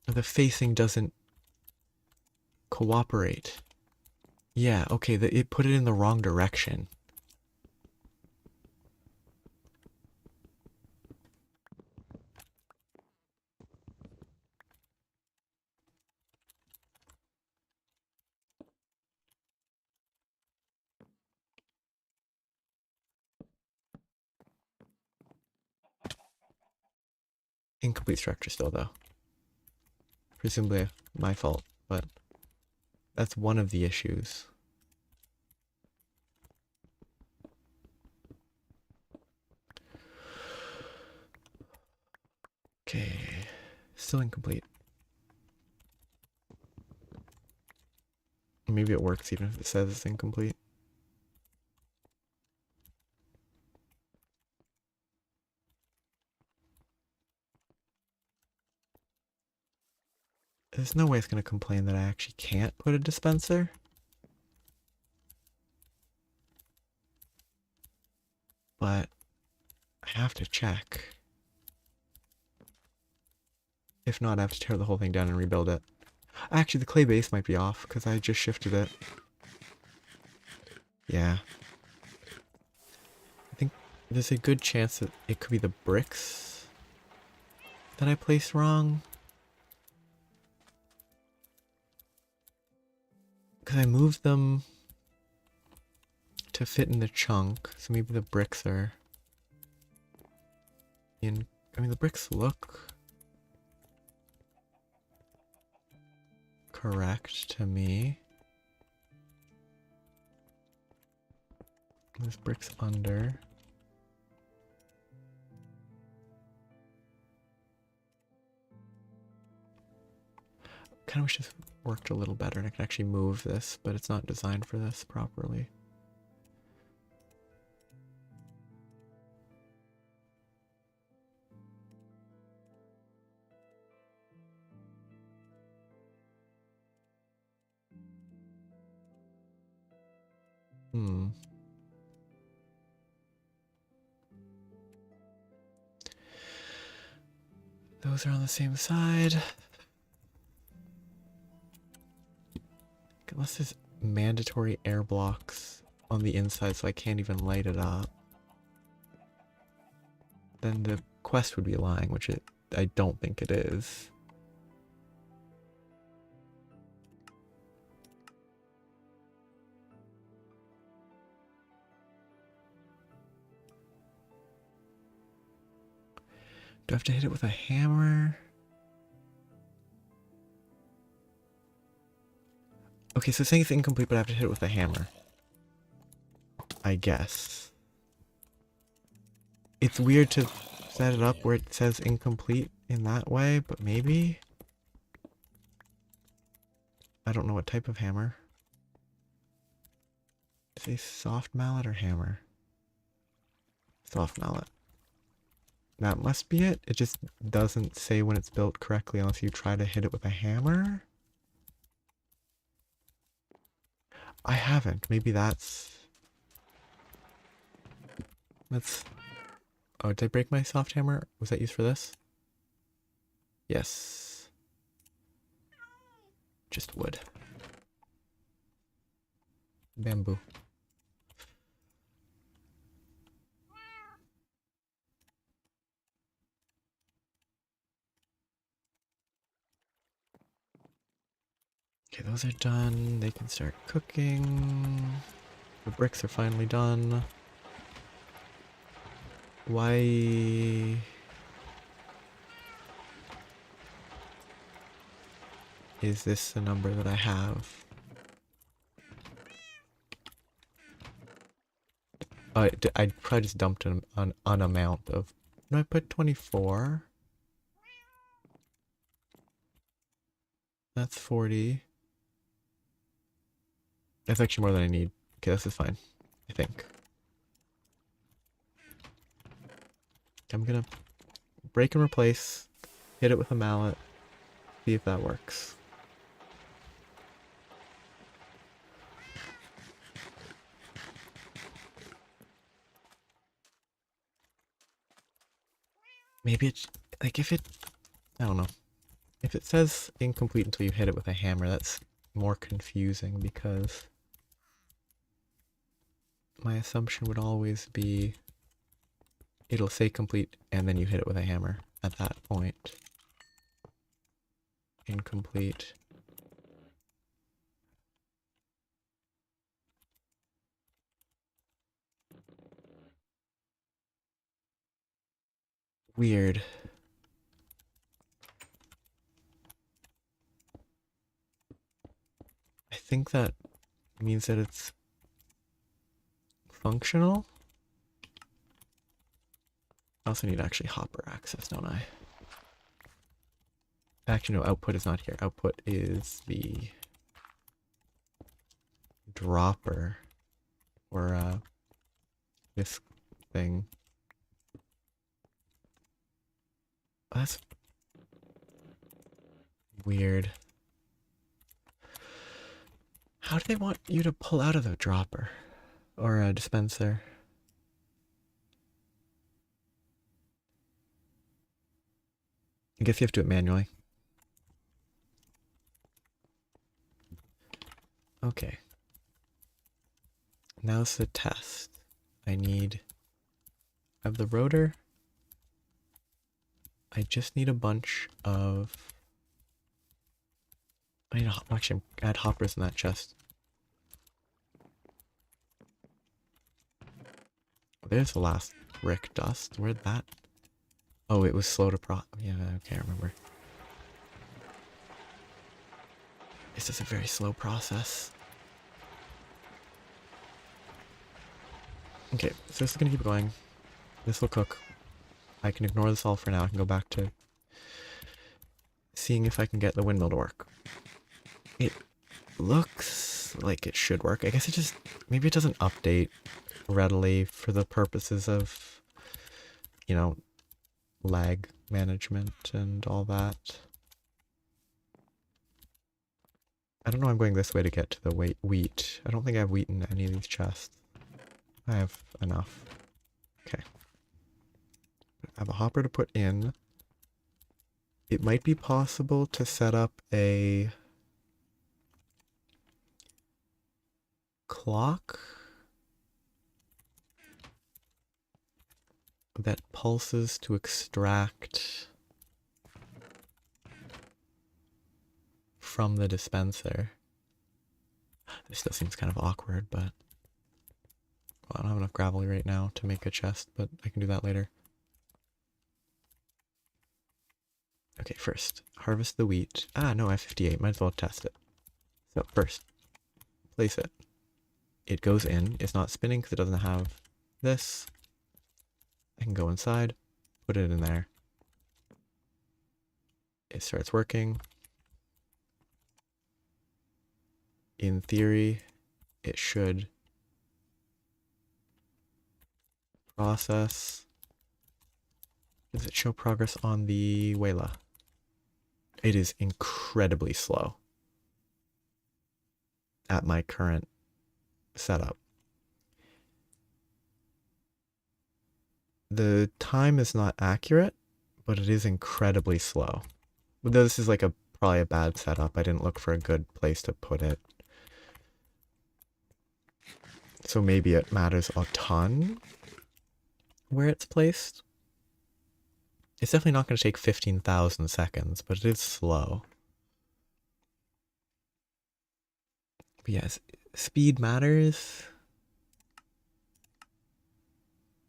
The facing doesn't cooperate. Yeah, okay, it put it in the wrong direction. Incomplete structure still, though. Presumably my fault, but that's one of the issues. Okay, still incomplete. Maybe it works even if it says it's incomplete. There's no way it's going to complain that I actually can't put a dispenser. But I have to check. If not, I have to tear the whole thing down and rebuild it. Actually, the clay base might be off because I just shifted it. Yeah. I think there's a good chance that it could be the bricks that I placed wrong. Because I moved them to fit in the chunk, so maybe the bricks are in. I mean, the bricks look correct to me. There's bricks under. Kind of wish this worked a little better and I could actually move this, but it's not designed for this properly. Those are on the same side. Unless there's mandatory air blocks on the inside so I can't even light it up. Then the quest would be lying, which I don't think it is. Do I have to hit it with a hammer? Okay, so it's saying it's incomplete, but I have to hit it with a hammer. I guess. It's weird to set it up where it says incomplete in that way, but maybe? I don't know what type of hammer. Is it a soft mallet or hammer? Soft mallet. That must be it. It just doesn't say when it's built correctly unless you try to hit it with a hammer. I haven't. Maybe that's... Oh, did I break my soft hammer? Was that used for this? Yes. Just wood. Bamboo. Okay, those are done. They can start cooking. The bricks are finally done. Why... is this the number that I have? I probably just dumped an amount of... No, I put 24. That's 40. That's actually more than I need. Okay, this is fine. I think. I'm gonna break and replace. Hit it with a mallet. See if that works. Maybe it's... like if it... I don't know. If it says incomplete until you hit it with a hammer, that's more confusing because my assumption would always be it'll say complete and then you hit it with a hammer at that point. Incomplete. Weird. I think that means that it's functional. I also need actually hopper access, don't I? Actually, no, output is not here. Output is the dropper, or this thing. That's weird. How do they want you to pull out of the dropper or a dispenser? I guess you have to do it manually. Okay. Now's the test. I have the rotor. I just need a bunch of... actually add hoppers in that chest. There's the last brick dust. Where'd that... Oh, it was slow to yeah, okay, I remember. This is a very slow process. Okay, so this is gonna keep going. This will cook. I can ignore this all for now. I can go back to seeing if I can get the windmill to work. It looks like it should work. I guess it just... maybe it doesn't update readily for the purposes of, you know, lag management and all that. I don't know, I'm going this way to get to the wheat. I don't think I have wheat in any of these chests. I have enough. Okay. I have a hopper to put in. It might be possible to set up a clock that pulses to extract from the dispenser. This still seems kind of awkward, but... well, I don't have enough gravel right now to make a chest, but I can do that later. Okay, first, harvest the wheat. Ah, no, I have 58. Might as well test it. So, first, place it. It goes in. It's not spinning because it doesn't have this. I can go inside, put it in there. It starts working. In theory, it should process. Does it show progress on the Wayla? It is incredibly slow at my current setup. The time is not accurate, but it is incredibly slow. But this is like probably a bad setup. I didn't look for a good place to put it. So maybe it matters a ton where it's placed. It's definitely not going to take 15,000 seconds, but it is slow. But yes, speed matters.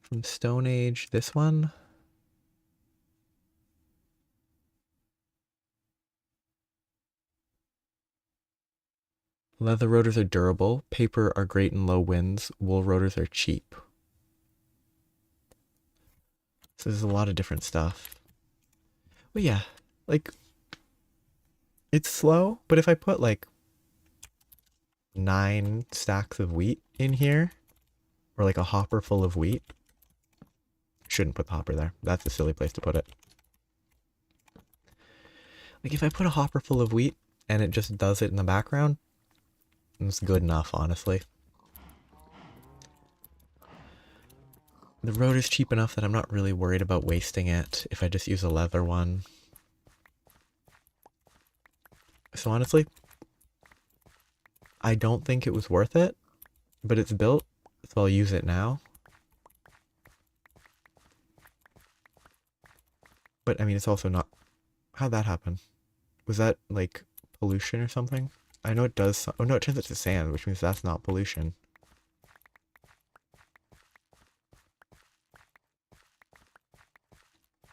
From Stone Age, this one. Leather rotors are durable. Paper are great in low winds. Wool rotors are cheap. So there's a lot of different stuff. But yeah, like, it's slow, but if I put like 9 stacks of wheat in here, or like a hopper full of wheat, shouldn't put the hopper there. That's a silly place to put it. Like if I put a hopper full of wheat and it just does it in the background, it's good enough, honestly. The rotor's cheap enough that I'm not really worried about wasting it if I just use a leather one. So honestly, I don't think it was worth it, but it's built, So I'll use it now. But I mean, it's also not... How'd that happen? Was that, like, pollution or something? I know it does... Oh no, it turns it to sand, which means that's not pollution.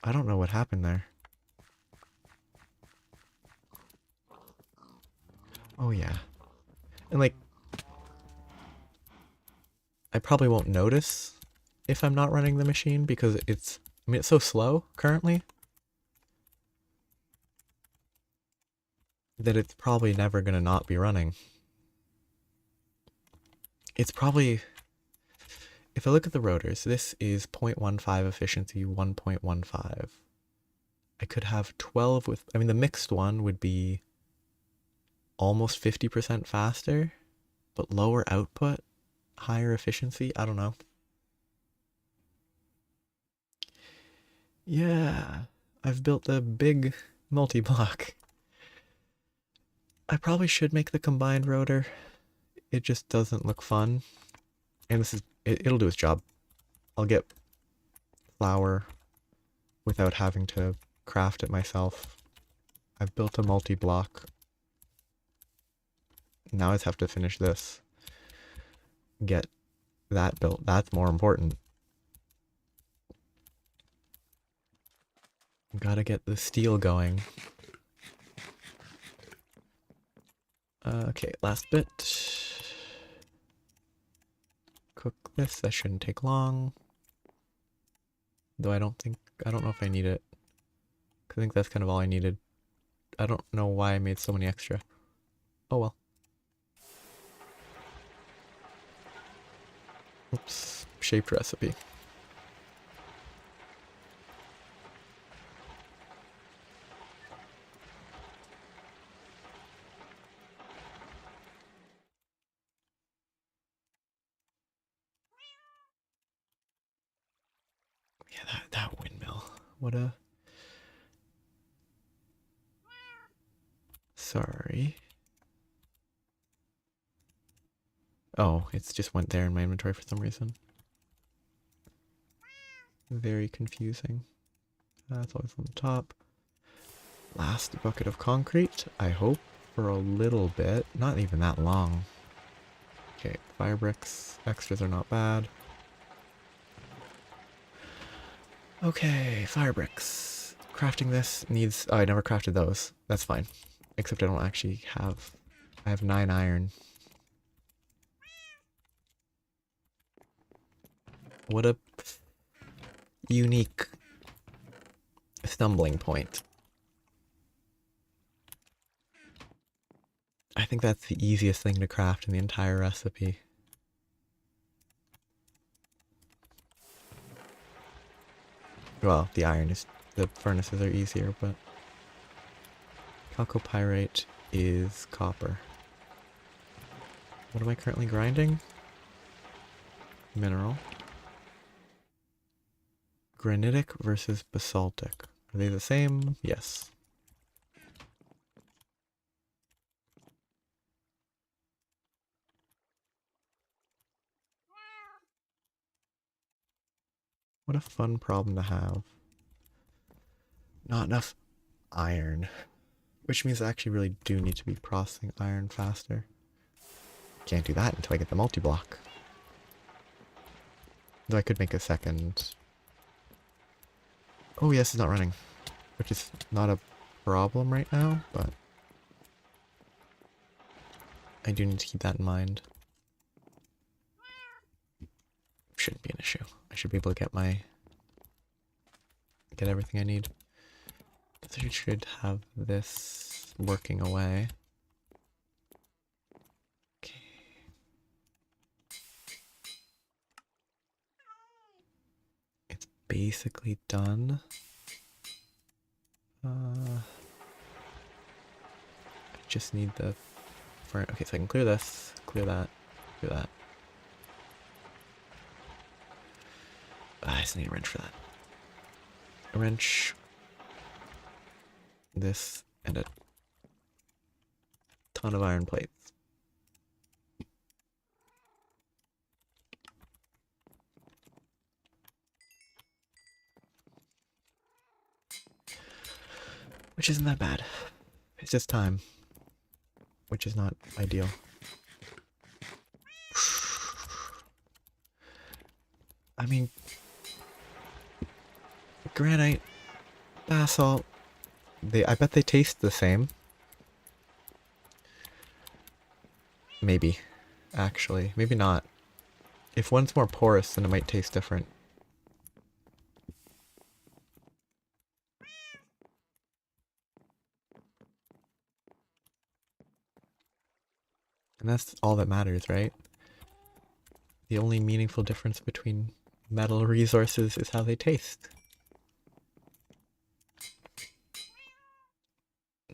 I don't know what happened there. Oh yeah. And like... I probably won't notice if I'm not running the machine because it's... I mean, it's so slow currently that it's probably never gonna not be running. It's probably... If I look at the rotors, this is 0.15 efficiency, 1.15. I could have 12 with... I mean, the mixed one would be almost 50% faster, but lower output, higher efficiency. I don't know. Yeah, I've built a big multi-block. I probably should make the combined rotor. It just doesn't look fun. And this is... It'll do its job. I'll get flour without having to craft it myself. I've built a multi-block. Now I just have to finish this. Get that built. That's more important. Gotta get the steel going. Okay, last bit. Cook this. That shouldn't take long. Though I don't know if I need it. I think that's kind of all I needed. I don't know why I made so many extra. Oh well. Oops. Shaped recipe. Yeah, that windmill. What a... Sorry. Oh, it's just went there in my inventory for some reason. Very confusing. That's always on the top. Last bucket of concrete, I hope, for a little bit. Not even that long. Okay, fire bricks. Extras are not bad. Okay, fire bricks. Crafting this needs... Oh, I never crafted those. That's fine. Except I don't actually have... I have 9 iron. What a unique stumbling point. I think that's the easiest thing to craft in the entire recipe. Well, the iron is... The furnaces are easier, but... Chalcopyrite is copper. What am I currently grinding? Mineral. Granitic versus basaltic. Are they the same? Yes. What a fun problem to have. Not enough iron. Which means I actually really do need to be processing iron faster. Can't do that until I get the multi-block. Though I could make a second. Oh yes, it's not running. Which is not a problem right now, but... I do need to keep that in mind. Shouldn't be an issue. I should be able to get everything I need. So you should have this working away. Okay. It's basically done. I just need the... Okay, so I can clear this, clear that, clear that. I just need a wrench for that. A wrench. This, and a ton of iron plates. which isn't that bad. It's just time, which is not ideal. I mean, granite, basalt, I bet they taste the same. Maybe, actually. Maybe not. If one's more porous, then it might taste different. And that's all that matters, right? The only meaningful difference between metal resources is how they taste.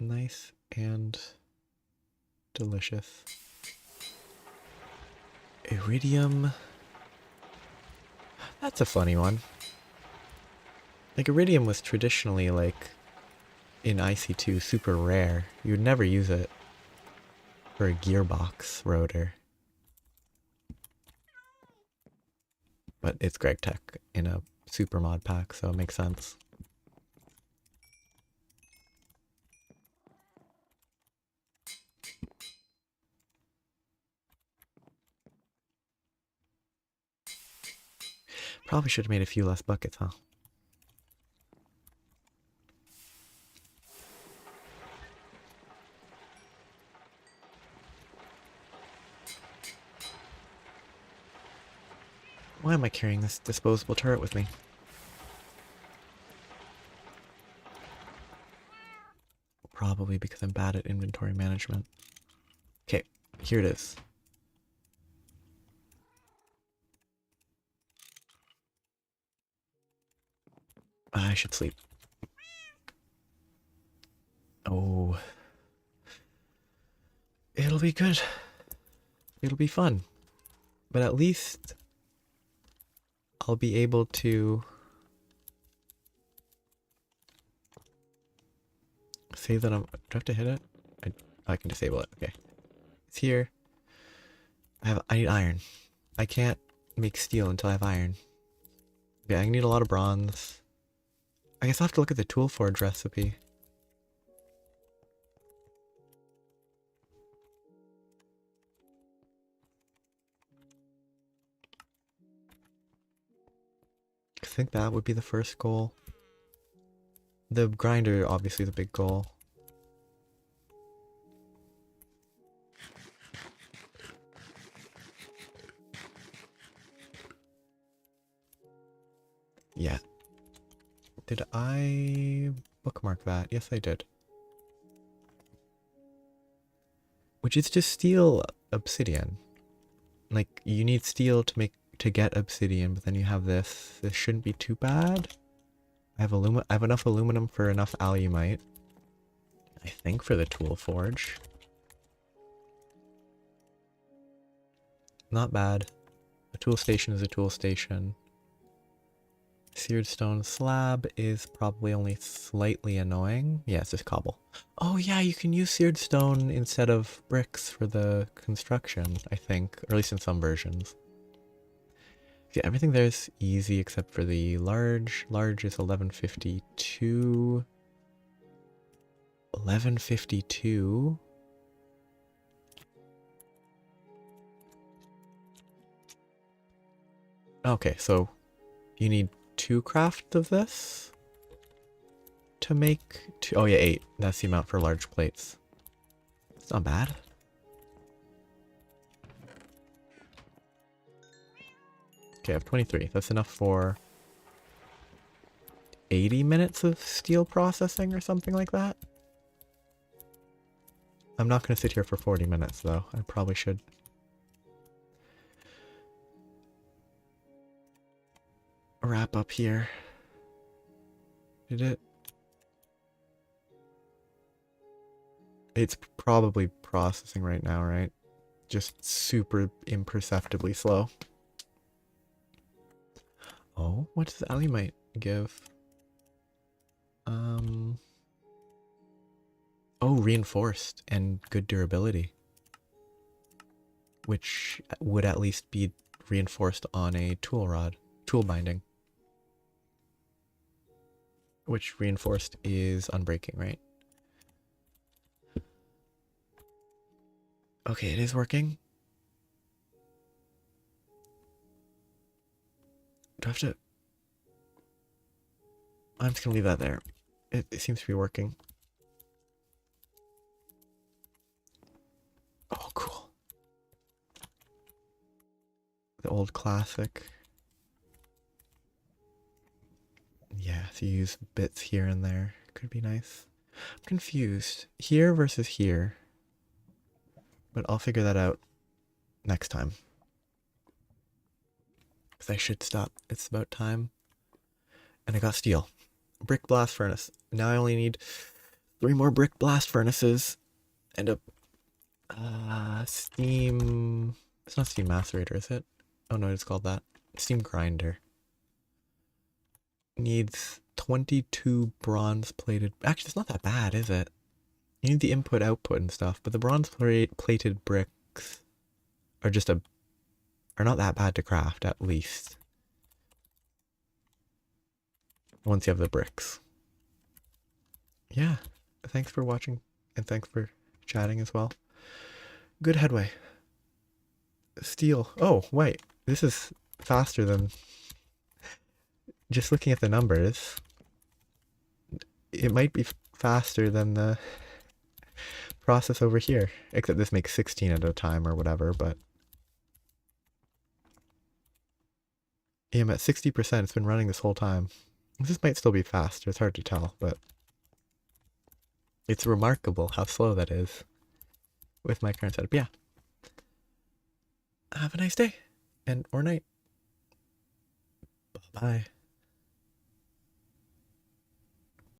Nice and delicious. Iridium. That's a funny one. Like, iridium was traditionally, like, in IC2 super rare. You would never use it for a gearbox rotor. But it's Greg Tech in a super mod pack, so it makes sense. Probably should have made a few less buckets, huh? Why am I carrying this disposable turret with me? Probably because I'm bad at inventory management. Okay, here it is. I should sleep. Oh. It'll be good. It'll be fun. But at least I'll be able to say that I'm... Do I have to hit it? I can disable it. Okay. It's here. I need iron. I can't make steel until I have iron. Okay, I need a lot of bronze. I guess I'll have to look at the tool forge recipe. I think that would be the first goal. The grinder, obviously, the big goal. Yeah. Did I bookmark that? Yes, I did. Which is just steel obsidian. Like, you need steel to get obsidian, but then you have this. This shouldn't be too bad. I have enough aluminum for enough alumite. I think for the tool forge. Not bad. A tool station is a tool station. Seared stone slab is probably only slightly annoying. Yeah, it's just cobble. Oh yeah, you can use seared stone instead of bricks for the construction, I think. Or at least in some versions. Yeah, everything there is easy except for the large. Large is 1152. 1152? Okay, so you need 2 craft of this to make two. Oh yeah, 8. That's the amount for large plates. It's not bad. Okay, I have 23. That's enough for 80 minutes of steel processing or something like that. I'm not going to sit here for 40 minutes though. I probably should. Wrap up here. Did it? It's probably processing right now, right? Just super imperceptibly slow. Oh, what does alumite give? Oh, reinforced and good durability. Which would at least be reinforced on a tool rod. Tool binding. Which reinforced is unbreaking, right? Okay, it is working. Do I have to... I'm just gonna leave that there. It seems to be working. Oh, cool. The old classic. Yeah, so you use bits here and there. Could be nice. I'm confused. Here versus here. But I'll figure that out next time. Because I should stop. It's about time. And I got steel. Brick blast furnace. Now I only need 3 more brick blast furnaces. And a steam... It's not steam macerator, is it? Oh no, it's called that. Steam grinder. Needs 22 bronze plated... Actually, it's not that bad, is it? You need the input output and stuff, but the bronze plated bricks are just are not that bad to craft, at least. Once you have the bricks. Yeah, thanks for watching, and thanks for chatting as well. Good headway. Steel. Oh, wait. This is faster than... Just looking at the numbers, it might be faster than the process over here. Except this makes 16 at a time or whatever, but... Yeah, I'm at 60%. It's been running this whole time. This might still be faster. It's hard to tell, but... It's remarkable how slow that is with my current setup. Yeah. Have a nice day. Or night. Bye-bye.